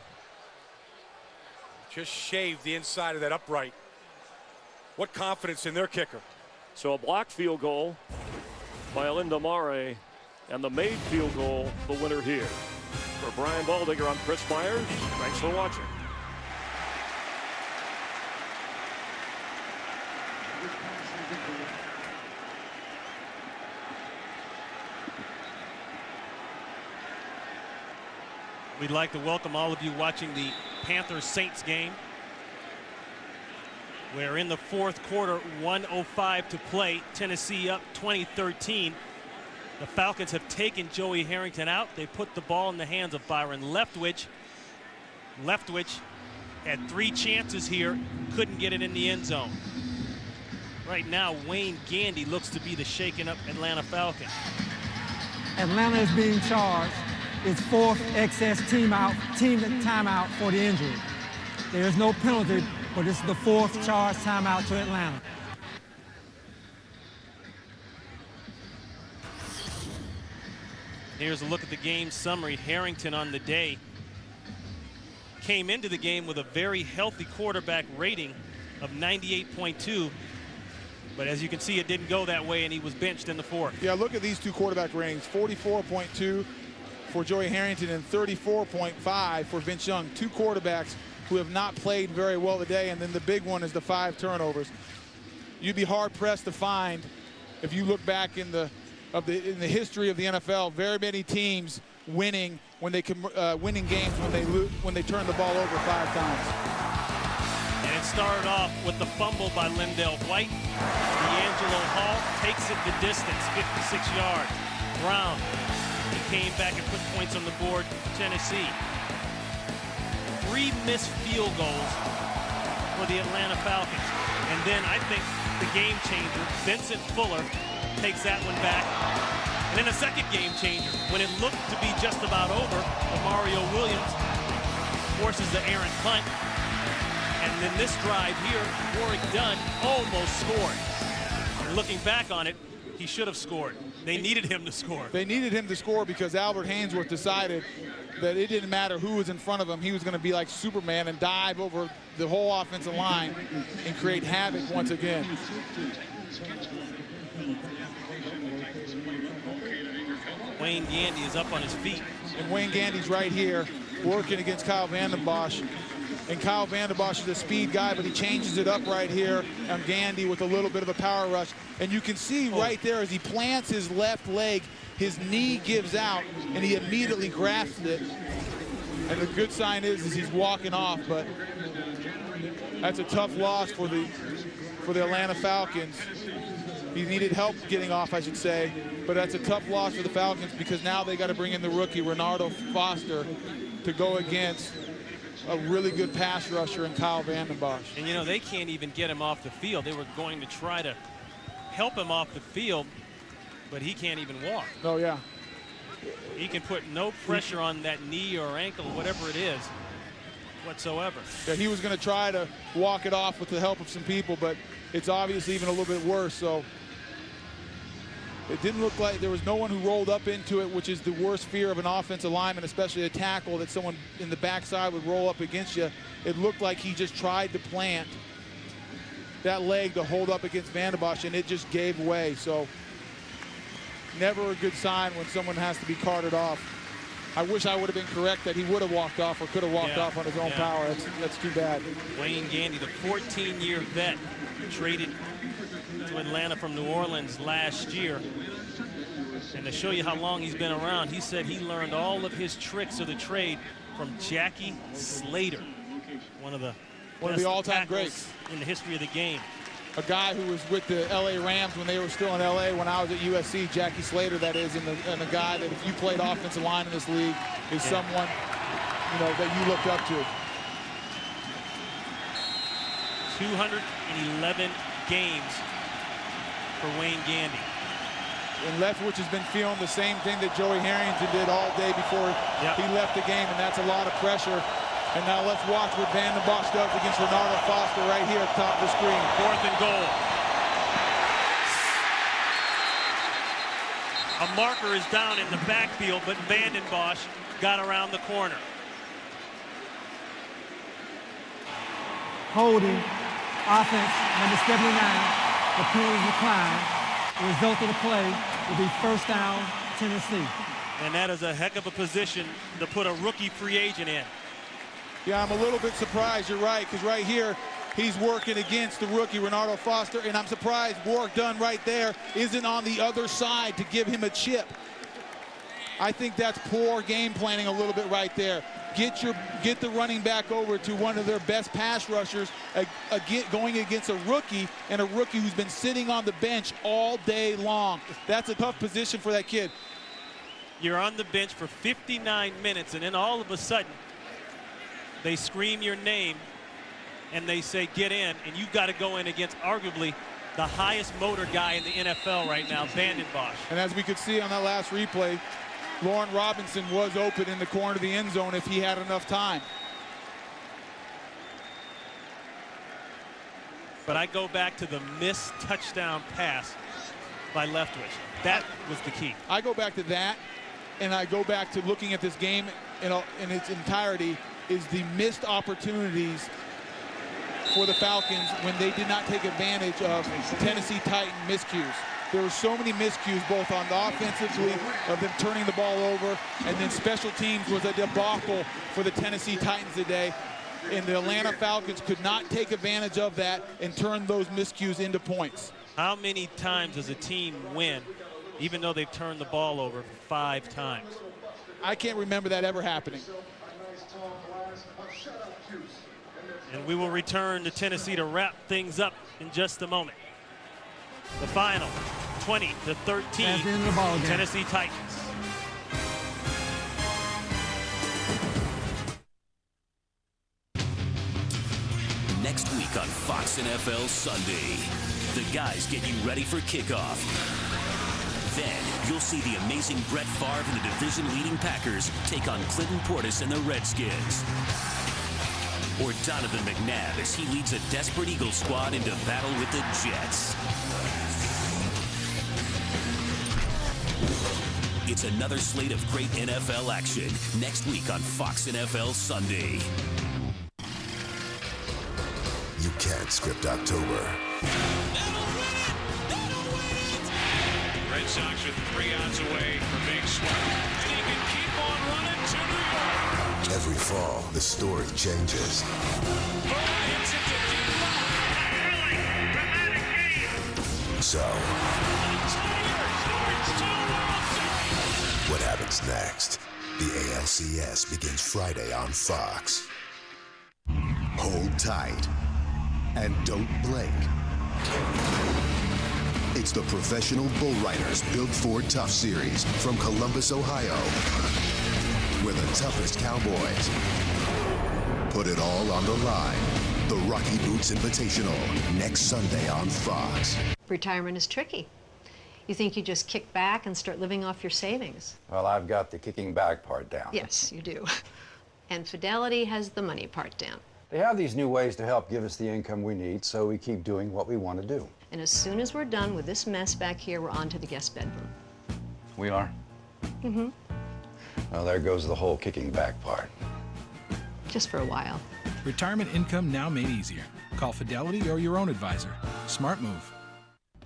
Speaker 21: Just shaved the inside of that upright. What confidence in their kicker.
Speaker 20: So a blocked field goal by Alinda Mare, and the made field goal, the winner here. For Brian Baldinger, I'm Chris Myers. Thanks for watching.
Speaker 24: We'd like to welcome all of you watching the Panthers-Saints game. We're in the fourth quarter, 1:05 to play. Tennessee up 20-13. The Falcons have taken Joey Harrington out. They put the ball in the hands of Byron Leftwich. Leftwich had 3 chances here, couldn't get it in the end zone. Right now, Wayne Gandy looks to be the shaken up Atlanta Falcon.
Speaker 2: Atlanta is being charged its 4th excess timeout for the injury. There is no penalty, but this is the 4th charge timeout to Atlanta.
Speaker 24: Here's a look at the game summary. Harrington on the day came into the game with a very healthy quarterback rating of 98.2. But as you can see, it didn't go that way, and he was benched in the 4th.
Speaker 3: Yeah, look at these two quarterback ratings, 44.2 for Joey Harrington and 34.5 for Vince Young. Two quarterbacks who have not played very well today, and then the big one is the 5 turnovers. You'd be hard-pressed to find, if you look back in the history of the NFL, very many teams winning when they winning games when they turn the ball over 5 times.
Speaker 24: And it started off with the fumble by Lindell White. D'Angelo Hall takes it the distance, 56 yards. Brown, he came back and put points on the board for Tennessee. 3 missed field goals for the Atlanta Falcons. And then I think the game changer, Vincent Fuller, takes that one back. And then a second game changer. When it looked to be just about over, Mario Williams forces the errant punt. And then this drive here, Warwick Dunn almost scored. And looking back on it, he should have scored. They needed him to score.
Speaker 3: They needed him to score because Albert Haynesworth decided that it didn't matter who was in front of him. He was going to be like Superman and dive over the whole offensive line and create havoc once again.
Speaker 24: Wayne Gandy is up on his feet.
Speaker 3: And Wayne Gandy's right here working against Kyle Vanden Bosch. And Kyle Vanden Bosch is a speed guy, but he changes it up right here on Gandy with a little bit of a power rush. And you can see right there as he plants his left leg, his knee gives out, and he immediately grasps it. And the good sign is he's walking off, but that's a tough loss for the Atlanta Falcons. He needed help getting off, I should say, but that's a tough loss for the Falcons because now they got to bring in the rookie, Renardo Foster, to go against a really good pass rusher in Kyle Vanden Bosch.
Speaker 24: And you know, they can't even get him off the field. They were going to try to help him off the field, but he can't even walk.
Speaker 3: Oh, yeah.
Speaker 24: He can put no pressure on that knee or ankle, whatever it is, whatsoever.
Speaker 3: Yeah, he was going to try to walk it off with the help of some people, but it's obviously even a little bit worse. So it didn't look like there was no one who rolled up into it, which is the worst fear of an offensive lineman, especially a tackle, that someone in the backside would roll up against you. It looked like he just tried to plant that leg to hold up against Vanden Bosch, and it just gave way. So never a good sign when someone has to be carted off. I wish I would have been correct that he would have walked off or could have walked off on his own power. That's too bad.
Speaker 24: Wayne Gandy, the 14-year vet, traded to Atlanta from New Orleans last year. And to show you how long he's been around, he said he learned all of his tricks of the trade from Jackie Slater, one of the
Speaker 3: all-time greats
Speaker 24: in the history of the game.
Speaker 3: A guy who was with the LA Rams when they were still in LA when I was at USC, Jackie Slater, that is, and a guy that if you played offensive line in this league is someone, you know, that you looked up to.
Speaker 24: 211 games for Wayne Gandy.
Speaker 3: And Leftwich has been feeling the same thing that Joey Harrington did all day before he left the game, and that's a lot of pressure. And now let's watch what Vanden Bosch does against Renardo Foster right here at the top of the screen.
Speaker 24: 4th and goal. A marker is down in the backfield, but Vanden Bosch got around the corner.
Speaker 2: Holding, offense, number 79, the penalty decline. The result of the play will be first down, Tennessee.
Speaker 24: And that is a heck of a position to put a rookie free agent in.
Speaker 3: Yeah, I'm a little bit surprised, you're right, because right here, he's working against the rookie, Renardo Foster, and I'm surprised Warwick Dunn right there isn't on the other side to give him a chip. I think that's poor game planning a little bit right there. Get the running back over to one of their best pass rushers going against a rookie, and a rookie who's been sitting on the bench all day long. That's a tough position for that kid.
Speaker 24: You're on the bench for 59 minutes, and then all of a sudden, they scream your name and they say get in, and you've got to go in against arguably the highest motor guy in the NFL right now, Vanden Bosch.
Speaker 3: And as we could see on that last replay, Lauren Robinson was open in the corner of the end zone if he had enough time.
Speaker 24: But I go back to the missed touchdown pass by Leftwich. That was the key.
Speaker 3: I go back to that, and I go back to looking at this game in its entirety, is the missed opportunities for the Falcons when they did not take advantage of Tennessee Titan miscues. There were so many miscues, both on the offensively of them turning the ball over, and then special teams was a debacle for the Tennessee Titans today. And the Atlanta Falcons could not take advantage of that and turn those miscues into points.
Speaker 24: How many times does a team win, even though they've turned the ball over 5 times?
Speaker 3: I can't remember that ever happening.
Speaker 24: And we will return to Tennessee to wrap things up in just a moment. The final, 20-13,
Speaker 2: That's the end of the ball game.
Speaker 24: Tennessee Titans.
Speaker 4: Next week on Fox NFL Sunday, the guys get you ready for kickoff. Then you'll see the amazing Brett Favre and the division-leading Packers take on Clinton Portis and the Redskins. Or Donovan McNabb as he leads a desperate Eagles squad into battle with the Jets. It's another slate of great NFL action next week on Fox NFL Sunday.
Speaker 9: You can't script October.
Speaker 8: Red Sox are 3 outs away from being swept. And he can keep on running to New York.
Speaker 9: Every fall, the story changes. So, what happens next? The ALCS begins Friday on Fox. Hold tight and don't blink. It's the Professional Bull Riders Built Ford Tough Series from Columbus, Ohio, where the toughest cowboys put it all on the line. The Rocky Boots Invitational, next Sunday on Fox.
Speaker 11: Retirement is tricky. You think you just kick back and start living off your savings.
Speaker 15: Well, I've got the kicking back part down.
Speaker 11: Yes, you do. And Fidelity has the money part down.
Speaker 15: They have these new ways to help give us the income we need, so we keep doing what we want to do.
Speaker 11: And as soon as we're done with this mess back here, we're on to the guest bedroom.
Speaker 15: We are?
Speaker 11: Mm-hmm.
Speaker 15: Well, there goes the whole kicking back part.
Speaker 11: Just for a while.
Speaker 16: Retirement income now made easier. Call Fidelity or your own advisor. Smart move.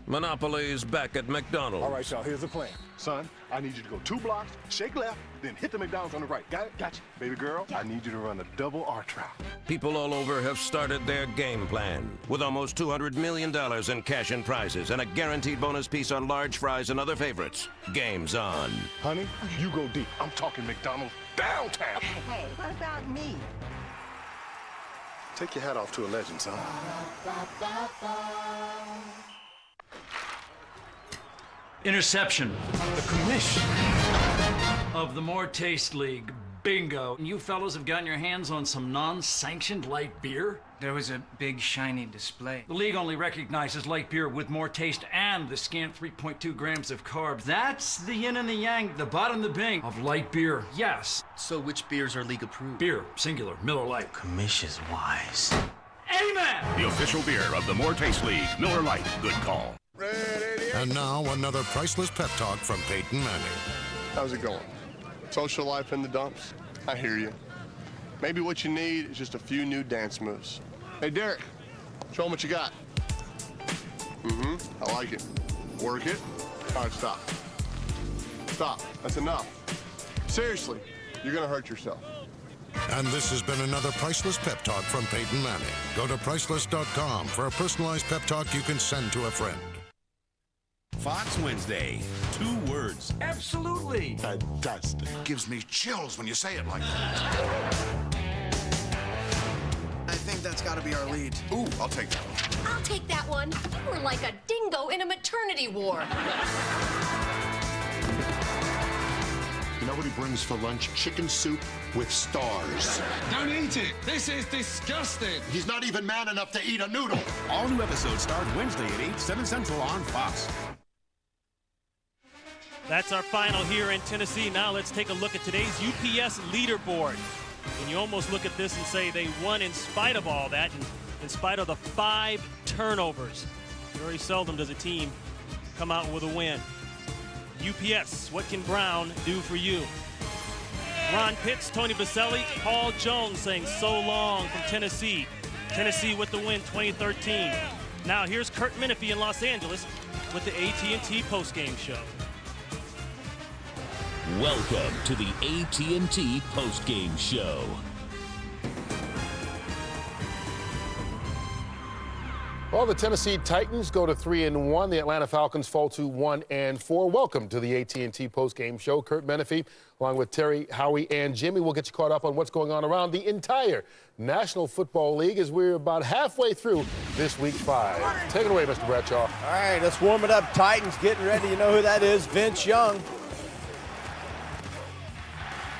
Speaker 22: Monopoly's back at McDonald's.
Speaker 26: All right, y'all, here's the plan. Son, I need you to go 2 blocks, shake left, then hit the McDonald's on the right. Got it? Gotcha. Baby girl, I need you to run a double R-trial.
Speaker 22: People all over have started their game plan. With almost $200 million in cash and prizes and a guaranteed bonus piece on large fries and other favorites. Game's on.
Speaker 26: Honey, you go deep. I'm talking McDonald's downtown.
Speaker 28: Hey, what about me?
Speaker 26: Take your hat off to a legend, son.
Speaker 29: Interception. The commission of the More Taste League. Bingo. You fellows have gotten your hands on some non-sanctioned light beer?
Speaker 30: There was a big shiny display.
Speaker 29: The league only recognizes light beer with more taste and the scant 3.2 grams of carbs. That's the yin and the yang, the bot and the bing of light beer. Yes.
Speaker 30: So which beers are league approved?
Speaker 29: Beer, singular, Miller Lite.
Speaker 30: Commission's wise.
Speaker 29: Amen!
Speaker 31: The official beer of the More Taste League, Miller Lite. Good call.
Speaker 9: And now another priceless pep talk from Peyton Manning.
Speaker 26: How's it going? Social life in the dumps? I hear you. Maybe what you need is just a few new dance moves. Hey, Derek, show them what you got. I like it. Work it. All right, stop. Stop. That's enough. Seriously, you're gonna hurt yourself.
Speaker 9: And this has been another priceless pep talk from Peyton Manning. Go to Priceless.com for a personalized pep talk you can send to a friend.
Speaker 10: Fox Wednesday. 2 words.
Speaker 29: Absolutely.
Speaker 9: Fantastic.
Speaker 32: Gives me chills when you say it like that.
Speaker 33: I think that's got to be our lead.
Speaker 32: Ooh, I'll take that one.
Speaker 34: I'll take that one. You were like a dingo in a maternity ward.
Speaker 26: You know
Speaker 32: Nobody brings for lunch chicken soup with stars.
Speaker 1: Don't eat it. This is disgusting.
Speaker 32: He's not even man enough to eat a noodle.
Speaker 10: All new episodes start Wednesday at 8, 7 Central on Fox.
Speaker 24: That's our final here in Tennessee. Now let's take a look at today's UPS leaderboard. And you almost look at this and say they won in spite of all that, and in spite of the 5 turnovers. Very seldom does a team come out with a win. UPS, what can Brown do for you? Ron Pitts, Tony Baselli, Paul Jones saying so long from Tennessee. Tennessee with the win 2013. Now here's Kurt Menefee in Los Angeles with the AT&T postgame show.
Speaker 4: Welcome to the AT&T postgame show.
Speaker 5: Well, the Tennessee Titans go to 3-1. The Atlanta Falcons fall to 1-4. Welcome to the AT&T postgame show. Kurt Menefee, along with Terry, Howie, and Jimmy. We'll get you caught up on what's going on around the entire National Football League as we're about halfway through this week 5. Take it away, Mr. Bradshaw.
Speaker 6: All right, let's warm it up. Titans getting ready. You know who that is, Vince Young.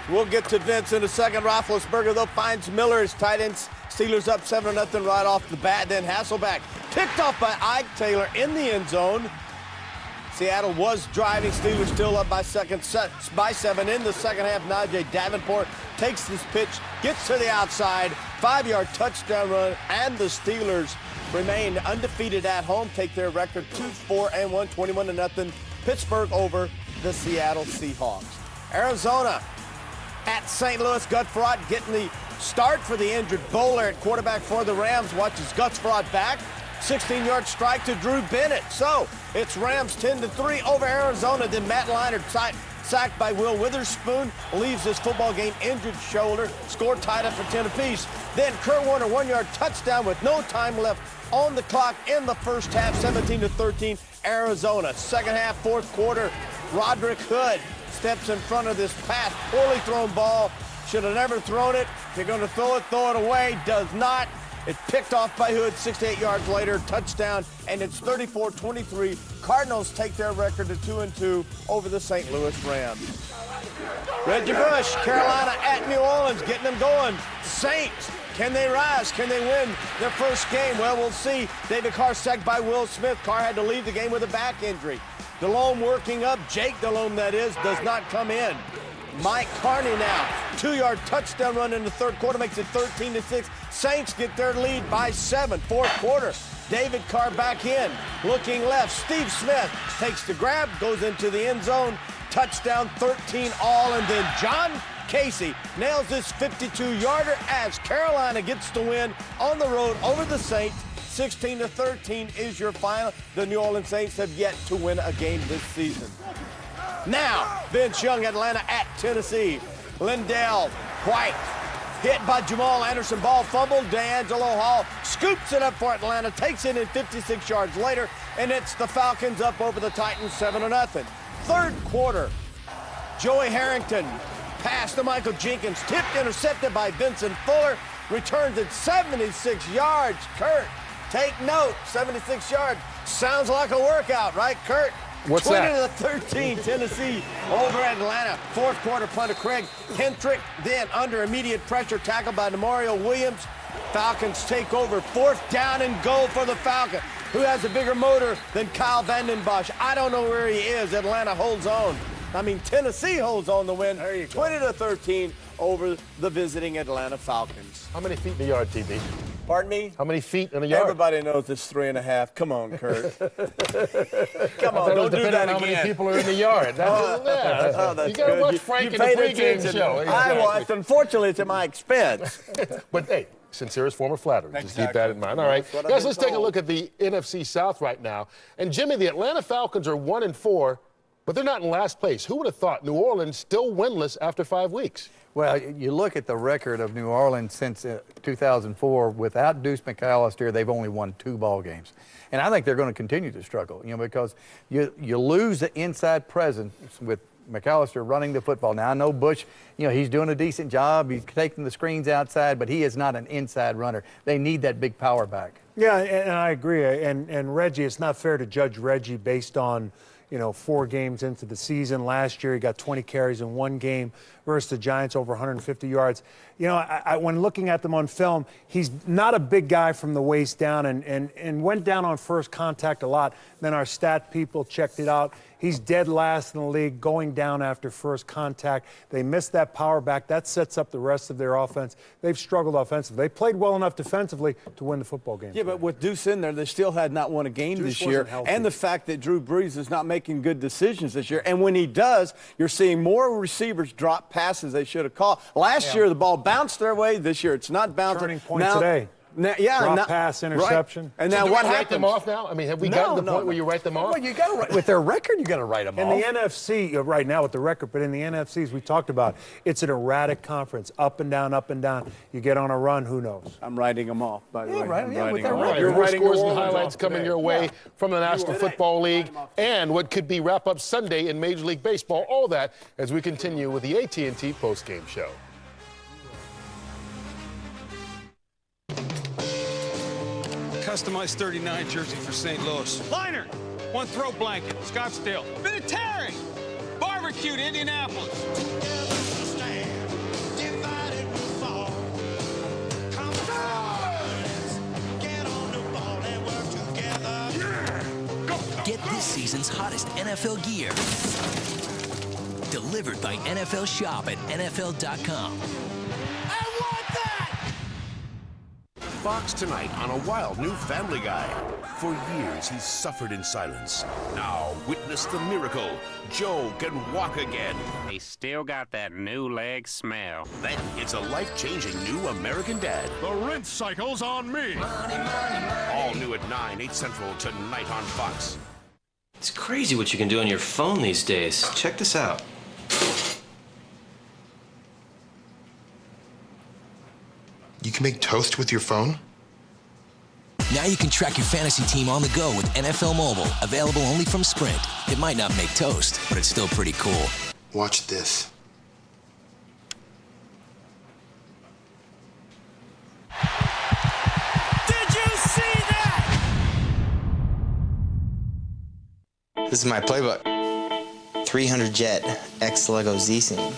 Speaker 6: We'll get to Vince in a second. Roethlisberger, though, finds Miller as tight ends. Steelers up 7-0 right off the bat. Then Hasselbeck picked off by Ike Taylor in the end zone. Seattle was driving. Steelers still up by 7 in the second half. Najee Davenport takes this pitch, gets to the outside, 5-yard touchdown run, and the Steelers remain undefeated at home. Take their record 2-4-1, 21-0. Pittsburgh over the Seattle Seahawks. Arizona at St. Louis. Gutfrott getting the start for the injured Bowler at quarterback for the Rams. Watches Gutfrott back. 16-yard strike to Drew Bennett. So it's Rams 10-3 over Arizona. Then Matt Leinart sacked by Will Witherspoon. Leaves this football game injured shoulder. Score tied up for 10 apiece. Then Kurt Warner 1-yard touchdown with no time left on the clock in the first half. 17-13 Arizona. Second half, fourth quarter. Roderick Hood steps in front of this pass. Poorly thrown ball. Should have never thrown it. If you're going to throw it away. Does not. It's picked off by Hood 68 yards later. Touchdown. And it's 34-23. Cardinals take their record to 2-2 over the St. Louis Rams. Reggie Bush, Carolina at New Orleans, getting them going. Saints, can they rise? Can they win their first game? Well, we'll see. David Carr sacked by Will Smith. Carr had to leave the game with a back injury. Delhomme working up. Jake Delhomme, that is, does not come in. Mike Carney now. 2-yard touchdown run in the third quarter makes it 13-6. Saints get their lead by 7. Fourth quarter. David Carr back in. Looking left. Steve Smith takes the grab, goes into the end zone. Touchdown, 13 all. And then John Casey nails this 52-yarder as Carolina gets the win on the road over the Saints. 16-13 is your final. The New Orleans Saints have yet to win a game this season. Now, Vince Young, Atlanta at Tennessee. Lindell White hit by Jamal Anderson. Ball fumbled. D'Angelo Hall scoops it up for Atlanta, takes it in 56 yards later, and it's the Falcons up over the Titans 7-0. Third quarter, Joey Harrington pass to Michael Jenkins, tipped, intercepted by Vincent Fuller, returns at 76 yards. Kurt, take note, 76 yards. Sounds like a workout, right, Kurt?
Speaker 5: What's that?
Speaker 6: 20-13, Tennessee over Atlanta. Fourth quarter play to Craig Hentrick. Then under immediate pressure, tackled by Demario Williams. Falcons take over. Fourth down and goal for the Falcon. Who has a bigger motor than Kyle Vanden Bosch? I don't know where he is. Atlanta holds on. Tennessee holds on to win. 20-13 over the visiting Atlanta Falcons.
Speaker 5: How many feet in the yard, TB?
Speaker 6: Pardon me?
Speaker 5: How many feet in a yard?
Speaker 6: Everybody knows it's 3.5. Come on, Kurt. Come on, don't do that again.
Speaker 5: How many people are in the yard? That's you got to watch Frank in the pregame show.
Speaker 6: I watched. Unfortunately, it's at my expense.
Speaker 5: But hey, sincerest form of flattery. Exactly. Just keep that in mind. All right, guys, let's take a look at the NFC South right now. And Jimmy, the Atlanta Falcons are 1-4, but they're not in last place. Who would have thought New Orleans still winless after 5 weeks?
Speaker 15: Well, you look at the record of New Orleans since 2004. Without Deuce McAllister, they've only won 2 ball games. And I think they're going to continue to struggle, because you lose the inside presence with McAllister running the football. Now, I know Bush, he's doing a decent job. He's taking the screens outside, but he is not an inside runner. They need that big power back.
Speaker 7: Yeah, and I agree. And Reggie, it's not fair to judge Reggie based on,
Speaker 3: 4 games into the season. Last year, he got 20 carries in 1 game versus the Giants, over 150 yards. When looking at them on film, he's not a big guy from the waist down and went down on first contact a lot. Then our stat people checked it out. He's dead last in the league going down after first contact. They missed that power back. That sets up the rest of their offense. They've struggled offensively. They played well enough defensively to win the football game.
Speaker 6: Yeah, but with Deuce in there, they still had not won a game this year. And the fact that Drew Brees is not making good decisions this year. And when he does, you're seeing more receivers drop passes they should have caught. Last year, the ball bounced their way. This year, it's not bouncing.
Speaker 3: Turning point today.
Speaker 6: Drop
Speaker 3: pass, interception.
Speaker 6: Right. And now what happens?
Speaker 5: Write them off now? I mean, have we gotten to the point where you write them off?
Speaker 15: Well, you got to with their record, you got to write them off.
Speaker 3: In the NFC, right now with the record, but in the NFC, as we talked about, it's an erratic conference, up and down, up and down. You get on a run, who knows?
Speaker 6: I'm writing them off, by the way.
Speaker 3: Right, with their
Speaker 5: record. Your writing scores and highlights coming your way from the National Football League and what could be wrap-up Sunday in Major League Baseball. All that as we continue with the AT&T postgame show.
Speaker 7: Customized 39 jersey for St. Louis.
Speaker 12: Liner, 1 throw blanket, Scottsdale. Military, barbecued, Indianapolis.
Speaker 13: Get this season's hottest NFL gear. Delivered by NFL Shop at NFL.com.
Speaker 10: Fox tonight on a wild new Family Guy. For years, he's suffered in silence. Now, witness the miracle. Joe can walk again.
Speaker 14: He still got that new leg smell.
Speaker 10: Then it's a life-changing new American Dad.
Speaker 1: The rinse cycle's on me.
Speaker 10: All new at 9, 8 Central tonight on Fox.
Speaker 17: It's crazy what you can do on your phone these days. Check this out.
Speaker 9: You can make toast with your phone?
Speaker 13: Now you can track your fantasy team on the go with NFL Mobile, available only from Sprint. It might not make toast, but it's still pretty cool.
Speaker 9: Watch this.
Speaker 12: Did you see that?
Speaker 18: This is my playbook. 300 Jet X Lego Z-Scene.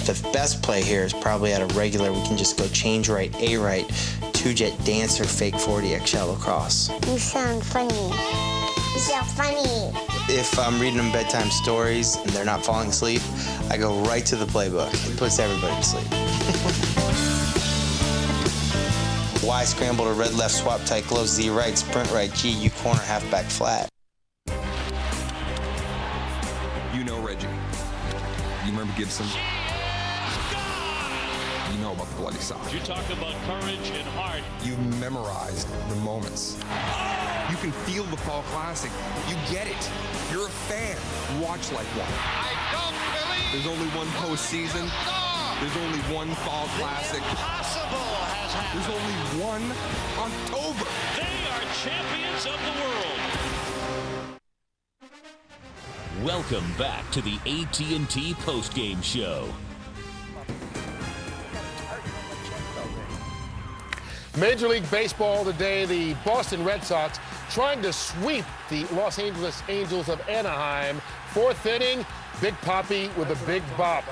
Speaker 18: The best play here is probably at a regular. We can just go change right, A right, 2-jet dancer, fake 40X shallow cross.
Speaker 19: You sound funny. You sound funny.
Speaker 18: If I'm reading them bedtime stories and they're not falling asleep, I go right to the playbook. It puts everybody to sleep. Y scramble to red left, swap tight, close, Z right, sprint right, G, U corner, halfback flat.
Speaker 20: You know Reggie. You remember Gibson? You know about the bloody sock.
Speaker 24: You talk about courage and heart.
Speaker 20: You memorized the moments. You can feel the Fall Classic. You get it. You're a fan. Watch like one.
Speaker 1: I don't believe
Speaker 20: there's only one postseason. There's only one Fall Classic.
Speaker 1: Impossible has happened.
Speaker 20: There's only one October.
Speaker 24: They are champions of the world.
Speaker 4: Welcome back to the AT&T postgame show.
Speaker 5: Major League Baseball today, the Boston Red Sox trying to sweep the Los Angeles Angels of Anaheim. 4th inning, Big Papi with a big bop.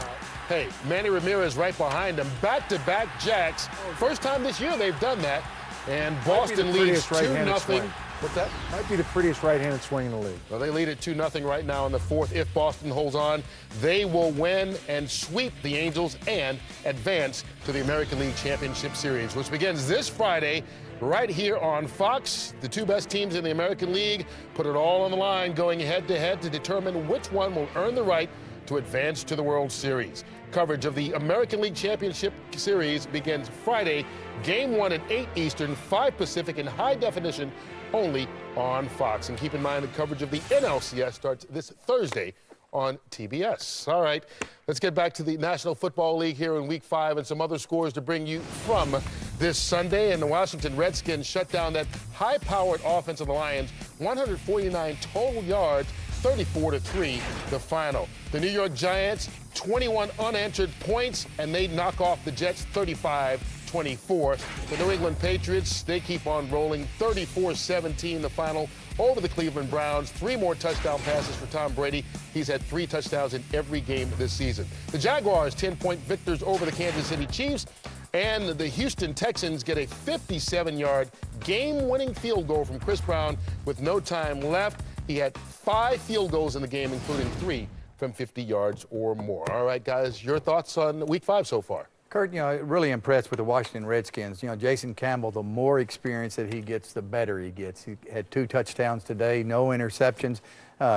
Speaker 5: Hey, Manny Ramirez right behind him. Back-to-back jacks. First time this year they've done that. And Boston leads 2-0. What's that?
Speaker 3: Might be the prettiest right-handed swing in the league.
Speaker 5: Well, they lead it 2-0 right now in the 4th. If Boston holds on, they will win and sweep the Angels and advance to the American League Championship Series, which begins this Friday right here on Fox. The 2 best teams in the American League put it all on the line, going head-to-head to determine which one will earn the right to advance to the World Series. Coverage of the American League Championship Series begins Friday, Game 1 at 8 Eastern, 5 Pacific in high definition, only on Fox. And keep in mind the coverage of the NLCS starts this Thursday on TBS. All right, let's get back to the National Football League here in Week 5 and some other scores to bring you from this Sunday. And the Washington Redskins shut down that high-powered offense of the Lions, 149 total yards, 34-3 the final. The New York Giants, 21 unanswered points, and they knock off the Jets 35-24. 24. The New England Patriots, they keep on rolling. 34-17 the final over the Cleveland Browns. 3 more touchdown passes for Tom Brady. He's had 3 touchdowns in every game this season. The Jaguars, 10-point victors over the Kansas City Chiefs. And the Houston Texans get a 57-yard game-winning field goal from Chris Brown with no time left. He had 5 field goals in the game, including 3 from 50 yards or more. All right, guys, your thoughts on Week 5 so far?
Speaker 15: Kurt, really impressed with the Washington Redskins. Jason Campbell, the more experience that he gets, the better he gets. He had 2 touchdowns today, no interceptions.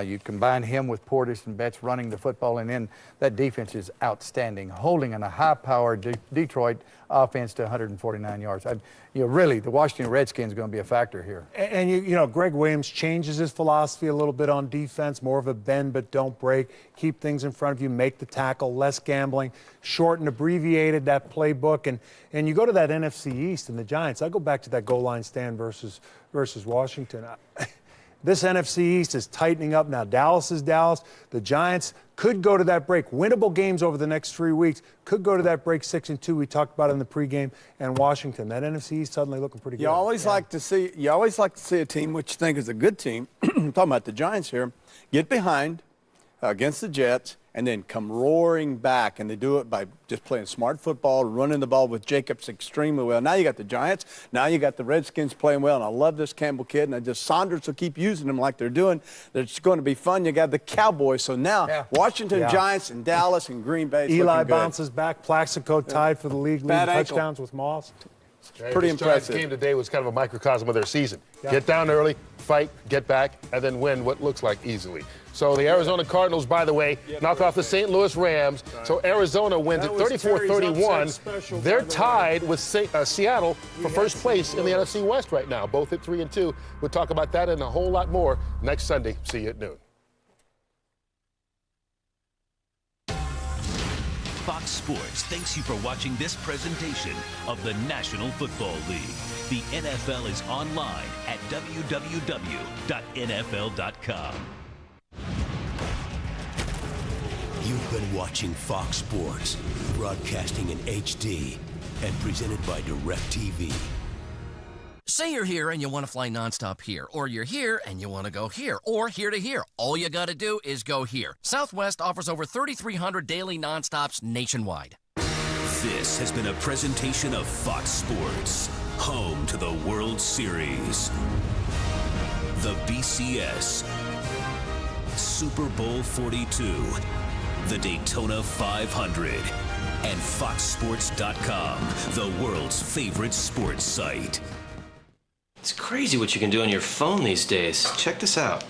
Speaker 15: You combine him with Portis and Betts running the football, and then that defense is outstanding, holding in a high-powered Detroit offense to 149 yards. Really, the Washington Redskins are going to be a factor here.
Speaker 3: And Greg Williams changes his philosophy a little bit on defense, more of a bend but don't break, keep things in front of you, make the tackle, less gambling, shortened, abbreviated that playbook. And you go to that NFC East and the Giants. I go back to that goal line stand versus Washington. This NFC East is tightening up now. Dallas is Dallas. The Giants could go to that break. Winnable games over the next 3 weeks. Could go to that break 6-2. We talked about it in the pregame. And Washington, that NFC East suddenly looking pretty good.
Speaker 6: You always like to see a team which you think is a good team. I'm talking about the Giants here. Get behind against the Jets and then come roaring back. And they do it by just playing smart football, running the ball with Jacobs extremely well. Now you got the Giants. Now you got the Redskins playing well. And I love this Campbell kid. And Saunders will keep using them like they're doing. It's going to be fun. You got the Cowboys. So now Washington, Giants, and Dallas and Green Bay.
Speaker 3: Eli bounces back. Plaxico tied for the league leading touchdowns with Moss.
Speaker 5: Pretty impressive. The game today was kind of a microcosm of their season. Get down early, fight, get back, and then win what looks like easily. So the Arizona Cardinals, by the way, knock off the St. Louis Rams. So Arizona wins at 34-31. They're tied with Seattle for first place in the NFC West right now, both at 3-2. We'll talk about that and a whole lot more next Sunday. See you at noon.
Speaker 4: Fox Sports thanks you for watching this presentation of the National Football League. The NFL is online at www.nfl.com.
Speaker 2: You've been watching Fox Sports, broadcasting in HD and presented by DirecTV.
Speaker 8: Say you're here and you want to fly nonstop here, or you're here and you want to go here, or here to here. All you got to do is go here. Southwest offers over 3,300 daily nonstops nationwide.
Speaker 4: This has been a presentation of Fox Sports, home to the World Series, the BCS, Super Bowl 42, the Daytona 500, and FoxSports.com, the world's favorite sports site.
Speaker 17: It's crazy what you can do on your phone these days. Check this out.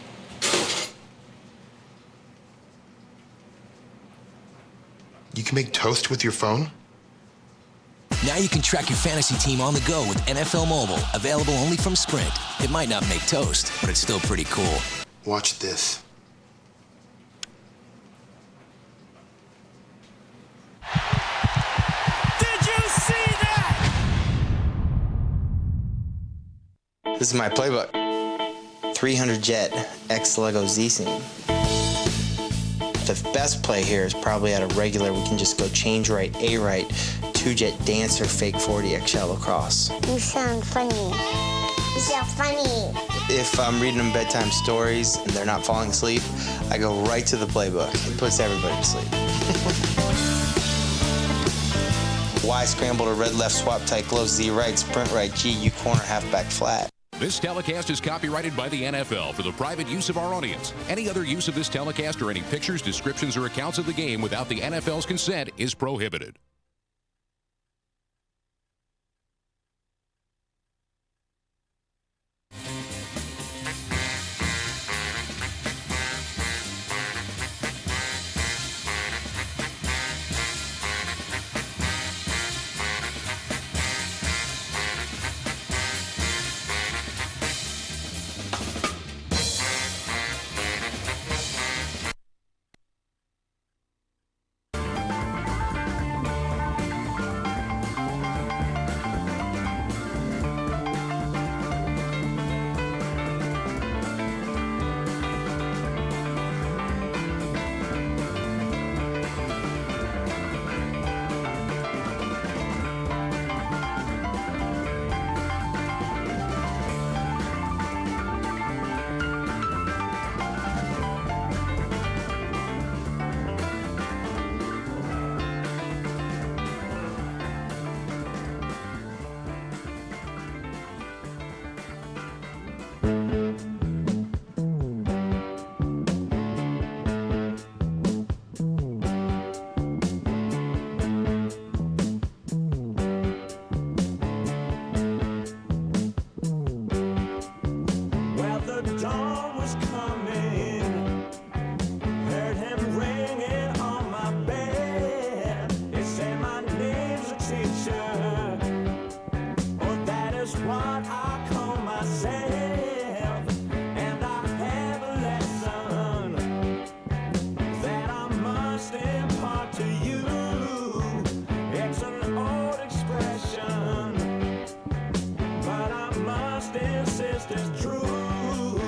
Speaker 20: You can make toast with your phone?
Speaker 13: Now you can track your fantasy team on the go with NFL Mobile, available only from Sprint. It might not make toast, but it's still pretty cool.
Speaker 20: Watch this.
Speaker 18: This is my playbook. 300 Jet X Lego Z-Scene. The best play here is probably at a regular. We can just go change right, A right, 2-jet dancer, fake 40X shallow cross.
Speaker 19: You sound funny. You sound funny.
Speaker 18: If I'm reading them bedtime stories and they're not falling asleep, I go right to the playbook. It puts everybody to sleep. Y scramble to red left, swap tight, close, Z right, sprint right, G, U corner, halfback flat.
Speaker 11: This telecast is copyrighted by the NFL for the private use of our audience. Any other use of this telecast or any pictures, descriptions, or accounts of the game without the NFL's consent is prohibited.
Speaker 16: just what I call myself, and I have a lesson that I must impart to you. It's an old expression, but I must insist it's true.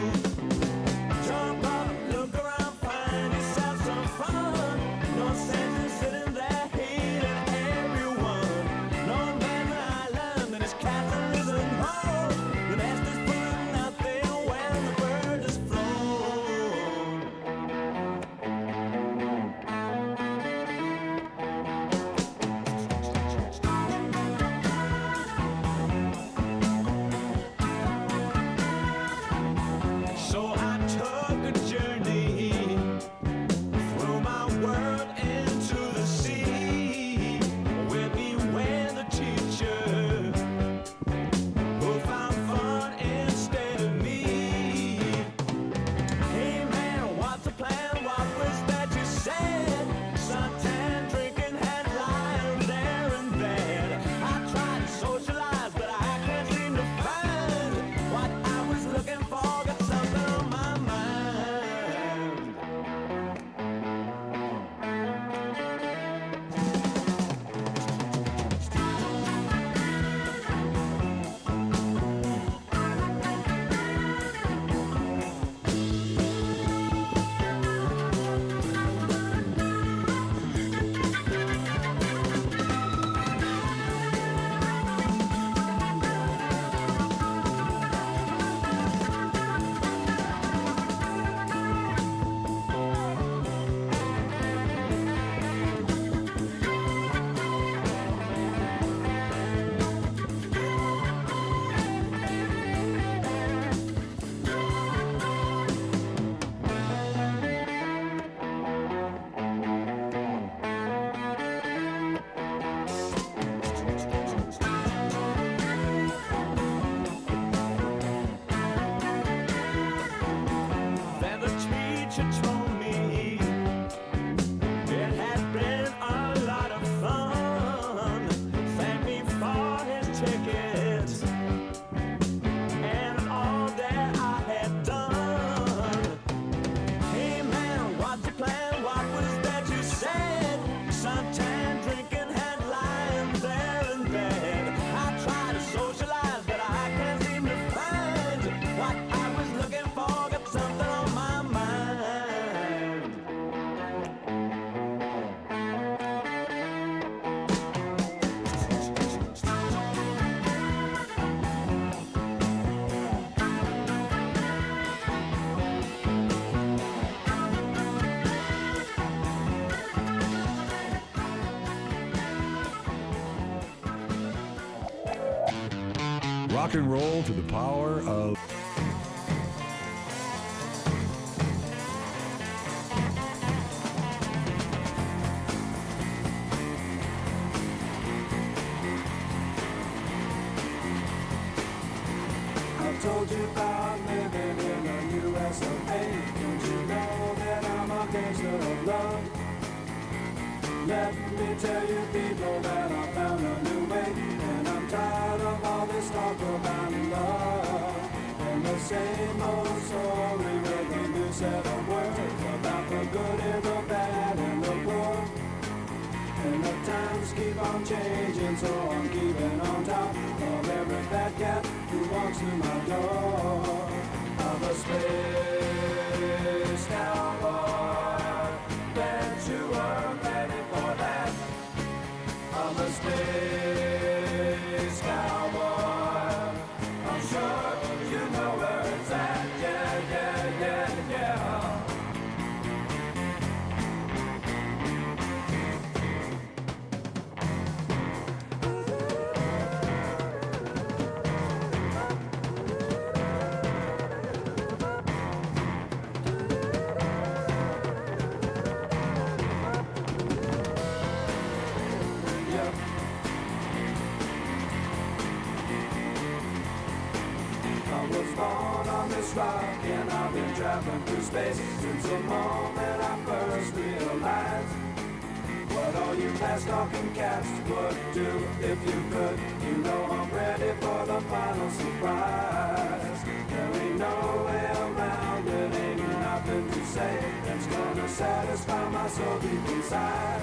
Speaker 16: Jump up, look around, find yourself some fun. No sense in sitting there hating everyone. No man's island and his castle isn't home. The nest is full of nothing when the bird is flown. So I took a journey through my world into the sea. With me went the teacher who found fun instead of me. Hey man, what's the plan? What was that you said? Suntan, drinking, had lying there in bed. I tried to socialize, but I can't seem to find what I was looking for. Got something on my mind. Then the teacher told me it had been a lot of fun. Thanked me for his tickets and all that I had done. Hey man, what's the plan? What was that you said? Suntan, drinking, had lying there in bed. I tried to socialize, but I can't seem to find what I was looking for. Got something on my mind.
Speaker 21: Rock and roll to the power of...
Speaker 16: I told you about living in the US of A. Don't you know that I'm a gangster of love? Let me tell you people that I found a new way, and I'm tired of all this talk about love. And the same old story with a new set of words about the good and the bad and the poor. And the times keep on changing, so I'm keeping on top of every fat cat who walks through my door. I'm a space cowboy, bet you were ready for that. I'm a space cowboy, I'm sure you know where it's at. Yeah, yeah, yeah, yeah. Rock, and I've been traveling through space since the moment I first realized what all you fast talking cats would do if you could. You know I'm ready for the final satisfy my soul deep inside.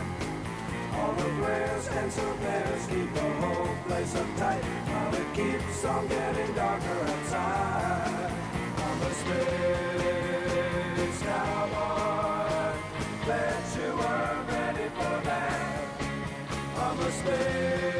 Speaker 16: All the prayers and surveyors keep the whole place uptight, while it keeps on getting darker outside. I'm a space cowboy, bet you were ready for that. I'm a space